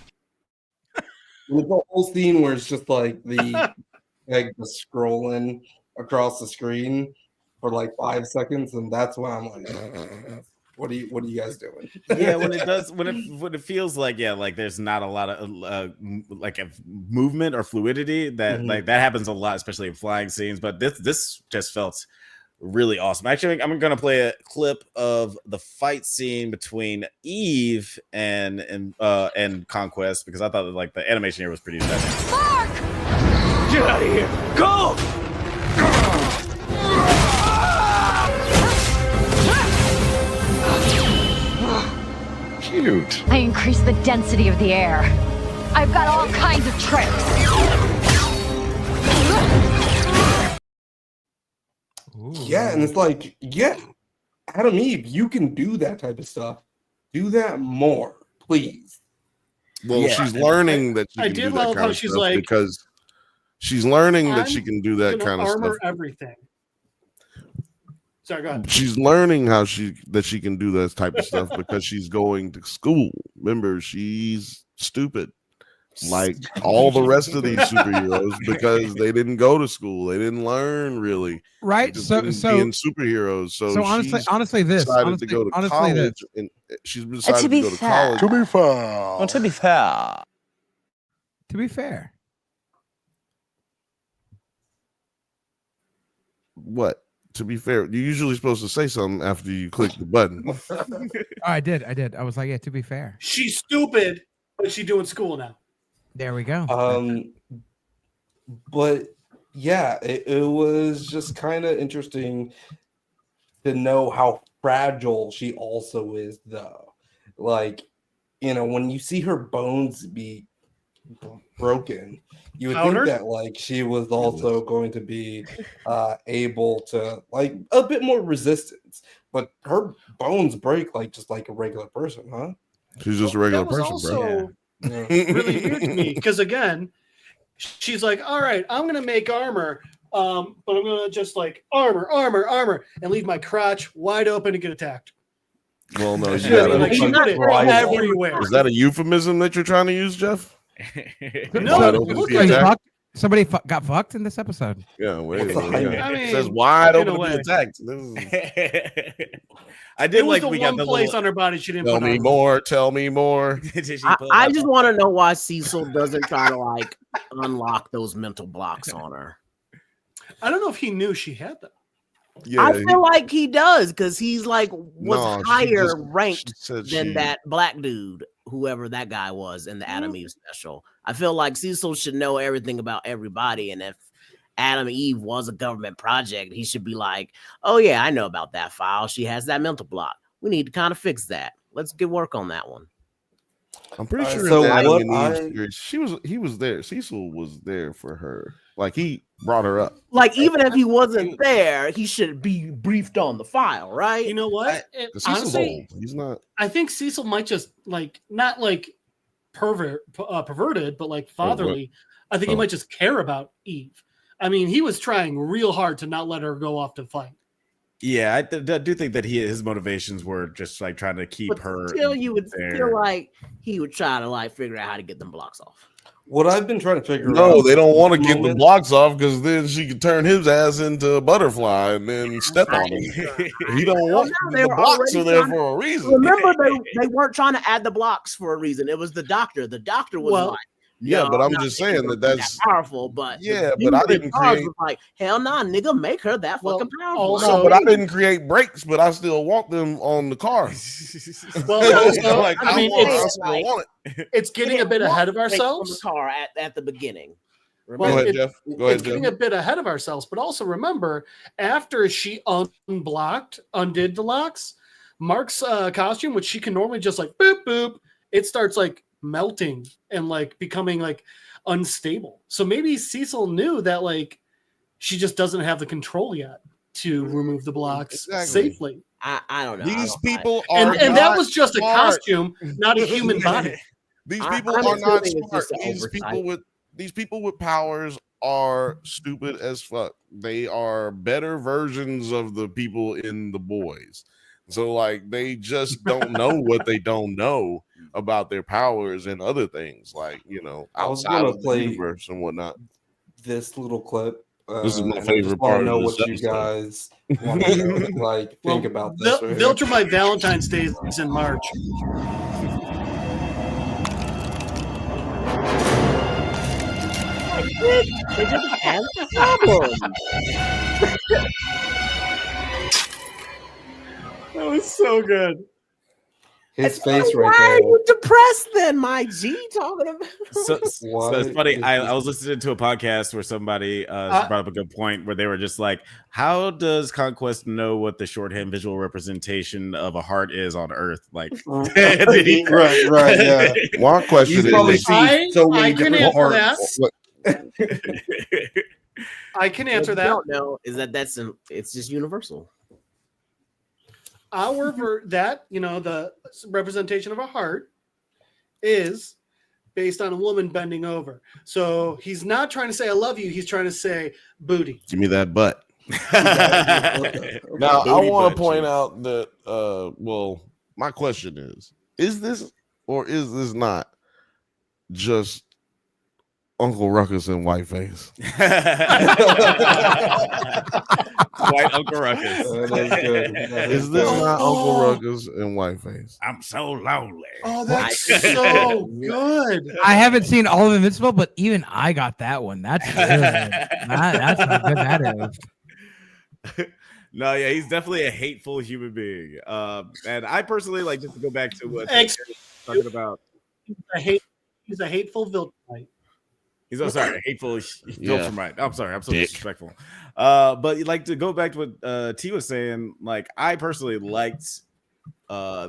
With the whole scene where it's just like the scrolling across the screen for like 5 seconds, and that's when I'm like, what are you guys doing? Yeah, when it feels like like there's not a lot of like a movement or fluidity that like that happens a lot, especially in flying scenes. But this just felt really awesome. Actually, I'm gonna play a clip of the fight scene between Eve and Conquest because I thought that like the animation here was pretty special. Mark! Get out of here! Go! Cute. I increase the density of the air. I've got all kinds of tricks. Yeah, and it's like, Adam Eve, you can do that type of stuff. Do that more, please. Well, she's learning that she can do that kind of stuff like, because she's learning that she can do that kind of stuff. Everything. Sorry, go ahead. She's learning that she can do that type of stuff because she's going to school. Remember, she's stupid. Like all the rest of these superheroes because they didn't go to school, they didn't learn really, right? So being superheroes. So honestly, this decided to go to college, and she's decided to go to college. To be fair, to be fair, to be fair. What? To be fair, you're usually supposed to say something after you click the button. I did. I was like, yeah. To be fair, she's stupid, but she's doing school now. There we go. But yeah, it was just kind of interesting to know how fragile she also is, though. Like, when you see her bones be broken, you would think that like she was also going to be able to like a bit more resistance, but her bones break like just like a regular person, huh? She's just a regular person, bro. Really weird to me because again, she's like, all right, I'm gonna make armor, but I'm gonna just like armor, and leave my crotch wide open and get attacked. Well, no, she put it everywhere. Is that a euphemism that you're trying to use, Jeff? No, somebody got fucked in this episode. Yeah, wait. I mean, it says wide open to be attacked. I did like we got the place on her body she didn't. Tell me more. Tell me more. I just want to know why Cecil doesn't try to like unlock those mental blocks on her. I don't know if he knew she had them. Yeah, I feel like he does because he's like higher ranked than that black dude, whoever that guy was in the Adam Eve special. I feel like Cecil should know everything about everybody, and if Adam Eve was a government project, he should be like, "Oh yeah, I know about that file. She has that mental block. We need to kind of fix that. Let's get work on that one." I'm pretty sure he was there. Cecil was there for her. Like he brought her up. Like even if he wasn't there, he should be briefed on the file, right? You know what? Honestly, he's not. I think Cecil might just like not like perverted, but like fatherly. I think he might just care about Eve. I mean, he was trying real hard to not let her go off to fight. Yeah, I do think that his motivations were just like trying to keep her. Still, you would feel like he would try to like figure out how to get them blocks off. What I've been trying to figure out. No, they don't want to get the blocks off because then she could turn his ass into a butterfly and then step on him. He don't want the blocks are there for a reason. Remember, they weren't trying to add the blocks for a reason. It was the doctor. The doctor was like. Yeah, but I'm just saying that's powerful. But I didn't create. Like hell, nigga, make her that fucking powerful. Also, but I didn't create brakes, but I still want them on the car. Well, also, like, I mean, it's getting a bit ahead of ourselves. On the car at the beginning. Go ahead, Jeff. It's getting a bit ahead of ourselves, but also remember, after she undid the locks, Mark's costume, which she can normally just like boop boop, it starts like melting and like becoming like unstable. So maybe Cecil knew that like she just doesn't have the control yet to remove the blocks safely. I don't know. These people are and that was just smart. A costume, not a human body. These people are not smart. These people with powers are stupid as fuck. They are better versions of the people in The Boys. So like they just don't know what they don't know about their powers and other things, like, you know, outside of the universe and whatnot. This little clip. This is my favorite part. I know what you guys want to like think about this. Viltrumite Valentine's Day is in March. They didn't have a problem. That was so good. His face right why there. Why are you depressed then, my G? Talking about so it's funny. I was listening to a podcast where somebody brought up a good point where they were just like, how does Conquest know what the shorthand visual representation of a heart is on Earth? Like, right, yeah. One question is, I can answer that. I can answer that. What you don't know is it's just universal. The representation of a heart is based on a woman bending over. So he's not trying to say I love you. He's trying to say booty. Give me that butt. Now I want to point out that my question is this or is this not just Uncle Ruckus and Whiteface? White Uncle Ruckus. Is this not Uncle Ruckus and Whiteface? I'm so lonely. Oh, that's so good. I haven't seen all of Invincible, but even I got that one. That's good. That's how good that is. No, yeah, he's definitely a hateful human being. And I personally like, just to go back to what talking about. He's a hateful Viltrumite. He's hateful Viltrumite. I'm sorry, I'm so disrespectful. But like, to go back to what T was saying, like, I personally liked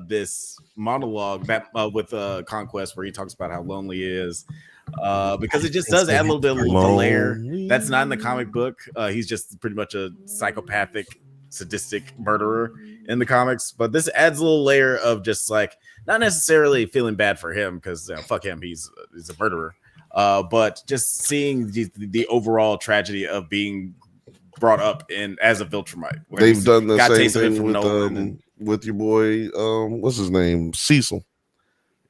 this monologue that with Conquest, where he talks about how lonely he is, because it just does add a little bit of the layer that's not in the comic book. He's just pretty much a psychopathic, sadistic murderer in the comics, but this adds a little layer of just like, not necessarily feeling bad for him, because fuck him, he's a murderer. But just seeing the overall tragedy of being brought up as a Viltrumite. They've done the same thing with your boy, what's his name, Cecil.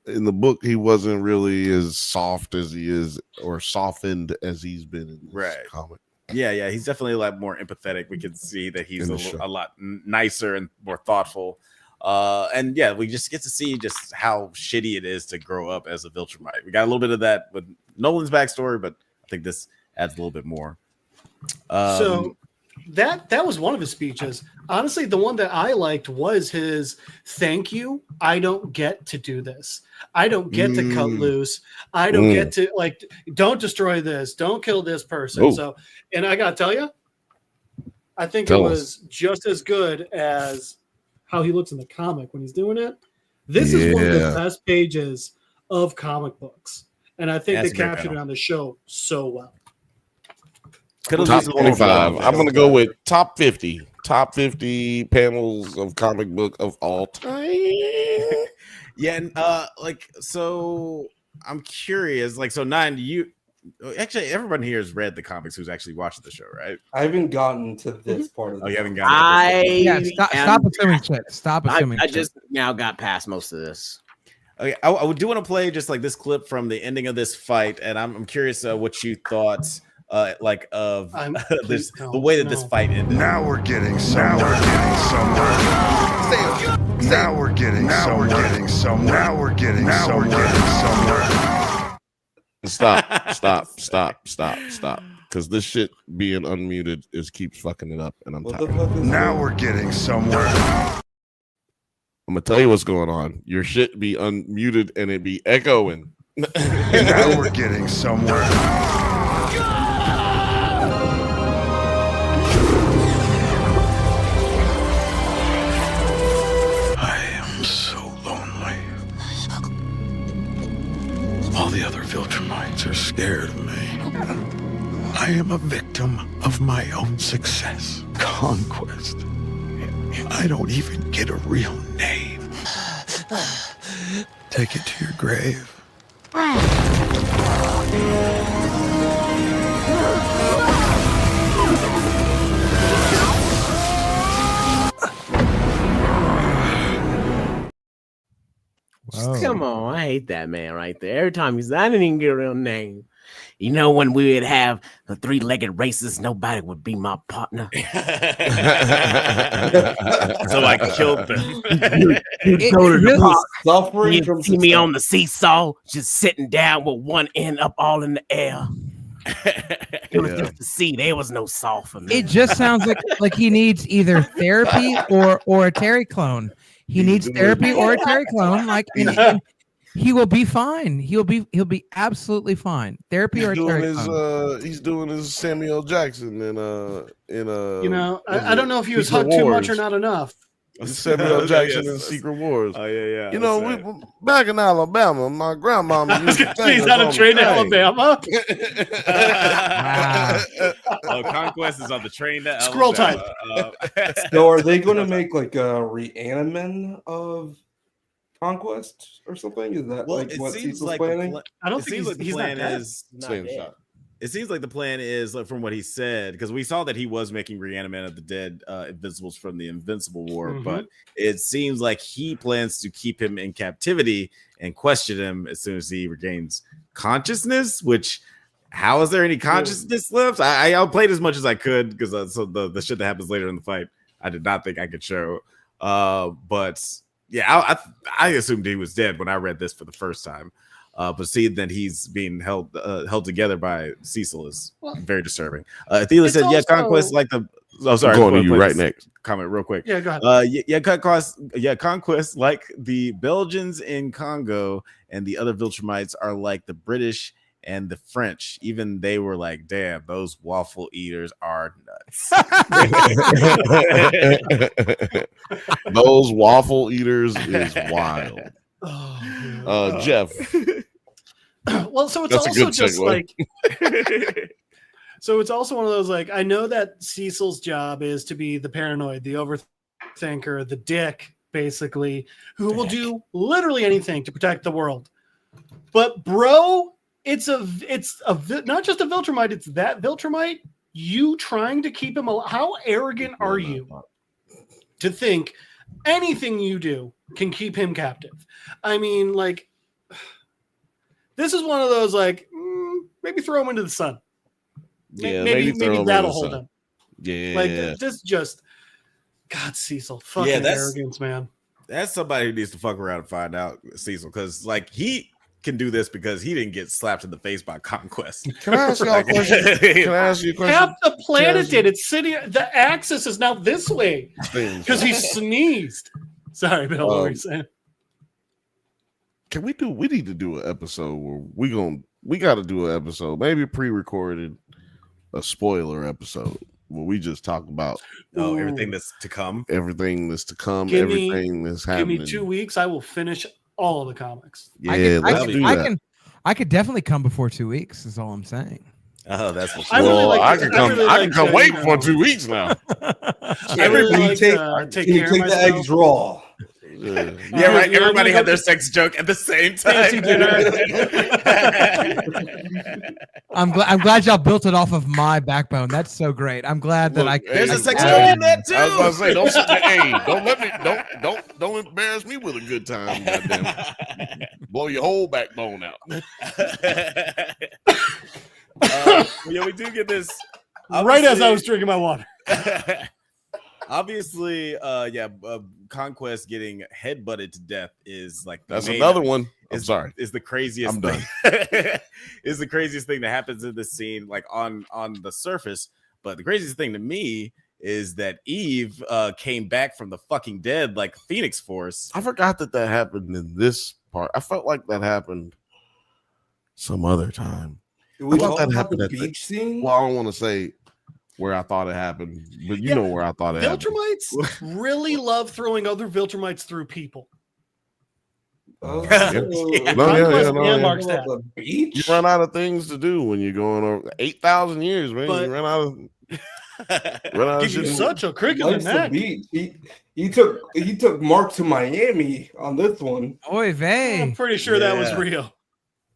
In the book, he wasn't really as soft as he is, or softened as he's been in this comic. Yeah, he's definitely a lot more empathetic. We can see that he's a lot nicer and more thoughtful. And yeah, we just get to see just how shitty it is to grow up as a Viltrumite. We got a little bit of that with Nolan's backstory, but I think this adds a little bit more. So that was one of his speeches. Honestly, the one that I liked was his thank you. I don't get to do this. I don't get to cut loose. I don't get to, like, don't destroy this. Don't kill this person. So, and I gotta tell you, I think it was just as good as how he looks in the comic when he's doing it. This is one of the best pages of comic books, and I think they captured it on the show so well. Top 25. I'm gonna go with top 50 panels of comic book of all time. Yeah, and like, so I'm curious, like, so Nine, you actually, everyone here has read the comics who's actually watched the show, right? I haven't gotten to this part of it. Oh, you haven't gotten to this. Stop assuming shit. Stop assuming I just now got past most of this. Okay, I do want to play just like this clip from the ending of this fight, and I'm curious what you thought like of this, the way that this fight ended. Now we're getting somewhere. Now we're getting somewhere. Stop. Because this shit being unmuted keeps fucking it up, and I'm tired. Now we're getting somewhere. I'm gonna tell you what's going on. Your shit be unmuted and it be echoing. Now we're getting somewhere. am a victim of my own success. Conquest. I don't even get a real name. Take it to your grave. Come on, I hate that man right there. Every time he's, I didn't even get a real name. You know, when we would have the three-legged races, nobody would be my partner. So I killed them. You go to the park, you see me on the seesaw, just sitting down with one end up all in the air. It was just to see. There was no soft for me. It just sounds like he needs either therapy or a Terry clone. He needs therapy or a Terry clone. Like, and he will be fine. He'll be absolutely fine. Therapy or a Terry clone. He's doing his Samuel Jackson in You know, I don't know if he was hugged too much or not enough. Samuel Jackson in Secret Wars. Oh yeah. You know, we back in Alabama, my grandmama used to take He's us on a on train to the Alabama. Oh, Conquest is on the train to Scroll Alabama. So are they going to make like a reanimin of Conquest or something? Is that like what Cecil's planning? I don't think the he's plan not dead. is. Same shot. It seems like the plan is, like, from what he said, because we saw that he was making Reanimate of the Dead Invincibles from the Invincible War, but it seems like he plans to keep him in captivity and question him as soon as he regains consciousness, which, how is there any consciousness left? I played as much as I could because so the shit that happens later in the fight, I did not think I could show. But yeah, I assumed he was dead when I read this for the first time. But seeing that he's being held together by Cecil is very distressing. Athena said, "Yeah, Conquest like the." Oh, sorry, I'm going to you right next. Comment real quick. Yeah, go ahead. Conquest like the Belgians in Congo and the other Viltrumites are like the British and the French. Even they were like, "Damn, those waffle eaters are nuts." Those waffle eaters is wild. Jeff. Well, so it's That's a also good just segue. like so it's also one of those, like, I know that Cecil's job is to be the paranoid, the overthinker, the dick, basically, who will do literally anything to protect the world. But bro, it's not just a Viltrumite, it's that Viltrumite. You trying to keep him alive. How arrogant are you to think anything you do can keep him captive? I mean, like, this is one of those, like, maybe throw him into the sun. Yeah, maybe throw that'll him hold in the him. Yeah, Like, this just, God, Cecil, fucking arrogance, man. That's somebody who needs to fuck around and find out, Cecil, because like he can do this because he didn't get slapped in the face by Conquest. Can I ask y'all a question? Can I ask you a question? Half the planet did. It's sitting. The axis is now this way because he sneezed. Sorry, Bill. What were you saying? Can we do? We need to do an episode where we got to do an episode, maybe pre-recorded, a spoiler episode where we just talk about everything that's to come, everything that's happening. Give me 2 weeks. I will finish all of the comics. Yeah, let's do that. I could definitely come before 2 weeks. Is all I'm saying. Oh, that's what I can come wait for 2 weeks now. I really like to take care of myself. The eggs raw. Yeah, right. Everybody had their sex joke at the same time. I'm glad y'all built it off of my backbone. That's so great. I'm glad that There's a sex joke in that too. I was about to say, don't let me don't embarrass me with a good time. Goddamn. Blow your whole backbone out. Yeah, we do get this right as I was drinking my water. Obviously, Conquest getting headbutted to death is like that's another one. I'm sorry, is the craziest. I'm done. Is the craziest thing that happens in this scene, like on the surface. But the craziest thing to me is that Eve came back from the fucking dead like Phoenix Force. I forgot that happened in this part. I felt like that happened some other time. We thought that happened at the beach scene. Well, I don't want to say where I thought it happened, but you know where I thought it happened. Viltrumites really love throwing other Viltrumites through people. The beach. You run out of things to do when you're going over 8,000 years, man. You run out of. Give you such a crick in the neck. He took Mark to Miami on this one. Oy vey. I'm pretty sure that was real.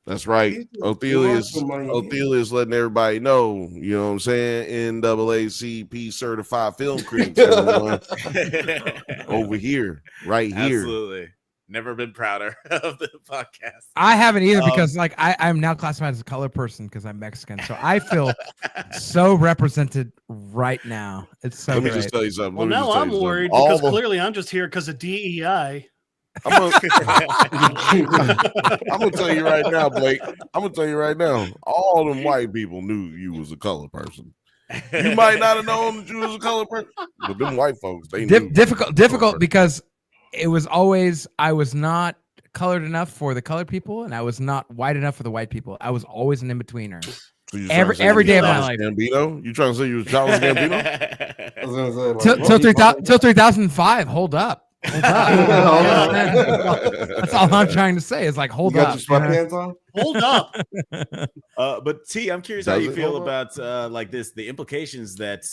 That's right. Othelia's letting everybody know, you know what I'm saying? NAACP certified film critics over here, right here. Absolutely. Never been prouder of the podcast. I haven't either because like I'm now classified as a color person because I'm Mexican. So I feel so represented right now. It's so Let me just tell you something. Well, now I'm worried because clearly I'm just here because of DEI. I'm gonna tell you right now, Blake. I'm gonna tell you right now. All them white people knew you was a color person. You might not have known that you was a color person, but them white folks, they knew. Difficult because it was always I was not colored enough for the colored people, and I was not white enough for the white people. I was always an in-betweener. So every day of my life. Gambino? You trying to say you was Charles Gambino? Till 2005. Hold up. That's all I'm trying to say. Is like hold up. Hold up. But T, I'm curious how you feel about like this, the implications that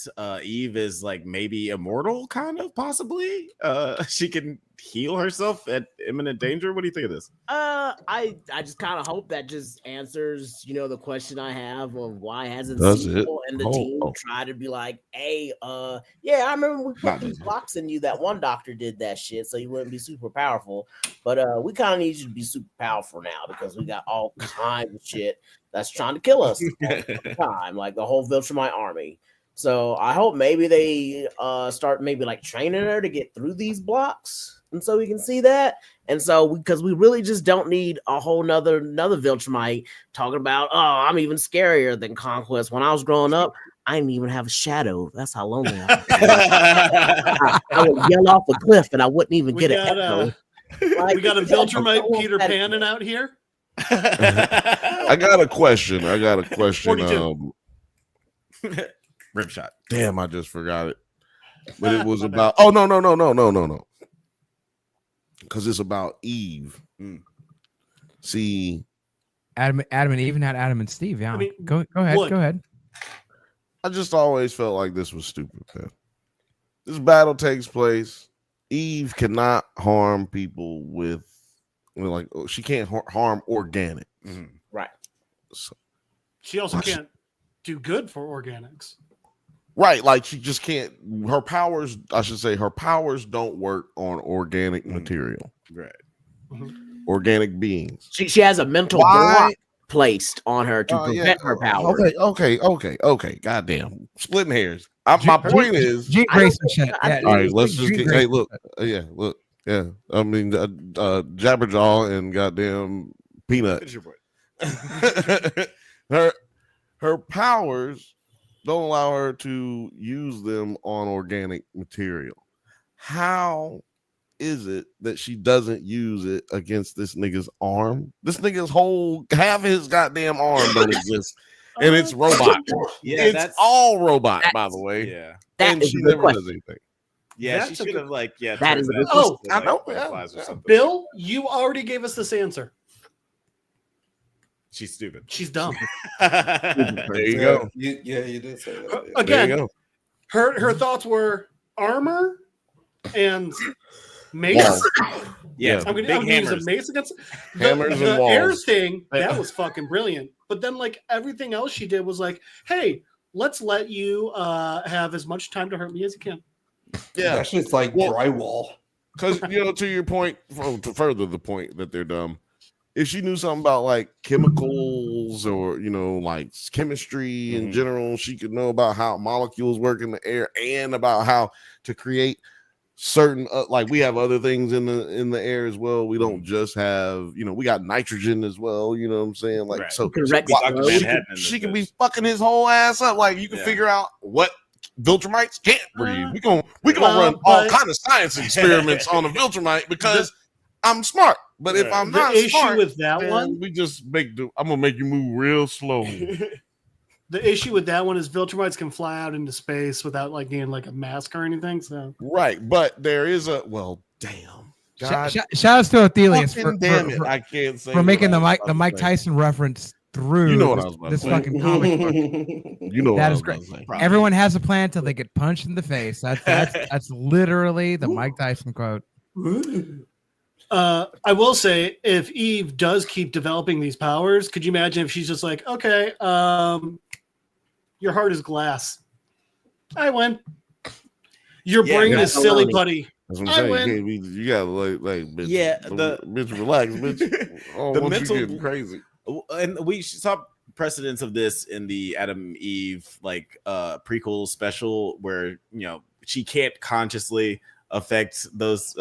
Eve is like maybe immortal, kind of possibly. She can heal herself at imminent danger. What do you think of this? I just kind of hope that just answers, the question I have of why hasn't people and the team try to be like, hey, yeah, I remember we put these blocks in you. That one doctor did that shit, so you wouldn't be super powerful. But we kind of need you to be super powerful now because we got all kinds of shit that's trying to kill us all the time, like the whole Viltrumite army. So I hope maybe they start maybe like training her to get through these blocks, and so we can see that. And so because we really just don't need a whole another Viltrumite talking about, oh, I'm even scarier than Conquest. When I was growing up, I didn't even have a shadow. That's how lonely I was. I would yell off a cliff and I wouldn't even get an echo. We got a Viltrumite Peter Panning out here. I got a question. 42. Rip shot. Damn, I just forgot it. But it was about. Oh no. Because it's about Eve. See, Adam and Eve, not Adam and Steve. Yeah, I mean, go ahead. I just always felt like this was stupid, man. This battle takes place. Eve cannot harm people with, like, she can't harm organic. Right. So, she also can't do good for organics. Right, like she just can't. Her powers, I should say, her powers don't work on organic material. Right. Organic beings. She has a mental block placed on her to prevent her powers. Okay. Goddamn, splitting hairs. My point is, G Grayson shit. All right, let's just get. Hey, look. Yeah. I mean, Jabberjaw and goddamn Peanut. Her powers don't allow her to use them on organic material. How is it that she doesn't use it against this nigga's arm? This nigga's half his goddamn arm don't exist, and it's robot. Yeah, it's all robot, by the way. Yeah, and she never does anything. Yeah, she should have That is I know. Bill, you already gave us this answer. She's stupid. She's dumb. There you go. You did say that. Again, there you go. Her thoughts were armor and mace. Yeah, I'm gonna use a mace against hammers the and walls. air thing. That was fucking brilliant. But then, like, everything else she did was like, hey, let's let you have as much time to hurt me as you can. Yeah, actually, it's like drywall. Because to your point, to further the point that they're dumb. If she knew something about like chemicals or like chemistry in general, she could know about how molecules work in the air and about how to create certain like we have other things in the air as well. We don't just have we got nitrogen as well. You know what I'm saying? Like so she can be fucking his whole ass up. Like you can figure out what Viltrumites can't breathe. We gonna run all kind of science experiments on a Viltrumite because I'm smart. But if I'm not issue smart, with that one, we just I'm gonna make you move real slow. The issue with that one is Viltrumites can fly out into space without like needing like a mask or anything. So right, but there is damn. God, shout outs to Athelius I can't say for making the Mike Tyson reference through. You know what I was about this to say. fucking comic book. You know that what is great. Everyone has a plan till they get punched in the face. That's literally the Mike Tyson quote. I will say, if Eve does keep developing these powers, could you imagine if she's just like, okay, your heart is glass. I win. Your brain is silly putty. That's what I'm saying. You gotta like bitch. Bitch, relax, bitch. Oh, the once mental you getting crazy. And we saw precedents of this in the Adam Eve prequel special, where she can't consciously affect those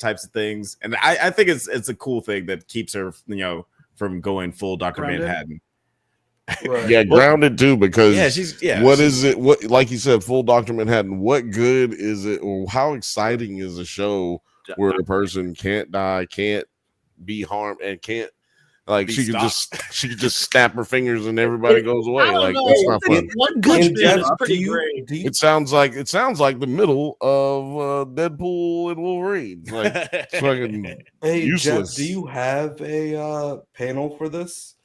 types of things, and I think it's a cool thing that keeps her from going full Dr. Manhattan. Right. Yeah, grounded too, because what is it? What, like you said, full Dr. Manhattan. What good is it, or how exciting is a show where a person can't die, can't be harmed, and can't she could just snap her fingers and everybody goes away? Like that's not fun. One Punch Man is pretty great. It sounds like the middle of Deadpool and Wolverine. Like it's fucking useless. Jeff, do you have a panel for this?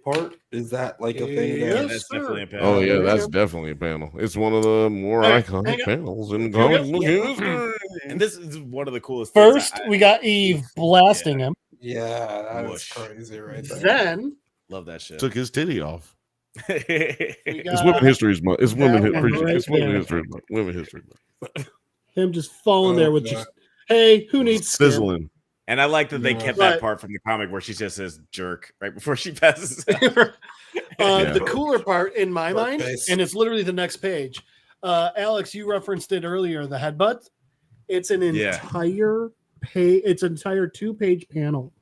Part? Is that a thing? That's definitely a panel. Oh yeah, that's definitely a panel. It's one of the more iconic panels in comic book history. And this is one of the coolest First, things. we got Eve blasting him. Yeah, that's crazy right there. Then love that shit. Took his titty off. It's Women History Month. It's Women right History Month. Women History Month. Him just falling there with just, hey, who needs sizzling? And I like that they kept that part from the comic where she just says jerk right before she passes out. The cooler part in my mind, and it's literally the next page. Alex, you referenced it earlier, the headbutt. It's an entire page. It's an entire 2-page panel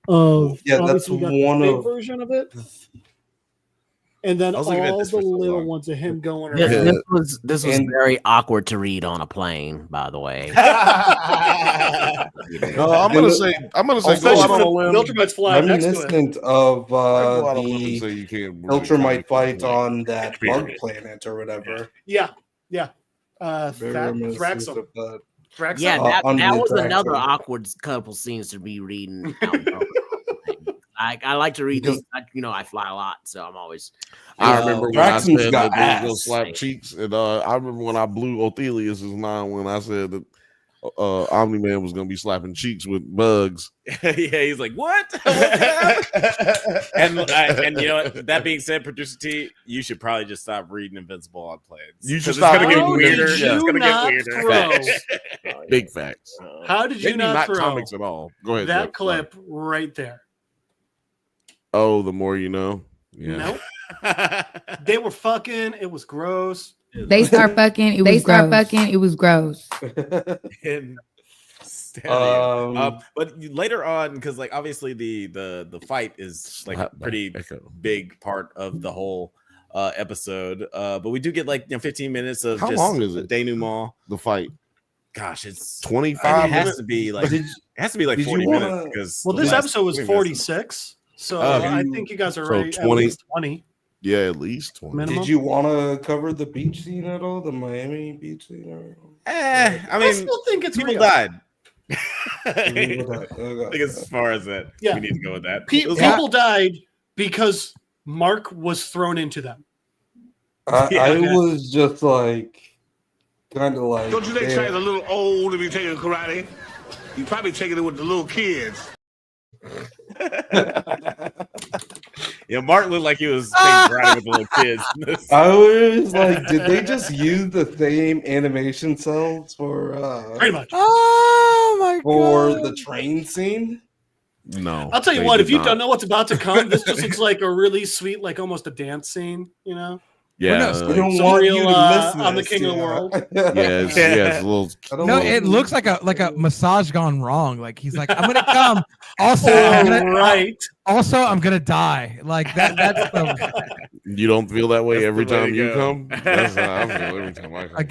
of that's one big version of it. And then all the little ones of him going around. This was very awkward to read on a plane, by the way. No, I'm gonna say go out on a limb. Viltrumite's flying next to it. Reminiscent of the Viltrumite fight on that bug planet or whatever. Yeah. Thraxel. Yeah, that was another awkward couple scenes to be reading. I like to read these. I fly a lot, so I'm always. I remember when I said that they was gonna slap cheeks, and I remember when I blew Othelius's mind when I said that Omni-Man was gonna be slapping cheeks with bugs. Yeah, he's like, what? and that being said, Producer T, you should probably just stop reading Invincible on planes. You should stop. It's gonna get weirder. It's gonna get weirder. Facts. Big facts. How did you not throw comics at all? Go ahead. That clip right there. Oh, the more you know. Yeah. Nope. They were fucking. It was gross. They start fucking. It was gross. But later on, because obviously the fight is a pretty big part of the whole episode. But we do get 15 minutes of how long is it? Denouement. The fight. Gosh, it's 25 minutes. It has to be 40 minutes. Because this episode was 46. So I think you guys are right. 20. At least 20. Yeah, at least 20. Minimum. Did you want to cover the beach scene at all? The Miami beach scene? I still think it's people real. died. I Okay. think as far as that, we need to go with that. People died because Mark was thrown into them. I was just kind of like. Don't you think Trey's a little old to be taking karate? You probably taking it with the little kids. Mark looked like he was taking karate with the little kids. I was like, did they just use the same animation cells for pretty much? Oh my god! For the train scene? No. I'll tell you what. If you don't know what's about to come, this just looks like a really sweet, almost a dance scene. Yeah, we don't want you to miss I'm the king of the world. It's a little. No, it looks like a massage gone wrong. He's like, I'm gonna come. Also, I'm gonna die. That's the. You don't feel that way every time you come. That's how I feel every time I come.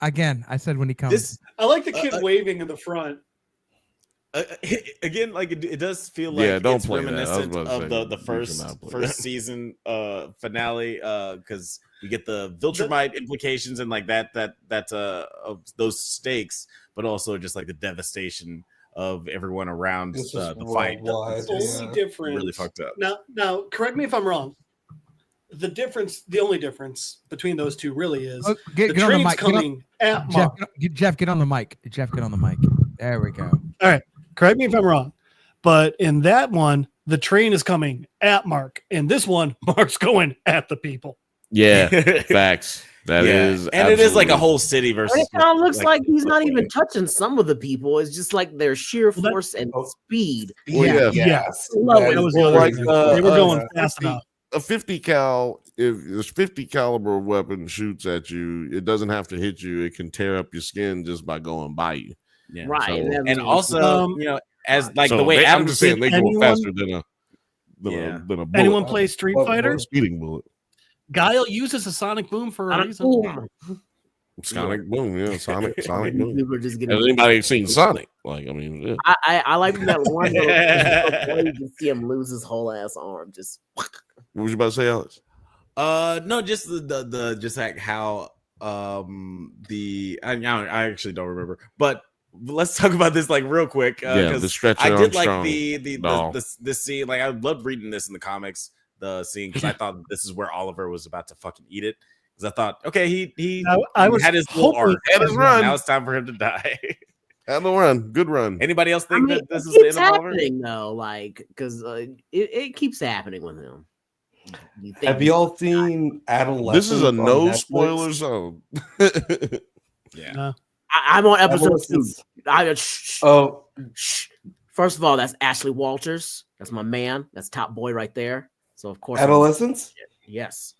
Again. I said when he comes. I like the kid waving in the front. Again, it does feel like don't it's play reminiscent that. of the first season finale, because we get the Viltrumite implications and that of those stakes, but also just the devastation of everyone around the fight. Only difference. Really fucked up. Now, correct me if I'm wrong. The only difference between those two really is the train's coming at Mark. Jeff, get on the mic. Jeff, get on the mic. There we go. All right. Correct me if I'm wrong. But in that one, the train is coming at Mark. In this one, Mark's going at the people. Yeah, facts. That is, and it is like a whole city versus. It kind of looks like he's not even touching some of the people. It's just like their sheer force and speed. Yes. They were going fast enough. A 50 cal, if this 50 caliber weapon shoots at you, it doesn't have to hit you. It can tear up your skin just by going by you. Yeah. Right. So, and also, as like the way I'm just saying they go faster than a bullet. Anyone play Street Fighter? Speeding bullet. Guile uses a sonic boom for a reason. Sonic boom, yeah, Sonic boom. People are just Has anybody seen Sonic? Like, I mean, yeah. I like that one little you can see him lose his whole ass arm. Just what was you about to say, Alex? No, just the just like how I actually don't remember, but let's talk about this like real quick. The Stretcher I did Armstrong like the scene. Like I loved reading this in the comics, the scene, because I thought this is where Oliver was about to fucking eat it. Because I thought, okay, he had his little arc, had his run. Now it's time for him to die. Had the run, good run. Anybody else think that this is the end of Oliver? Though, like, because it keeps happening with him. Have y'all seen Adolescence? This is a no spoiler zone. Yeah, I'm on episode 2. First of all, that's Ashley Walters. That's my man. That's top boy right there. So of course, Adolescence. Yes.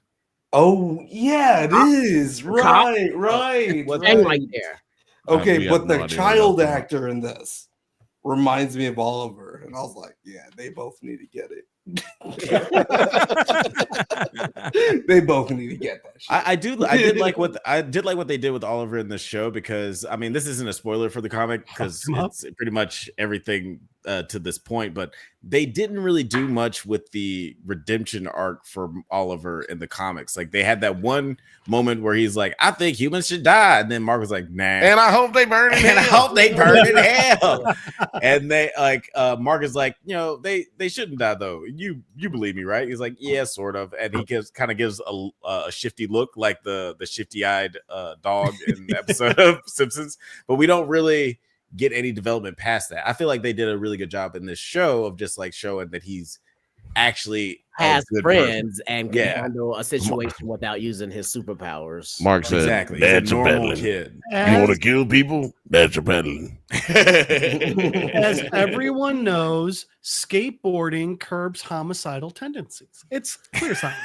Oh yeah, it is right. Right there. Okay, but the child actor in this reminds me of Oliver, and I was like, yeah, they both need to get it. They both need to get that shit. I did like what they did with Oliver in this show, because I mean, this isn't a spoiler for the comic because it's pretty much everything to this point, but they didn't really do much with the redemption arc for Oliver in the comics. Like they had that one moment where he's like, I think humans should die, and then Mark was like, nah, and I hope they burn in hell. And I hope they burn in hell. And they like Mark is like, you know, they shouldn't die though. You believe me, right? He's like, yeah, sort of. And he gives a shifty look, like the shifty-eyed dog in the episode of Simpsons, but we don't really get any development past that. I feel like they did a really good job in this show of just like showing that he's actually has friends and can handle a situation without using his superpowers. Mark said, exactly. That's a a normal peddling. kid. You want to kill people? That's a peddling. As everyone knows, skateboarding curbs homicidal tendencies. It's clear science.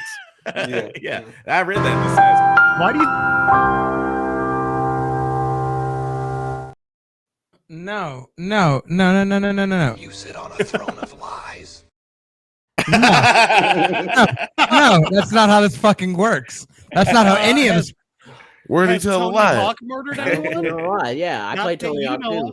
Yeah. I read that in the science. Why do you? No. You sit on a throne of lies. No, that's not how this fucking works. That's not how any of this. Where did he tell a lie? Hawk murdered anyone? Yeah, I played Tony Hawk too.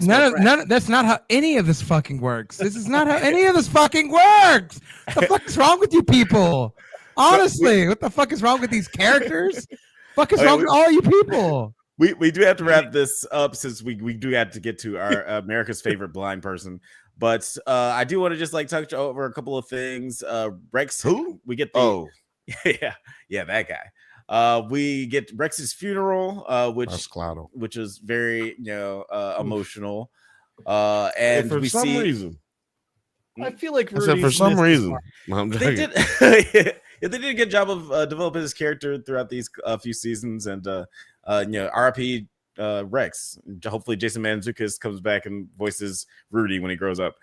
None. That's not how any of this fucking works. This is not how any of this fucking works. What the fuck is wrong with you people? Honestly, what the fuck is wrong with these characters? Fuck is wrong with all you people? We do have to wrap this up since we do have to get to our America's favorite blind person. But I do want to just like touch over a couple of things. Rex, who we get the yeah, that guy. We get Rex's funeral, which is very emotional. And for some reason, I feel like for some reason, they did. They did a good job of developing his character throughout these few seasons, and RIP Rex. Hopefully, Jason Mantzoukas comes back and voices Rudy when he grows up.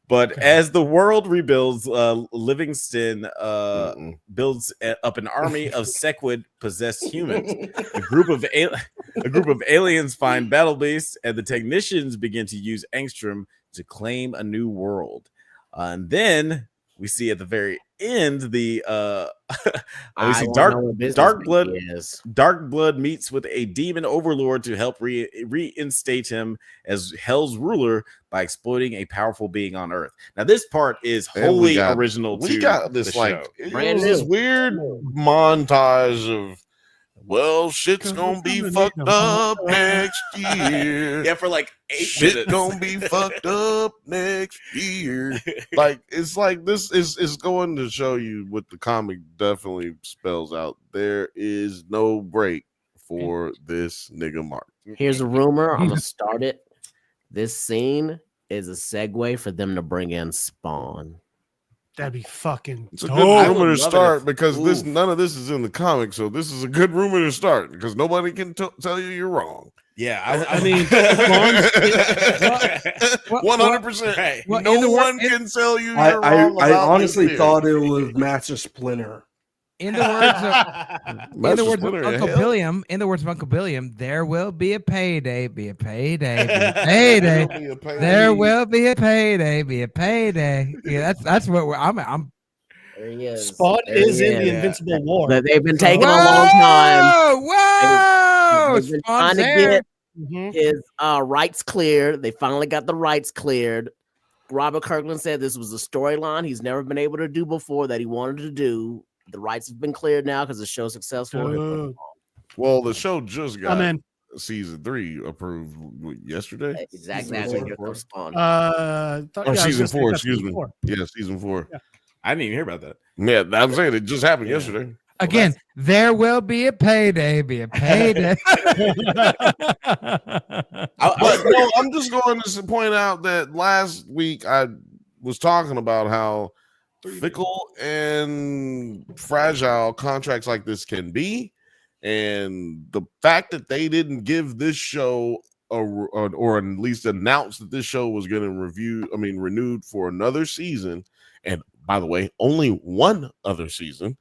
But as the world rebuilds, Livingston builds up an army of Sequid possessed humans. A group of aliens find Battle Beast, and the technicians begin to use Angstrom to claim a new world. And then we see at the very end the Dark Blood meets with a demon overlord to help reinstate him as Hell's ruler by exploiting a powerful being on Earth. Now this part is wholly original. We got this like show. It was this weird montage Well, shit's gonna be fucked up next year. Yeah, for like 8 Shit minutes. gonna be fucked up next year. Like it's like this is going to show you what the comic definitely spells out. There is no break for this nigga Mark. Here's a rumor. I'm gonna start it. This scene is a segue for them to bring in Spawn. That'd be fucking. It's a good rumor to start because none of this is in the comic, so this is a good rumor to start because nobody can tell you you're wrong. Yeah, I mean, 100%. No one can tell you you're wrong. I honestly thought it was Master Splinter. In the words of Uncle Billiam, there will be a payday, be a payday, be a payday. There will be a payday, be a payday. Yeah, that's what I'm. There he is. Spawn is in the Invincible War. But they've been taking a long time. Whoa! They've been trying to get his rights cleared. They finally got the rights cleared. Robert Kirkland said this was a storyline he's never been able to do before that he wanted to do. The rights have been cleared now because the show's successful. Well, the show just got season 3 approved yesterday. Exactly. Season 4. Excuse me. Yeah, season 4. Yeah. I didn't even hear about that. Yeah, I'm saying it just happened yesterday. Again, there will be a payday, be a payday. I'm just going to point out that last week I was talking about how fickle and fragile contracts like this can be, and the fact that they didn't give this show or at least announce that this show was going to renewed for another season, and by the way, only one other season.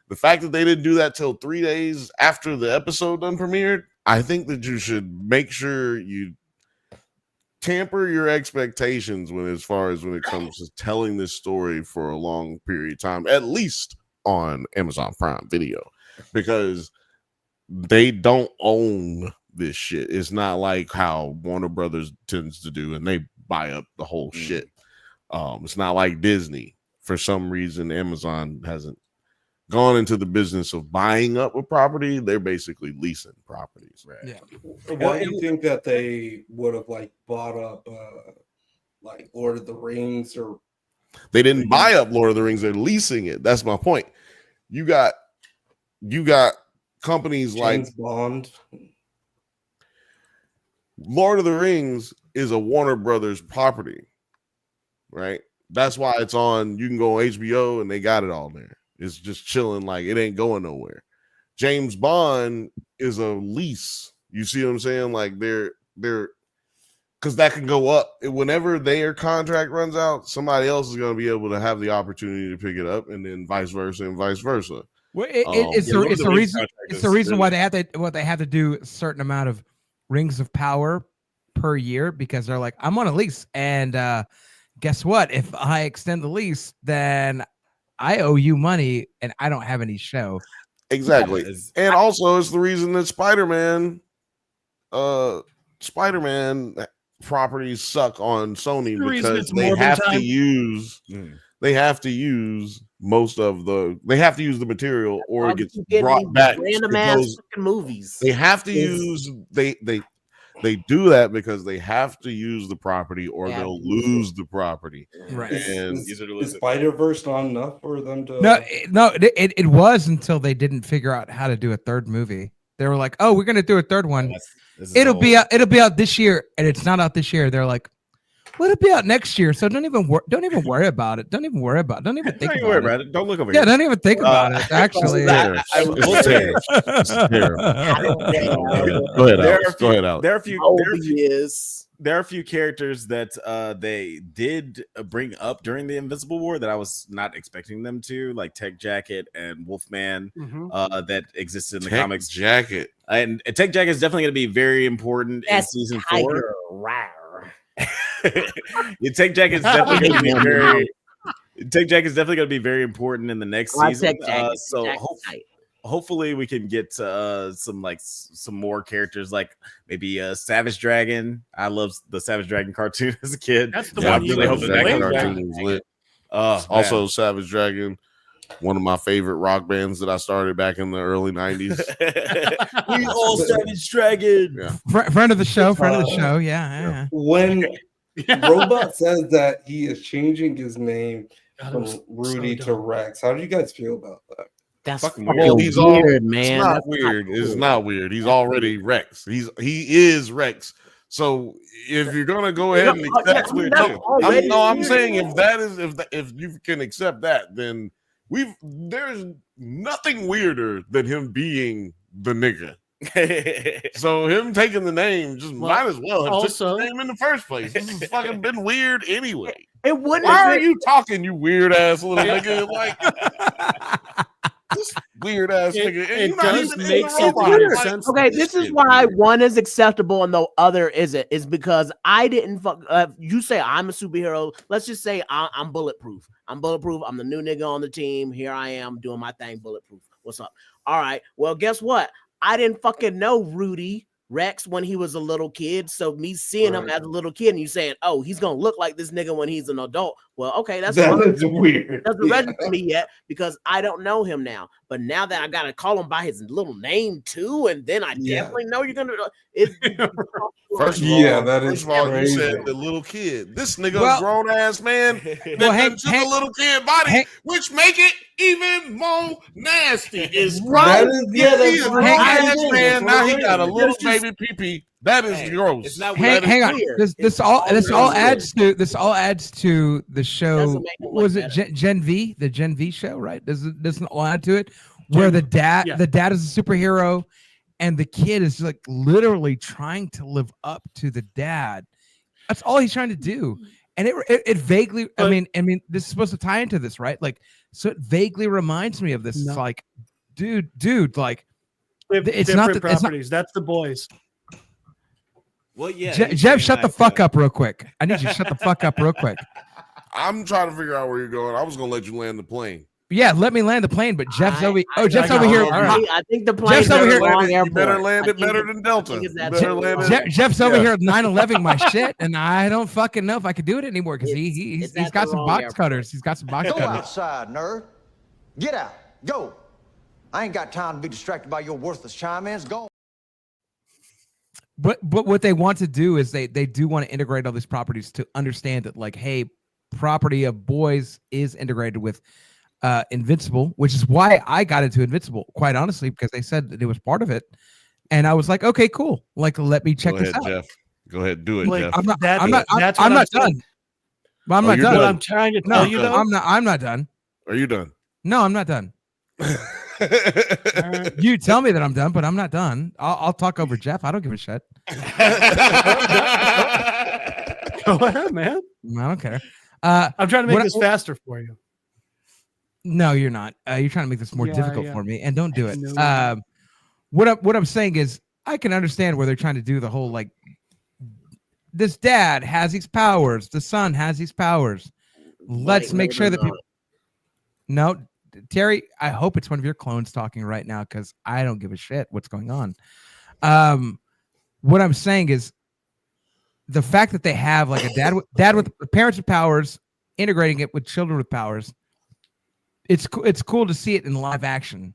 The fact that they didn't do that till 3 days after the episode done premiered, I think that you should make sure you tamper your expectations when it comes to telling this story for a long period of time, at least on Amazon Prime Video, because they don't own this shit. It's not like how Warner Brothers tends to do, and they buy up the whole shit. It's not like Disney. For some reason, Amazon hasn't gone into the business of buying up a property. They're basically leasing properties. Right? Yeah. Why do you think that they would have bought up like Lord of the Rings? Or they didn't buy up Lord of the Rings, they're leasing it. That's my point. You got companies James like Bond. Lord of the Rings is a Warner Brothers property, right? That's why it's on. You can go on HBO and they got it all there. It's just chilling, like it ain't going nowhere. James Bond is a lease. You see what I'm saying? Like they're because that can go up whenever their contract runs out. Somebody else is going to be able to have the opportunity to pick it up, and then vice versa and vice versa. Well, it's the reason why they have to do a certain amount of rings of power per year, because they're like, I'm on a lease, and guess what? If I extend the lease, then I owe you money, and I don't have any show. Exactly, and also it's the reason that Spider-Man properties suck on Sony, because they have to use most of the the material, or it gets brought back. Random ass movies. They have to use they do that because they have to use the property, or they'll lose the property. Right. And is Spider-Verse not enough for them to? No, it was until they didn't figure out how to do a third movie. They were like, "Oh, we're gonna do a third one. It'll be out this year," and it's not out this year. They're like, "Well, it'll be out next year, so don't even worry about it. Don't even worry about it. Don't even think about it. Don't look over here. Yeah, don't even think about it. Actually, it's terrible. Go ahead, Alex. There are a few characters that they did bring up during the Invincible War that I was not expecting them to, like Tech Jacket and Wolfman, that existed in the comics. Jacket and Tech Jacket is definitely going to be very important in season 4. Tech Jacket is definitely going to be very. Tech Jacket is definitely going to be very important in the next season. Hopefully we can get some more characters, like maybe Savage Dragon. I love the Savage Dragon cartoon as a kid. That's the one. I really hope that cartoon was lit. Also, Savage Dragon. one of my favorite rock bands that I started back in the early 90s. We all started Dragon. Yeah. Friend of the show. Yeah. When Robot says that he is changing his name from Rudy to Rex, how do you guys feel about that? That's fucking weird. well, he's all, man. It's not That's weird. not cool. It's not weird. He's already Rex. He is Rex. So if you're gonna go ahead and accept I'm saying if you can accept that, then there's nothing weirder than him being the nigga. So him taking the name might as well have took the name in the first place. This has fucking been weird anyway. It wouldn't. Why are you talking, you weird ass little nigga? Like this weird ass nigga. It does make sense. Okay, this is why one is acceptable and the other isn't. Is because I didn't fuck. You say I'm a superhero. Let's just say I'm bulletproof. I'm bulletproof. I'm the new nigga on the team. Here I am doing my thing. Bulletproof. What's up? All right. Well, guess what? I didn't fucking know Rudy Rex when he was a little kid. So me seeing him as a little kid and you saying, oh, he's gonna look like this nigga when he's an adult. Well, okay, that is weird. Doesn't register to me yet because I don't know him now. But now that I gotta call him by his little name too, and then I definitely know you're gonna. First of all, you said the little kid. This nigga, grown ass man, that took a little kid body, which make it even more nasty. Is grown. He's a grown ass man. Now he got a little baby pee. That is gross. It's not hang on. This all adds to the show. Was it Gen V? The Gen V show, right? Doesn't all add to it? Where the dad is a superhero, and the kid is like literally trying to live up to the dad. That's all he's trying to do. And it vaguely, I mean, this is supposed to tie into this, right? Like, so it vaguely reminds me of this. It's like, dude, like, it's not the properties. That's the boys. Well, yeah. Jeff, shut the fuck up real quick. I need you to shut the fuck up real quick. I'm trying to figure out where you're going. I was gonna let you land the plane. Yeah, let me land the plane, but Jeff's over. Jeff's over here. I think the plane. Jeff's over here. You better land it better than Delta. Jeff's over here 9/11 my shit, and I don't fucking know if I could do it anymore because he's got some box cutters. He's got some box cutters. Go outside, nerd. Get out. Go. I ain't got time to be distracted by your worthless chime-ins. Go. But what they want to do is they do want to integrate all these properties to understand that, like, hey, property of boys is integrated with Invincible, which is why I got into Invincible, quite honestly, because they said that it was part of it. And I was like, okay, cool. Like, let me check this out. Jeff. Go ahead, do it, Jeff. I'm not done. I'm not done. What I'm trying to tell you, though. I'm not done. Are you done? No, I'm not done. You tell me that I'm done, but I'm not done. I'll talk over Jeff. I don't give a shit. Go ahead, man. I don't care. I'm trying to make this faster for you. No, you're not. You're trying to make this more difficult for me, and don't do it. What I'm saying is, I can understand where they're trying to do the whole, like, this dad has these powers, the son has these powers. Let's make sure that people. No, Terry, I hope it's one of your clones talking right now because I don't give a shit what's going on. What I'm saying is the fact that they have like a dad with parents with powers, integrating it with children with powers. It's cool to see it in live action.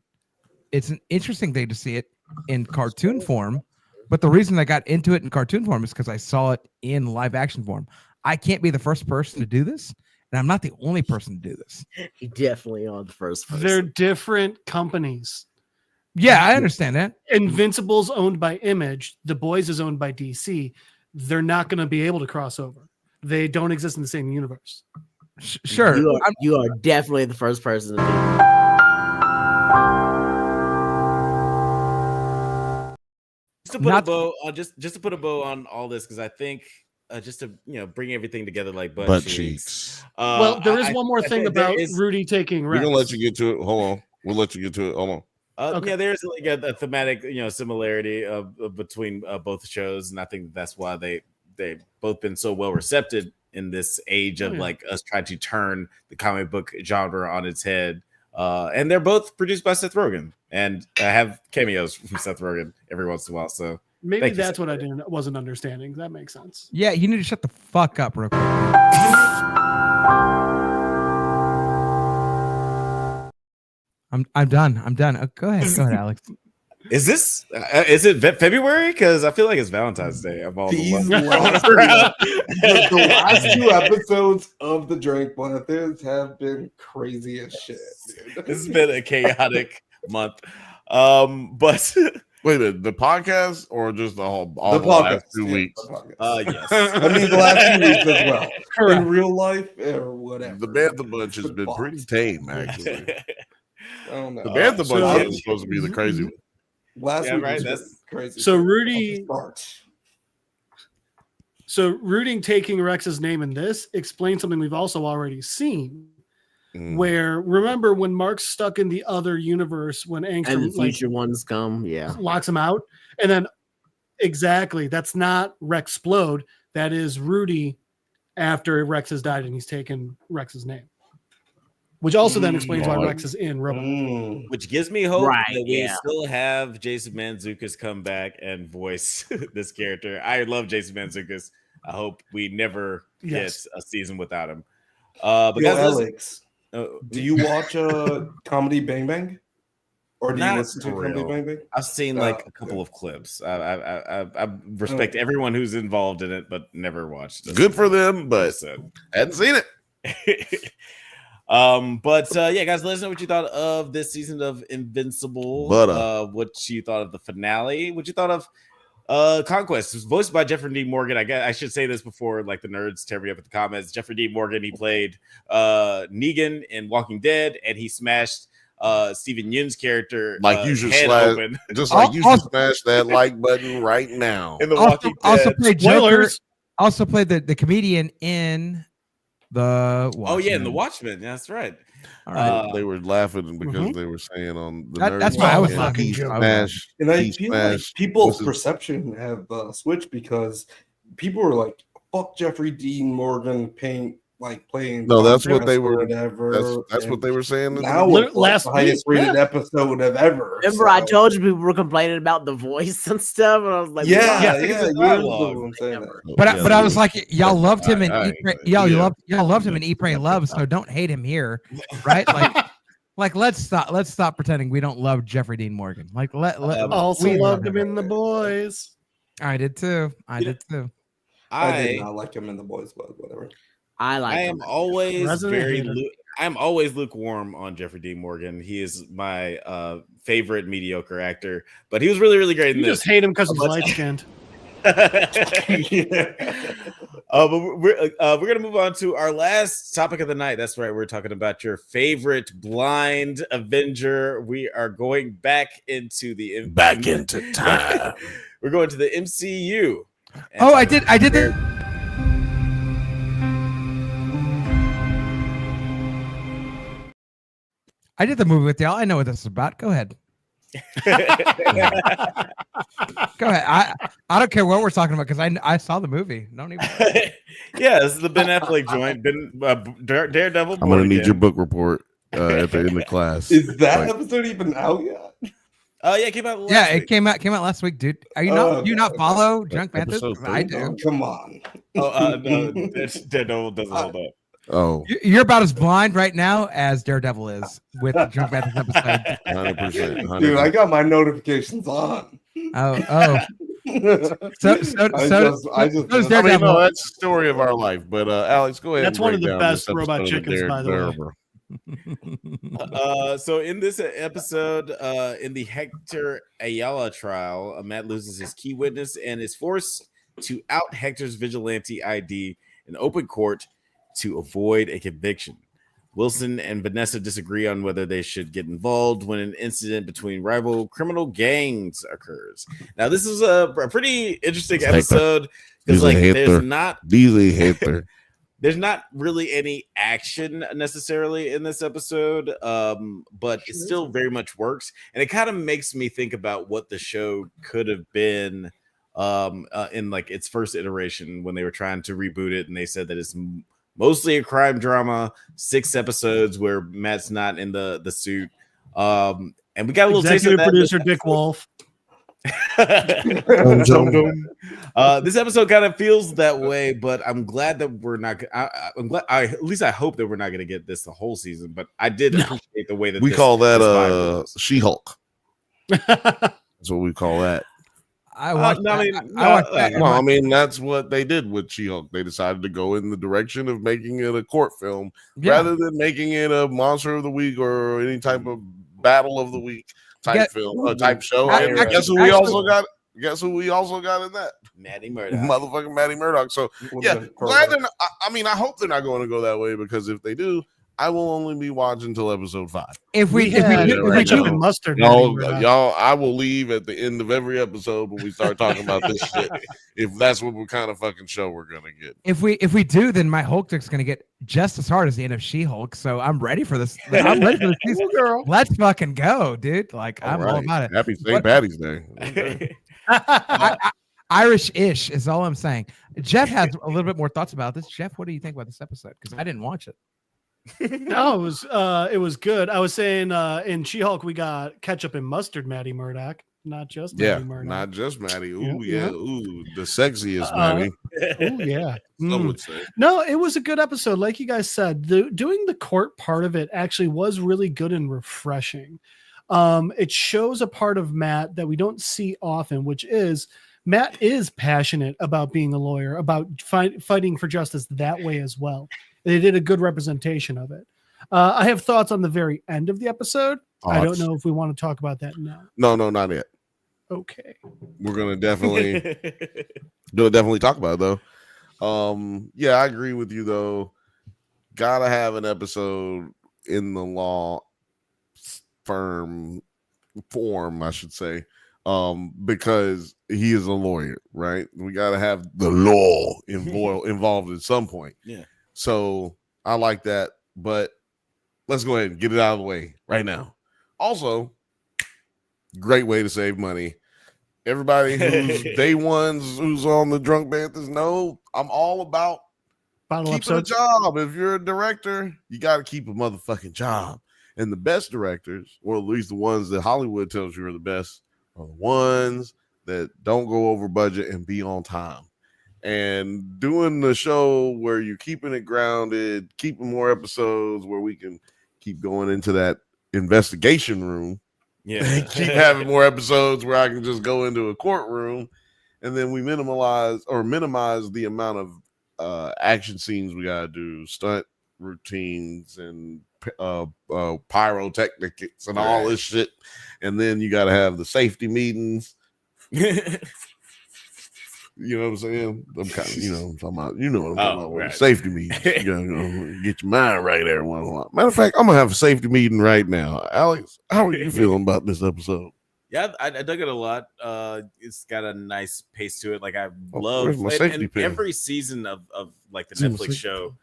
It's an interesting thing to see it in cartoon form, but the reason I got into it in cartoon form is because I saw it in live action form. I can't be the first person to do this. And I'm not the only person to do this. You definitely are the first person. They're different companies. Yeah, I understand that. Invincible's owned by Image. The Boys is owned by DC. They're not going to be able to cross over. They don't exist in the same universe. Sure. You are definitely the first person to do it. Just to put a bow on all this, because I think just to bring everything together like butt cheeks. Well, there is one more thing about Rudy taking Rex. We're gonna let you get to it. Hold on, we'll let you get to it. Hold on. Okay. Yeah, there's like a thematic similarity between both shows, and I think that's why they both been so well received in this age of like us trying to turn the comic book genre on its head. And they're both produced by Seth Rogen, and I have cameos from Seth Rogen every once in a while. So maybe that's what I wasn't understanding. That makes sense. Yeah, you need to shut the fuck up real quick. I'm done. Oh, go ahead, Alex. Is this is it February? Because I feel like it's Valentine's Day. Of all These the last the last 2 episodes of the Drink Banthas have been crazy as shit. Dude. This has been a chaotic month. But wait a minute, the podcast or just all the last 2 weeks? Yes. I mean the last 2 weeks as well. In real life or whatever. The Bantha bunch has been pretty tame, actually. I don't know. The Bantha bunch is supposed to be the crazy one. Last week was that's crazy. So Rudy, Rudy taking Rex's name in this explains something we've also already seen. Where remember when Mark's stuck in the other universe when Angstrom and the future ones come, locks him out, and then exactly that's not Rexplode. That is Rudy after Rex has died and he's taken Rex's name. Which also then explains why Rex is in Robo. Which gives me hope that we still have Jason Mantzoukas come back and voice this character. I love Jason Mantzoukas. I hope we never get a season without him. But Alex, do you watch Comedy Bang Bang? Or do you listen to Comedy Bang Bang? I've seen like a couple of clips. I respect everyone who's involved in it, but never watched it. Good for them, but hadn't seen it. Yeah, guys, let us know what you thought of this season of Invincible. What you thought of the finale. What you thought of Conquest. It was voiced by Jeffrey D. Morgan. I guess I should say this before like the nerds tear me up in the comments. Jeffrey D. Morgan, he played Negan in Walking Dead, and he smashed Steven Yeun's character like you should smash open. Just like you should smash that like button right now. In the Walking Dead. Also played Joker. Also played the comedian in the Watchmen. In the Watchmen. That's right. All right. They were laughing because they were saying on the that's why I was fucking smash. And I feel like people's perception have switched because people were like, "Fuck Jeffrey Dean Morgan playing." No, that's what they were. Whatever. That's what they were saying. Now it's last the highest rated episode of ever. Remember, I told you people were complaining about the voice and stuff, and I was like, But I was like, y'all loved him and y'all loved him in Eat, Pray, Love, so don't hate him here, right? Like let's stop pretending we don't love Jeffrey Dean Morgan. Like also loved him in The Boys. I did too. I did not like him in The Boys, but whatever. I am always lukewarm on Jeffrey Dean Morgan. He is my favorite mediocre actor, but he was really, really great in this. You just hate him because he's light skinned. But we're gonna move on to our last topic of the night. That's right, we're talking about your favorite blind Avenger. We are going back into time. We're going to the MCU. Oh, I did that. I did the movie with y'all. I know what this is about. Go ahead. Go ahead. I don't care what we're talking about because I saw the movie. Don't even. Yeah, this is the Ben Affleck joint. Daredevil. I'm gonna need your book report at the end of class. Is that episode even out yet? Oh yeah, it came out. It came out last week, dude. Are you not? Do you not follow Junk Banthas? I do. Oh, come on. No, Daredevil doesn't hold up. Oh, you're about as blind right now as Daredevil is with Junk Banthas episode. 100%. Dude, I got my notifications on. Oh. I mean, no, that's the story of our life. But Alex, go ahead. That's one of the best Robot Chickens, by the way. So in this episode, in the Hector Ayala trial, Matt loses his key witness and is forced to out Hector's vigilante ID in open court to avoid a conviction. Wilson and Vanessa disagree on whether they should get involved when an incident between rival criminal gangs occurs. Now, this is a pretty interesting episode because there's not really any action necessarily in this episode, but it still very much works, and it kind of makes me think about what the show could have been in like its first iteration when they were trying to reboot it, and they said that it's mostly a crime drama, 6 episodes where Matt's not in the suit. And we got a little taste of that. Producer Dick Wolf. This episode kind of feels that way, but I'm glad that we're not. I'm glad. At least I hope that we're not going to get this the whole season. But I did appreciate the way that we call that She-Hulk. That's what we call that. I watched. I mean, that's what they did with She-Hulk. They decided to go in the direction of making it a court film rather than making it a Monster of the Week or any type of Battle of the Week type film, type show. And guess who we also got? Guess who we also got in that? Maddie Murdock. Motherfucking Maddie Murdock. So yeah, glad they're not, I mean, I hope they're not going to go that way, because if they do, I will only be watching until episode 5. If we do mustard, y'all, I will leave at the end of every episode when we start talking about this shit. If that's what kind of fucking show we're gonna get. If we do, then my Hulk Dick's gonna get just as hard as the end of She-Hulk. So I'm ready for this. I'm ready for this season. Let's fucking go, dude. Like I'm all about it. Happy St. Patty's Day. Irish-ish is all I'm saying. Jeff has a little bit more thoughts about this. Jeff, what do you think about this episode? Because I didn't watch it. No, it was good. I was saying in She-Hulk we got ketchup and mustard Maddie Murdock, not just Maddie Murdock. Not just Maddie. Ooh, yeah. Ooh, the sexiest Maddie. Oh yeah. Some would say. No, it was a good episode. Like you guys said, doing the court part of it actually was really good and refreshing. It shows a part of Matt that we don't see often, which is Matt is passionate about being a lawyer, about fighting for justice that way as well. They did a good representation of it. I have thoughts on the very end of the episode. I don't know if we want to talk about that now. No, not yet. Okay. We're gonna definitely talk about it though. Yeah, I agree with you though. Gotta have an episode in the law form, I should say. Because he is a lawyer, right? We gotta have the law involved at some point. Yeah. So I like that, but let's go ahead and get it out of the way right now. Also, great way to save money. Everybody who's day ones who's on the Drunk Banthas know I'm all about keeping a job. If you're a director, you got to keep a motherfucking job. And the best directors, or at least the ones that Hollywood tells you are the best, are the ones that don't go over budget and be on time. And doing the show where you're keeping it grounded, keeping more episodes where we can keep going into that investigation room. Yeah. Keep having more episodes where I can just go into a courtroom, and then we minimize the amount of action scenes we gotta do, stunt routines and pyrotechnics and all this shit. And then you gotta have the safety meetings. You know what I'm saying? I'm kind of, I'm talking about, what I'm talking about. Right. Safety meetings. You gotta get your mind right there. Matter of fact, I'm gonna have a safety meeting right now. Alex, how are you feeling about this episode? Yeah, I dug it a lot. It's got a nice pace to it. Like I love and every season of like the Netflix show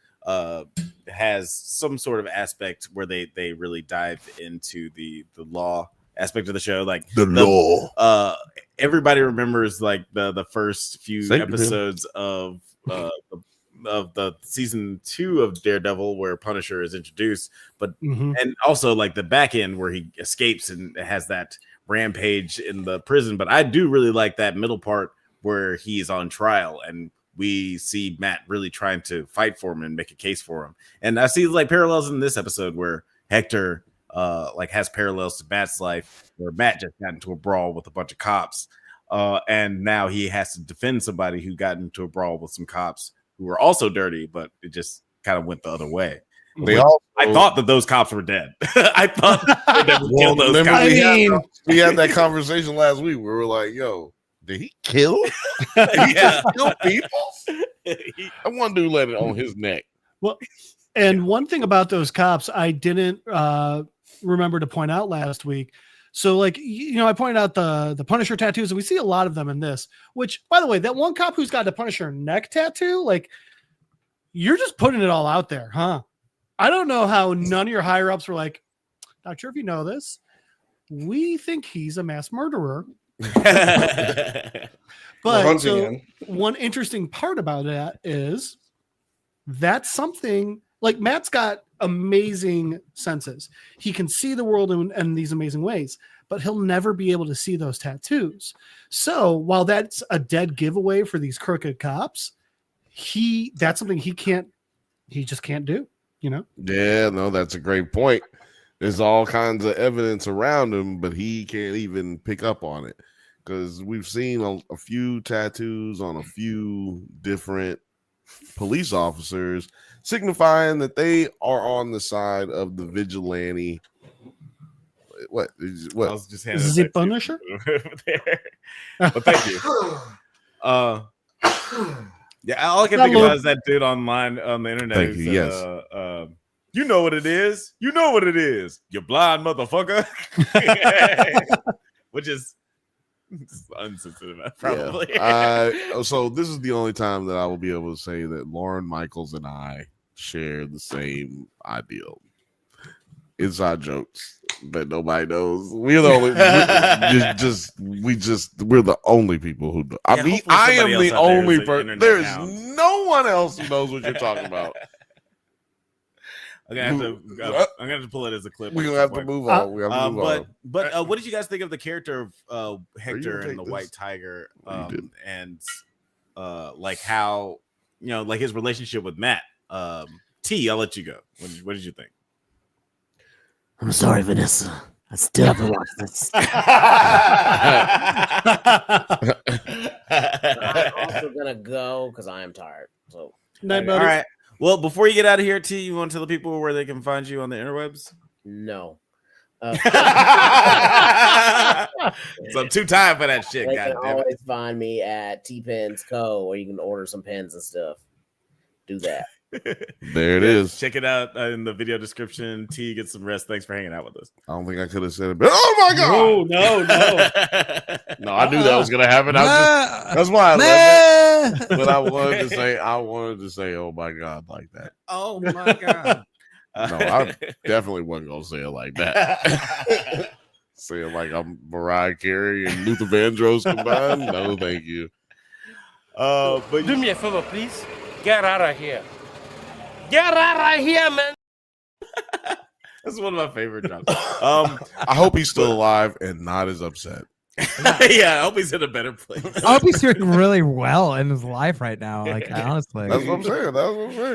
has some sort of aspect where they really dive into the law aspect of the show, like the law. Everybody remembers like the first few episodes of the season 2 of Daredevil where Punisher is introduced, but and also like the back end where he escapes and has that rampage in the prison. But I do really like that middle part where he's on trial and we see Matt really trying to fight for him and make a case for him. And I see like parallels in this episode where Hector like has parallels to Matt's life, where Matt just got into a brawl with a bunch of cops, and now he has to defend somebody who got into a brawl with some cops who were also dirty, but it just kind of went the other way. I thought that those cops were dead. I thought they would kill those cops. We had that conversation last week where we were like, yo, did he kill? Kill people? I want to let it on his neck. Well, and one thing about those cops I didn't remember to point out last week. So like, I pointed out the Punisher tattoos, and we see a lot of them in this, which, by the way, that one cop who's got the Punisher neck tattoo, like, you're just putting it all out there, huh? I don't know how none of your higher ups were like, not sure if you know this, we think he's a mass murderer. But so one interesting part about that is that's something like Matt's got amazing senses. He can see the world in these amazing ways. but he'll never be able to see those tattoos. So while that's a dead giveaway for these crooked cops, that's something he just can't do, you know? Yeah, no, that's a great point. There's all kinds of evidence around him, but he can't even pick up on it because we've seen a few tattoos on a few different police officers signifying that they are on the side of the vigilante. What? I was just handing is he Punisher? But thank you. Yeah, all I can think about is that dude online on the internet. Thank you. Said, Yes. You know what it is. You know what it is. You blind motherfucker. Which is unsensitive, probably. Yeah. So this is the only time that I will be able to say that Lauren Michaels and I share the same ideal. Inside jokes that nobody knows. We're the only. We're the only people who do. I mean, I am the only person. There's no one else who knows what you're talking about. I'm gonna have to pull it as a clip. We're gonna have to move on. We have to move on. But what did you guys think of the character of Hector and the White Tiger? And like how like his relationship with Matt. T, I'll let you go. What did you think? I'm sorry, Vanessa. I still haven't watched this. I'm also gonna go because I am tired. So night, buddy. All right. Well, before you get out of here, T, you want to tell the people where they can find you on the interwebs? No. So I'm too tired for that shit. They can always find me at T Pens Co. where you can order some pens and stuff. Do that. There it is. Check it out in the video description. T, get some rest. Thanks for hanging out with us. I don't think I could have said it, but oh my god! No. No, I knew that was gonna happen. That's why I left it. But I wanted to say, oh my god, like that. Oh my god. No, I definitely wasn't gonna say it like that. Say it like I'm Mariah Carey and Luther Vandross combined. No, thank you. But do me a favor, please. Get out of here. Get out of here, man. That's one of my favorite drops. I hope he's still alive and not as upset. Yeah, I hope he's in a better place. I hope he's doing really well in his life right now. Like honestly, that's what I'm saying.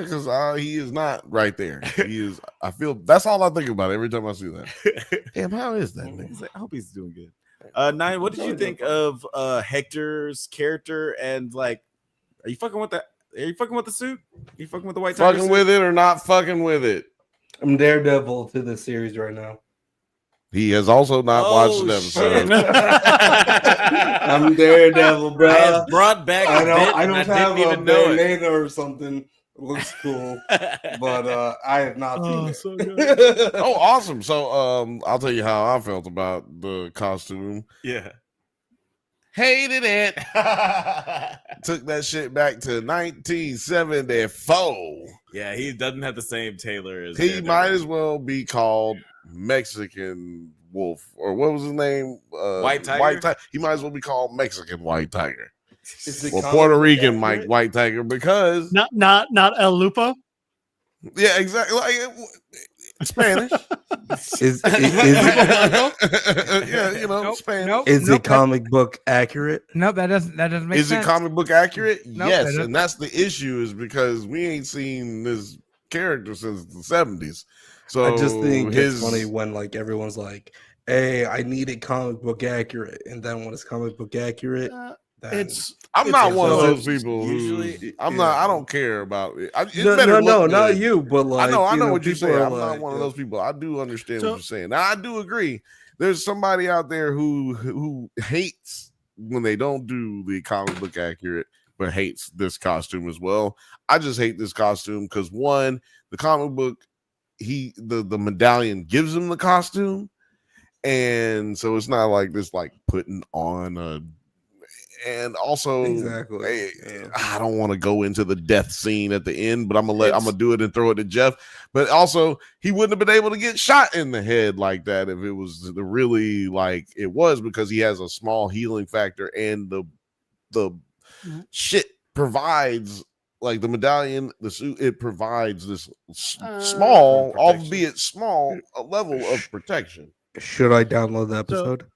Because he is not right there. He is. I feel that's all I think about every time I see that. Damn, how is that? Like, I hope he's doing good. Nine, what did you think of Hector's character and like? Are you fucking with that? Are you fucking with the suit? Are you fucking with the White Tiger fucking with it or not fucking with it? I'm Daredevil to the series right now. He has also not watched an episode. I'm Daredevil, bro. I have brought back. I don't have a bandana or something. It looks cool, but I have not seen it. So good. Oh, awesome! So, I'll tell you how I felt about the costume. Yeah. Hated it. Took that shit back to 1974. Yeah, he doesn't have the same tailor as he might as well be called Mexican Wolf, or what was his name? White Tiger. He might as well be called Mexican White Tiger, or Puerto Rican White Tiger, because not El Lupo. Yeah, exactly. Like Spanish. Is yeah, you know, Spanish. Is it comic book accurate? No, that doesn't make sense. Is it comic book accurate? Nope, yes, and that's the issue, is because we ain't seen this character since the 70s. So I just think it's funny when like everyone's like, "Hey, I need it comic book accurate," and then when it's comic book accurate. I'm not one of those people I don't care about it. No, not you, but like I know what you're saying. I'm like, not one of those people. I do understand what you're saying. Now I do agree. There's somebody out there who hates when they don't do the comic book accurate, but hates this costume as well. I just hate this costume because one, the comic book, the medallion gives him the costume, and so it's not like this like putting on a. And also, exactly. I don't want to go into the death scene at the end, but I'm gonna do it and throw it to Jeff. But also, he wouldn't have been able to get shot in the head like that if it was really like it was, because he has a small healing factor, and the shit provides, like the medallion, the suit, it provides this small, albeit small, level of protection. Should I download the episode?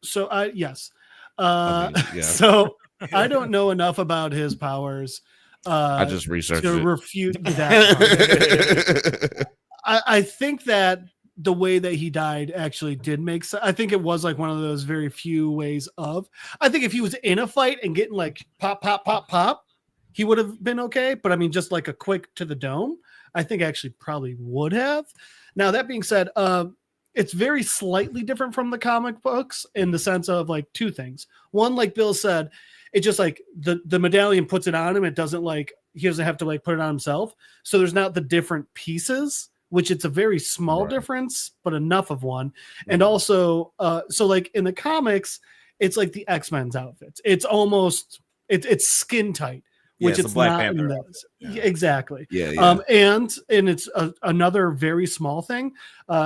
So yes. yeah. So I don't know enough about his powers. I just researched to it. refute that. I think that the way that he died actually did make sense. I think it was like one of those very few ways of. I think if he was in a fight and getting like pop, pop, pop, pop, he would have been okay. But I mean, just like a quick to the dome, I think actually probably would have. Now, that being said, it's very slightly different from the comic books in the sense of like two things. One, like Bill said, it's just like the medallion puts it on him. It doesn't like, he doesn't have to like put it on himself. So there's not the different pieces, which it's a very small difference, but enough of one. And also, so like in the comics, it's like the X-Men's outfits. It's almost, it's skin tight, which it's Black not Panther in this. Yeah. Exactly. Yeah. And it's another very small thing.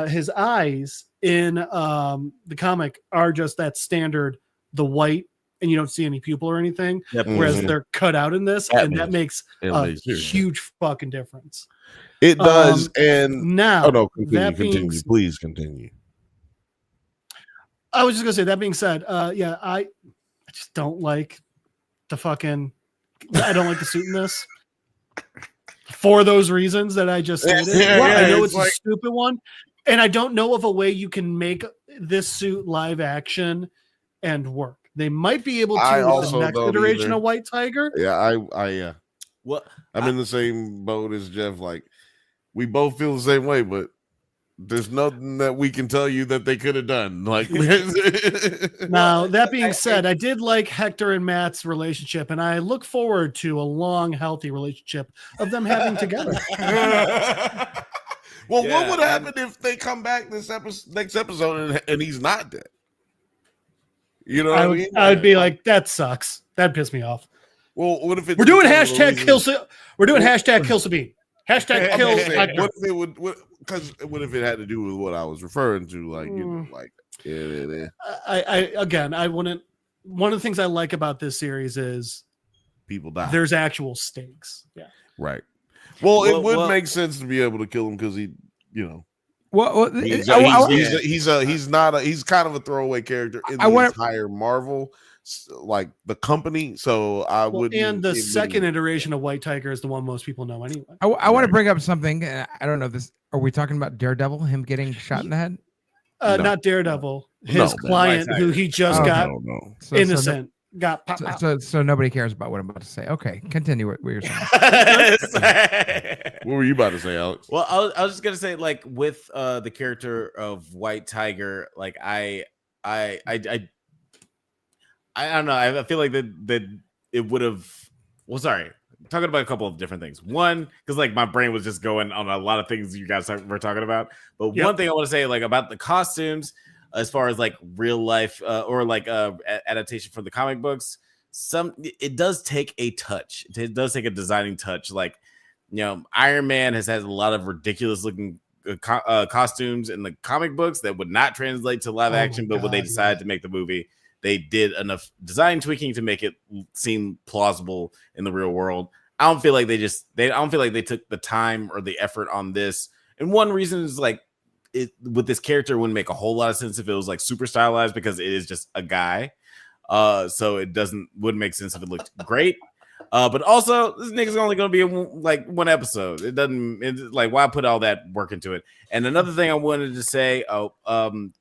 His eyes in the comic are just that standard, the white, and you don't see any pupil or anything, whereas they're cut out in this, and that makes a huge fucking difference. It does. And now, continue. Please continue. I was just gonna say, that being said, I just don't like the fucking. I don't like the suit in this for those reasons that I just stated. I know it's a stupid one, and I don't know of a way you can make this suit live action and work. They might be able to with the next iteration of White Tiger. Yeah, I'm in the same boat as Jeff. Like, we both feel the same way, but there's nothing that we can tell you that they could have done. Like, now that being said, I did like Hector and Matt's relationship, and I look forward to a long, healthy relationship of them having together. Well, what would happen if they come back next episode and he's not dead? You know what I mean? I would be like, that sucks. That'd piss me off. Well, what if it's we're doing hashtag kill? We're doing hashtag kill Sabine. Hashtag kill. What if it would? Because what if it had to do with what I was referring to? Like, you know, like, I wouldn't. One of the things I like about this series is people die. There's actual stakes. Yeah. Right. Well, it would make sense to be able to kill him because he, you know. He's kind of a throwaway character in the entire Marvel, like the company. So I would. And the second iteration of White Tiger is the one most people know anyway. I want to bring up something. I don't know if this. Are we talking about Daredevil? Him getting shot in the head? No. Not Daredevil. His client, who he just got innocent. Got so nobody cares about what I'm about to say. Okay, continue what you're saying. What were you about to say, Alex? Well, I was just gonna say, like, with the character of White Tiger, like I don't know. I feel like that it would have. Well, sorry, talking about a couple of different things. One, because like my brain was just going on a lot of things you guys were talking about. But one thing I want to say, like, about the costumes, as far as like real life or like adaptation from the comic books, it does take a touch. It does take a designing touch. Like, you know, Iron Man has a lot of ridiculous looking costumes in the comic books that would not translate to live action, but when they decided to make the movie, they did enough design tweaking to make it seem plausible in the real world. I don't feel like they took the time or the effort on this. And one reason is like, with this character, it wouldn't make a whole lot of sense if it was like super stylized because it is just a guy. So it wouldn't make sense if it looked great. But also, this nigga's only going to be in like one episode. It's like, why put all that work into it? And another thing I wanted to say,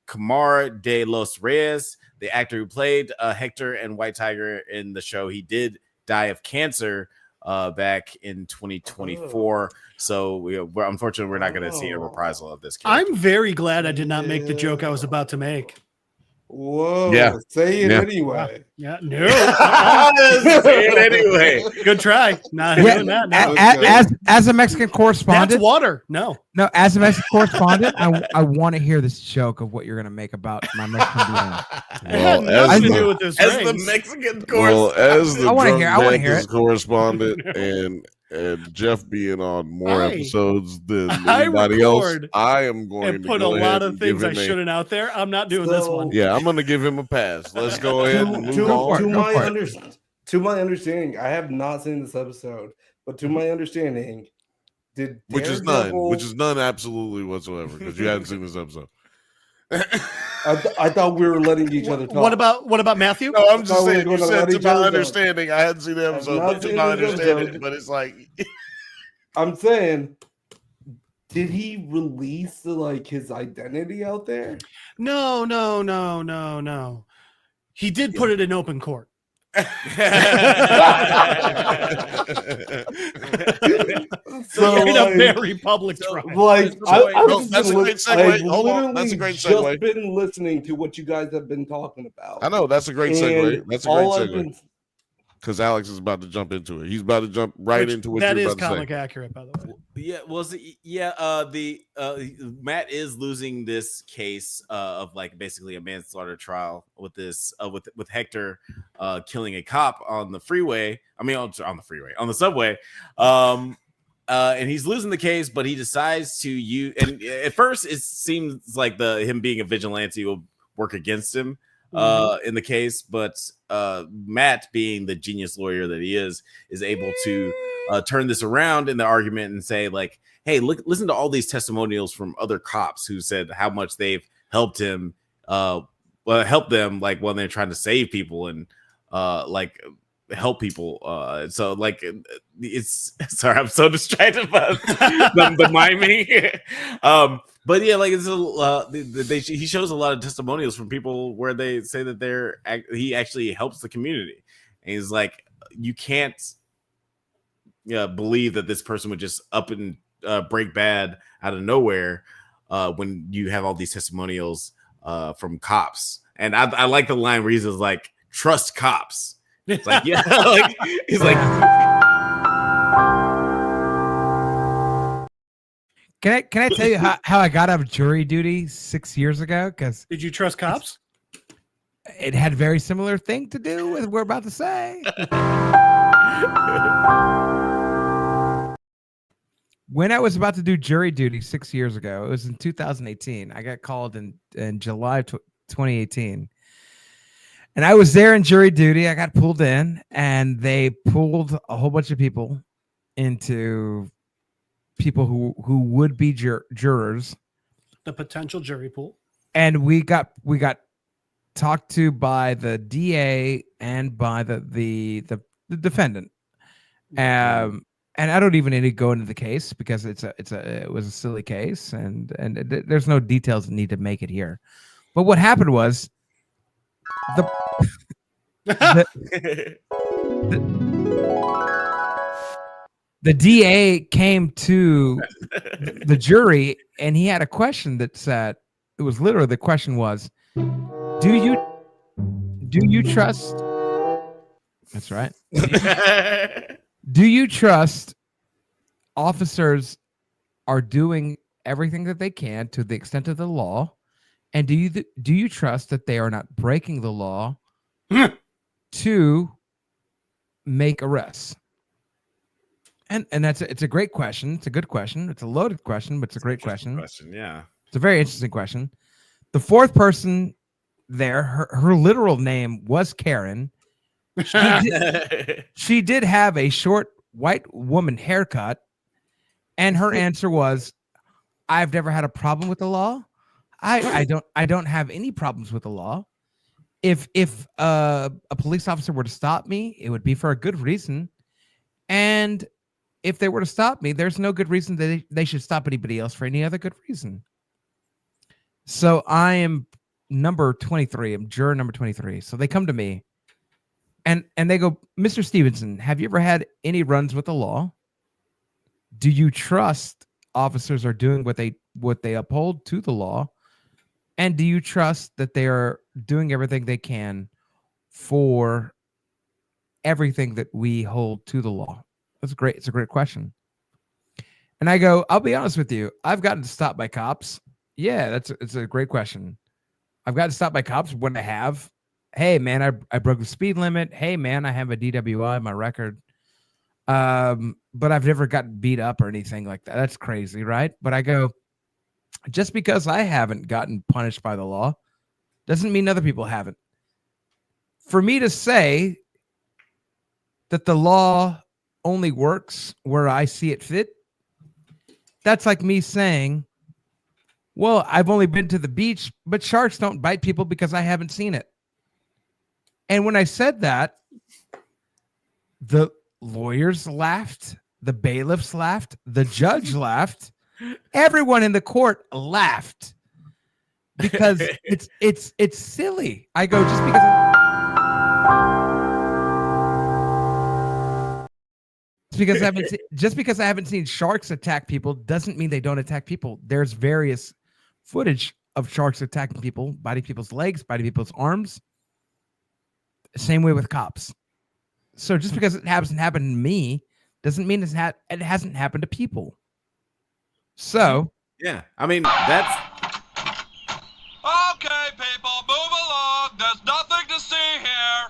Camara de los Reyes, the actor who played Hector and White Tiger in the show, he did die of cancer back in 2024. So unfortunately, we're not going to see a reprisal of this character. I'm very glad I did not make the joke I was about to make. Whoa! Yeah. Say it anyway. Yeah, no. Say it anyway. Good try. Not doing that. No. As a Mexican correspondent, that's water. No. As a Mexican correspondent, I want to hear this joke of what you're going to make about my Mexican DNA. As the Mexican correspondent, as I want to hear it. Correspondent and Jeff being on more episodes than anybody else, I am going to put a lot of things I shouldn't out there. I'm not doing this one. Yeah, I'm going to give him a pass. Let's go ahead and move on. To my understanding, I have not seen this episode, but to my understanding, which is none absolutely whatsoever because you haven't seen this episode. I thought we were letting each other talk. What about Matthew? No, I'm just saying. You said to my talk. understanding. I hadn't seen the episode, but to my understanding. But it's like, I'm saying, did he release his identity out there? No. He did put it in open court. So in a very public trial. That's a great segue. Hold on, that's a great segue. I've been listening to what you guys have been talking about. I know that's a great segue. That's a great segue. Because Alex is about to jump into it. He's about to jump right into what you're about to say. That is comic accurate, by the way. Yeah, Matt is losing this case of like basically a manslaughter trial with this with Hector killing a cop on the freeway. I mean, on the subway. And he's losing the case, but he decides to use. And at first, it seems like him being a vigilante will work against him in the case, but Matt, being the genius lawyer that he is able to turn this around in the argument and say, like, hey, listen to all these testimonials from other cops who said how much they've helped him, help them, like when they're trying to save people and like help people. So like it's sorry, I'm so distracted by the miming. But yeah, like it's he shows a lot of testimonials from people where they say that he actually helps the community, and he's like, you can't believe that this person would just up and break bad out of nowhere when you have all these testimonials from cops. And I like the line where he's just like, trust cops. It's like, yeah, like he's like, Can I tell you how I got out of jury duty 6 years ago? Because did you trust cops? It had a very similar thing to do with what we're about to say. When I was about to do jury duty 6 years ago, it was in 2018. I got called in July 2018. And I was there in jury duty. I got pulled in, and they pulled a whole bunch of people into people who would be jurors. The potential jury pool. And we got talked to by the DA and by the defendant. And I don't even need to go into the case because it was a silly case, and there's no details that need to make it here. But what happened was the DA came to the jury, and he had a question that said, it was literally, the question was, do you trust? That's right. Do you trust officers are doing everything that they can to the extent of the law? And do you trust that they are not breaking the law to make arrests? And it's a great question. It's a good question. It's a loaded question, but it's a great question. Yeah. It's a very interesting question. The fourth person there, her literal name was Karen. She did have a short white woman haircut, and her answer was, I've never had a problem with the law. I don't have any problems with the law. If a police officer were to stop me, it would be for a good reason. And if they were to stop me, there's no good reason that they should stop anybody else for any other good reason. So I am number 23. I'm juror number 23. So they come to me and they go, Mr. Stevenson, have you ever had any runs with the law? Do you trust officers are doing what they uphold to the law? And do you trust that they are doing everything they can for everything that we hold to the law? That's great. It's a great question. And I go, I'll be honest with you. I've gotten stopped by cops. Yeah, it's a great question. I've gotten stopped by cops when I have. Hey, man, I broke the speed limit. Hey, man, I have a DWI on my record. But I've never gotten beat up or anything like that. That's crazy, right? But I go, just because I haven't gotten punished by the law doesn't mean other people haven't. For me to say that the law only works where I see it fit, that's like me saying Well, I've only been to the beach, but sharks don't bite people because I haven't seen it. And when I said that, the lawyers laughed, the bailiffs laughed, the judge laughed, everyone in the court laughed because it's silly. I go, just because I haven't seen sharks attack people doesn't mean they don't attack people. There's various footage of sharks attacking people, biting people's legs, biting people's arms. Same way with cops. So just because it hasn't happened to me doesn't mean it hasn't happened to people. So yeah, I mean that's okay. People, move along. There's nothing to see here.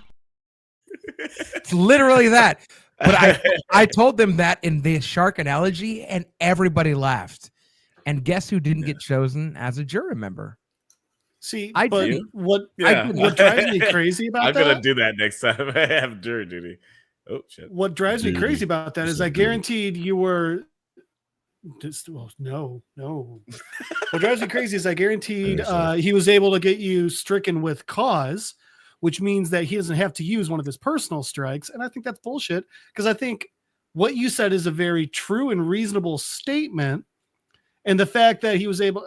It's literally that. But I told them that in the shark analogy, and everybody laughed. And guess who didn't get chosen as a jury member? See, I but do. what drives me crazy about that? I'm gonna do that next time I have jury duty. Oh shit! What drives me crazy about that is I guaranteed you were. No. What drives me crazy is I guaranteed he was able to get you stricken with cause, which means that he doesn't have to use one of his personal strikes. And I think that's bullshit, because I think what you said is a very true and reasonable statement. And the fact that he was able,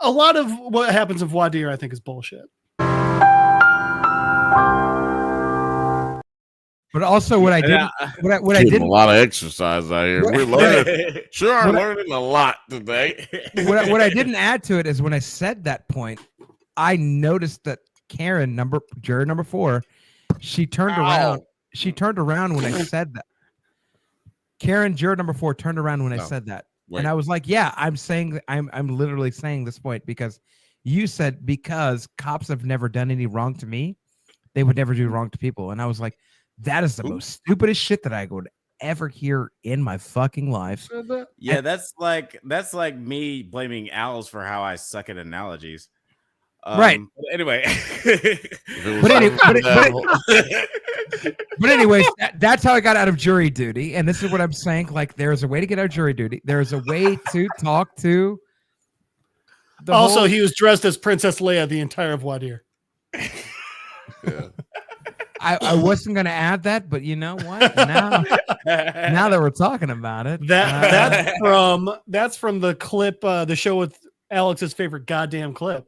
a lot of what happens in voir dire, I think, is bullshit. But also, what I did, I did a lot of exercise out here. We're learning. I'm learning a lot today. what I didn't add to it is when I said that point, I noticed that Karen, juror number 4, she turned around. She turned around when I said that. Karen, juror number 4, turned around when I said that. And I was like, yeah, I'm literally saying this point because you said because cops have never done any wrong to me, they would never do wrong to people. And I was like, that is the most stupidest shit that I would ever hear in my fucking life. Yeah, that's like me blaming owls for how I suck at analogies. Right. Anyway, but anyways, that's how I got out of jury duty. And this is what I'm saying. Like, there's a way to get out of jury duty. There's a way to talk to. He was dressed as Princess Leia the entire voir dire. Yeah. I wasn't going to add that, but you know what? Now that we're talking about it, that's from the clip, the show with Alex's favorite goddamn clip.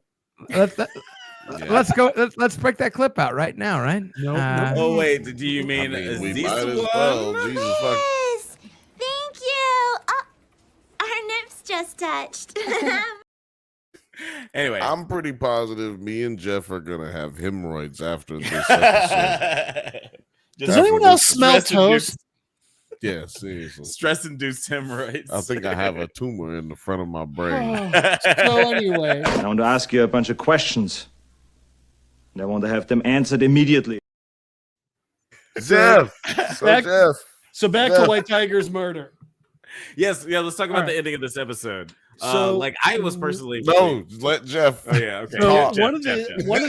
Let's go. Let's break that clip out right now, right? No. Oh wait, do you mean we might as well? Jesus fuck. Yes, thank you. Oh, our nips just touched. Anyway, I'm pretty positive me and Jeff are gonna have hemorrhoids after this episode. Does anyone else smell toast? Yeah, seriously. Stress-induced hemorrhoids. I think I have a tumor in the front of my brain. So anyway, I want to ask you a bunch of questions, and I want to have them answered immediately. Jeff. Back to White Tiger's murder. Yes, yeah. Let's talk about the ending of this episode. So, I was personally let Jeff. Oh yeah, okay. So Jeff, one of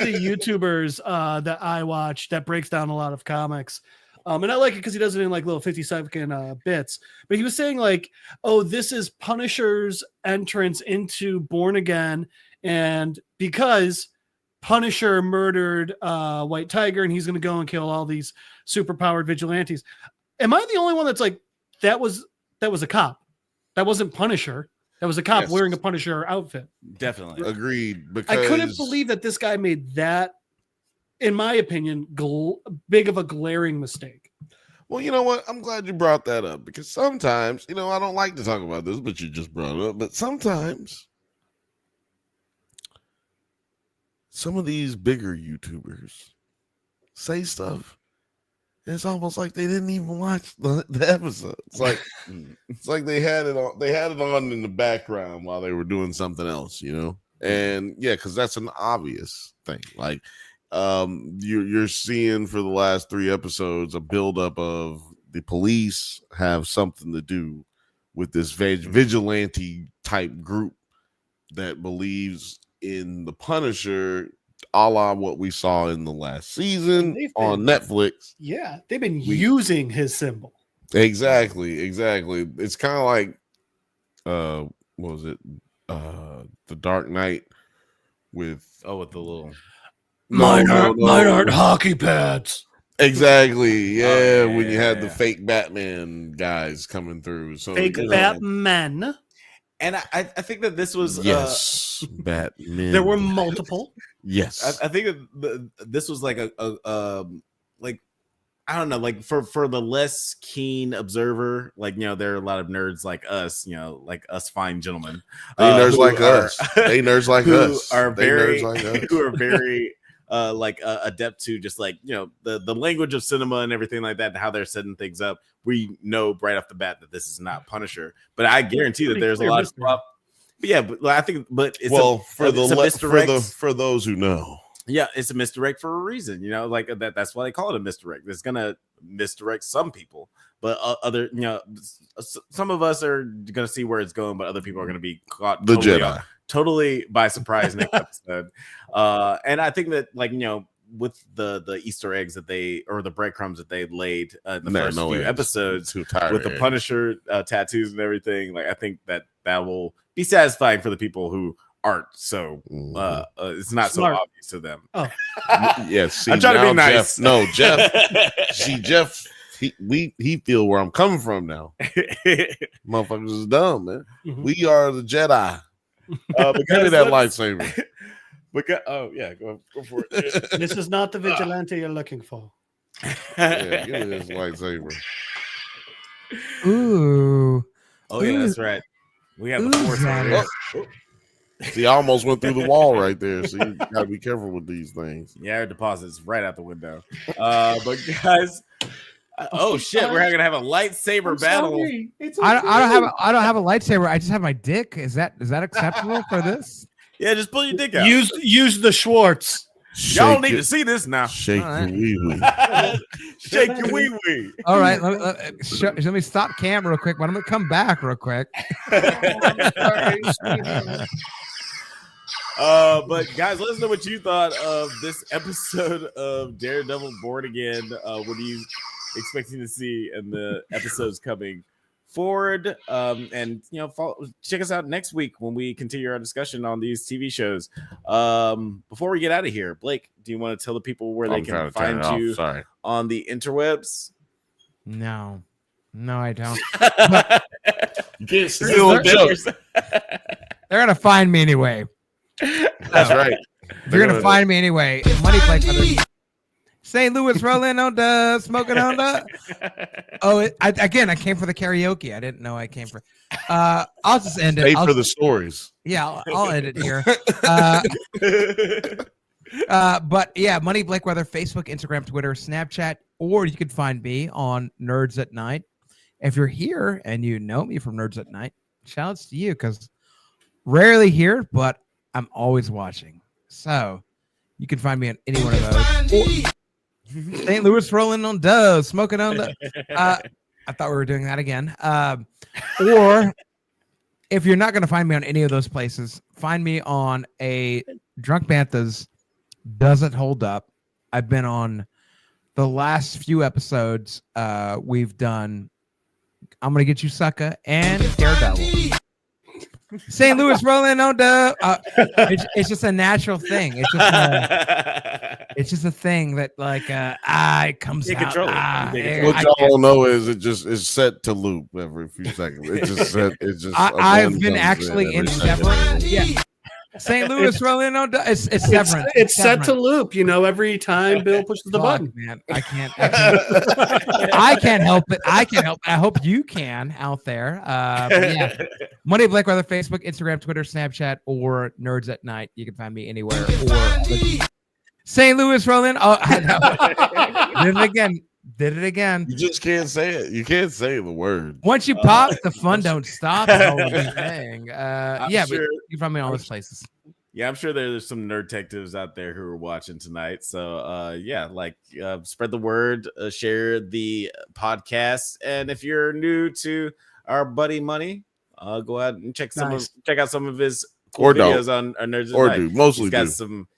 the YouTubers that I watch that breaks down a lot of comics, and I like it because he does it in like little 50-second bits. But he was saying like, "Oh, this is Punisher's entrance into Born Again, and because Punisher murdered White Tiger, and he's going to go and kill all these superpowered vigilantes." Am I the only one that's like that was a cop? That wasn't Punisher. That was a cop wearing a Punisher outfit. Definitely. Agreed. Because I couldn't believe that this guy made that, in my opinion, big of a glaring mistake. Well, you know what? I'm glad you brought that up because sometimes, I don't like to talk about this, but you just brought it up. But sometimes some of these bigger YouTubers say stuff. It's almost like they didn't even watch the episode. It's like they had it on. They had it on in the background while they were doing something else, And yeah, because that's an obvious thing. Like, you're seeing for the last 3 episodes a buildup of the police have something to do with this vigilante type group that believes in the Punisher, a la what we saw in the last season on Netflix. Yeah, they've been using his symbol. Exactly. It's kind of like, what was it? The Dark Knight with the little mine aren't hockey pads. Exactly. Yeah, when you had the fake Batman guys coming through. So fake Batman. And I think that this was Batman. There were multiple. Yes, I think that this was like a like I don't know, like for the less keen observer, like there are a lot of nerds like us, like us fine gentlemen. They nerds like us. They nerds like us. Who are very adept to just like the language of cinema and everything like that, and how they're setting things up. We know right off the bat that this is not Punisher, but I guarantee that there's a lot of stuff. But I think, it's for those who know. Yeah, it's a misdirect for a reason, like that's why they call it a misdirect. It's gonna misdirect some people, but other, some of us are gonna see where it's going, but other people are gonna be caught totally by surprise next episode. And I think that with the Easter eggs that or the breadcrumbs that they laid in the first few episodes with the Punisher tattoos and everything, like I think that will be satisfying for the people who aren't so it's not so obvious to them. Yes, I'm trying to be nice. Jeff see Jeff he feel where I'm coming from now. Motherfuckers is dumb, man. We are the Jedi. Give me that lightsaber. Go for it. This is not the vigilante you're looking for. Yeah, give me this lightsaber. Ooh. Oh yeah, that's right. We have the Force right here. See, I almost went through the wall right there. So you gotta be careful with these things. Yeah, our deposit's right out the window. But guys, oh shit, we're gonna have a lightsaber battle. I don't have a lightsaber. I just have my dick. Is that acceptable for this? Yeah, just pull your dick out. Use the Schwartz. Y'all need to see this now. Shake your wee wee. Shake your wee wee. All right, let me stop cam real quick, but I'm gonna come back real quick. But guys, let us know what you thought of this episode of Daredevil Born Again. What are you expecting to see in the episodes coming forward? And check us out next week when we continue our discussion on these TV shows. Before we get out of here, Blake, do you want to tell the people where they can find you on the interwebs? No, I don't. They're gonna find me anyway. That's right. They're gonna find me anyway. Money play for the St. Louis rolling on the smoking on the. I came for the karaoke. I didn't know I came for. I'll just end it. Pay for the stories. Yeah, I'll end it here. But yeah, Money Blake Weather, Facebook, Instagram, Twitter, Snapchat, or you can find me on Nerds at Night. If you're here and you know me from Nerds at Night, shouts to you because rarely here, but I'm always watching. So you can find me on any one of those. St. Louis rolling on doves, smoking on the. I thought we were doing that again. Or if you're not going to find me on any of those places, find me on a Drunk Banthas. Does it hold up? I've been on the last few episodes. We've done. I'm gonna get you, sucker, and Daredevil. St. Louis rolling on dub. It's just a natural thing. It's just a thing that it comes out. Control what y'all know is it's set to loop every few seconds. It just set. It just. I've been actually in Severance. Yeah. St. Louis rolling on. It's Severance. It's set to loop. Every time Bill pushes the button. Man, I can't. I can't help it. I hope you can out there. Yeah. Monday Black Weather, Facebook, Instagram, Twitter, Snapchat, or Nerds at Night. You can find me anywhere. Or St. Louis rolling. Oh, I know. Did it again. You just can't say it. You can't say the word. Once you pop, the fun don't stop. Thing. But you can find me in all those places. Yeah, I'm sure there's some nerd detectives out there who are watching tonight. So, spread the word, share the podcast, and if you're new to our buddy Money, go out and check out some of his cool videos on Nerds. Or do mostly got some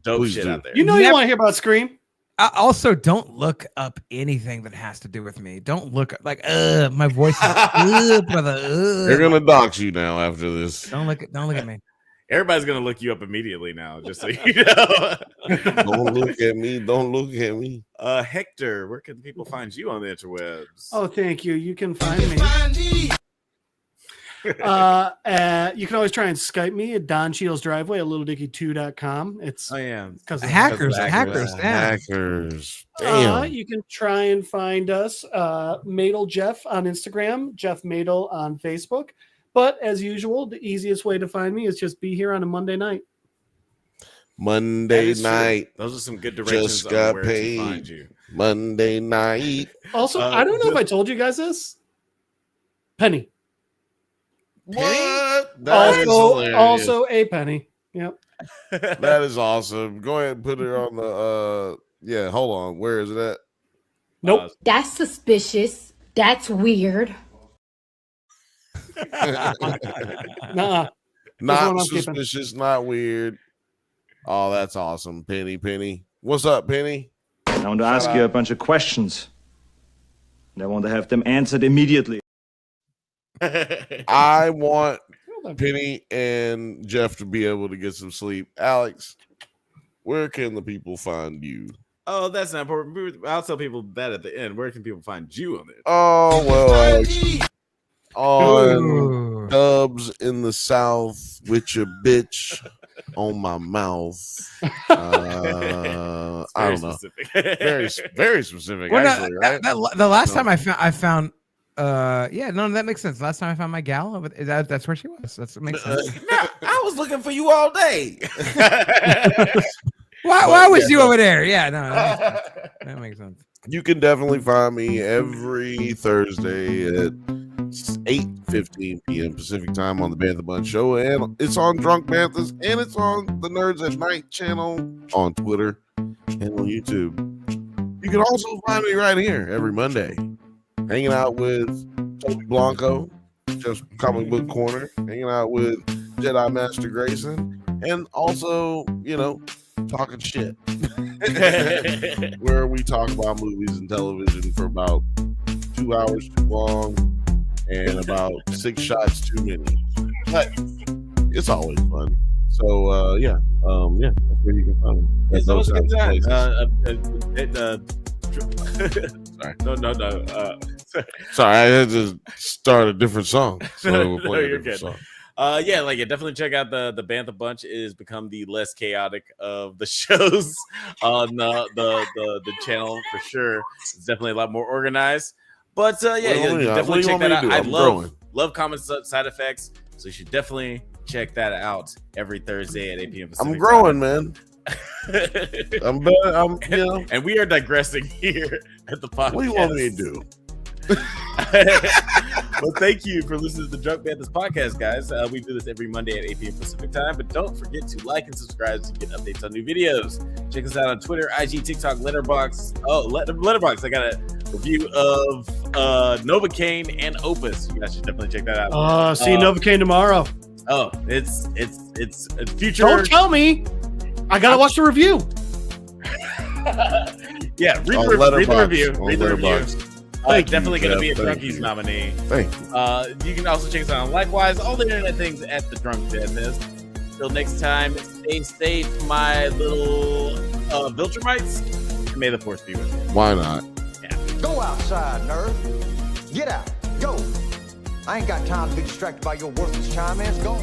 dope shit out there. You want to hear about Scream? Also, don't look up anything that has to do with me. Don't look like my voice is brother. They're gonna dox you now after this. Don't look at me. Everybody's gonna look you up immediately now, just so you know. Don't look at me. Don't look at me. Hector, where can people find you on the interwebs? Oh, thank you. You can find me. You can always try and Skype me at Don Cheadle's Driveway at littledickie2.com. It's because hackers. Damn. You can try and find us, Madel Jeff on Instagram, Jeff Madel on Facebook. But as usual, the easiest way to find me is just be here on a Monday night. Monday night. Those are some good directions Just on got where paid. to find you. Monday night. Also, I don't know if I told you guys this. Penny. What? Also a penny. Yep. That is awesome. Go ahead and put it on the yeah, hold on. Where is it at? Nope. That's suspicious. That's weird. Nuh-uh. Not suspicious, not weird. Oh, that's awesome. Penny. What's up, Penny? I want to ask you a bunch of questions. And I want to have them answered immediately. I want Penny and Jeff to be able to get some sleep. Alex, where can the people find you? Oh, that's not important. I'll tell people that at the end. Where can people find you on there? Oh, well, Alex. On Dubs in the South with your bitch on my mouth. I don't know. Very specific. Actually, right? The last time I found that makes sense. Last time I found my gal, that's where she was. That makes sense. I was looking for you all day. Why was you over there? Yeah, no, that makes sense. You can definitely find me every Thursday at 8:15 p.m. Pacific time on the Bantha Bunch Show, and it's on Drunk Banthas, and it's on the NerdsAtNite channel on Twitter and on YouTube. You can also find me right here every Monday, hanging out with Toby Blanco, just Comic Book Corner, hanging out with Jedi Master Grayson, and also, talking shit. Where we talk about movies and television for about 2 hours too long and about 6 shots too many. But it's always fun. So that's where you can find me. It's always a good time. Sorry. Sorry, I had to start a different song. So we'll play a different song. Definitely check out the Bantha Bunch. It has become the less chaotic of the shows on the channel for sure. It's definitely a lot more organized. But definitely check that out. I love comments, side effects, so you should definitely check that out every Thursday at 8 p.m. Pacific I'm growing, man. I'm and we are digressing here at the podcast. What do you want me to do? Well, thank you for listening to the Drunk Banthas podcast, guys. We do this every Monday at 8 p.m. Pacific time, but don't forget to like and subscribe to get updates on new videos. Check us out on Twitter, IG, TikTok, Letterboxd. Oh, Letterboxd. I got a review of Novocaine and Opus. You guys should definitely check that out. See Novocaine tomorrow. Oh, it's future. Don't tell me. I gotta watch the review. Yeah, read the review. Read the review. Definitely going to be a Drunkies nominee. Thank you. You can also check us out on Likewise, all the internet things at the Drunk Banthas. Till next time, stay safe, my little Viltrumites. May the force be with you. Why not? Yeah. Go outside, nerd. Get out. Go. I ain't got time to be distracted by your worthless chime-ins. Go.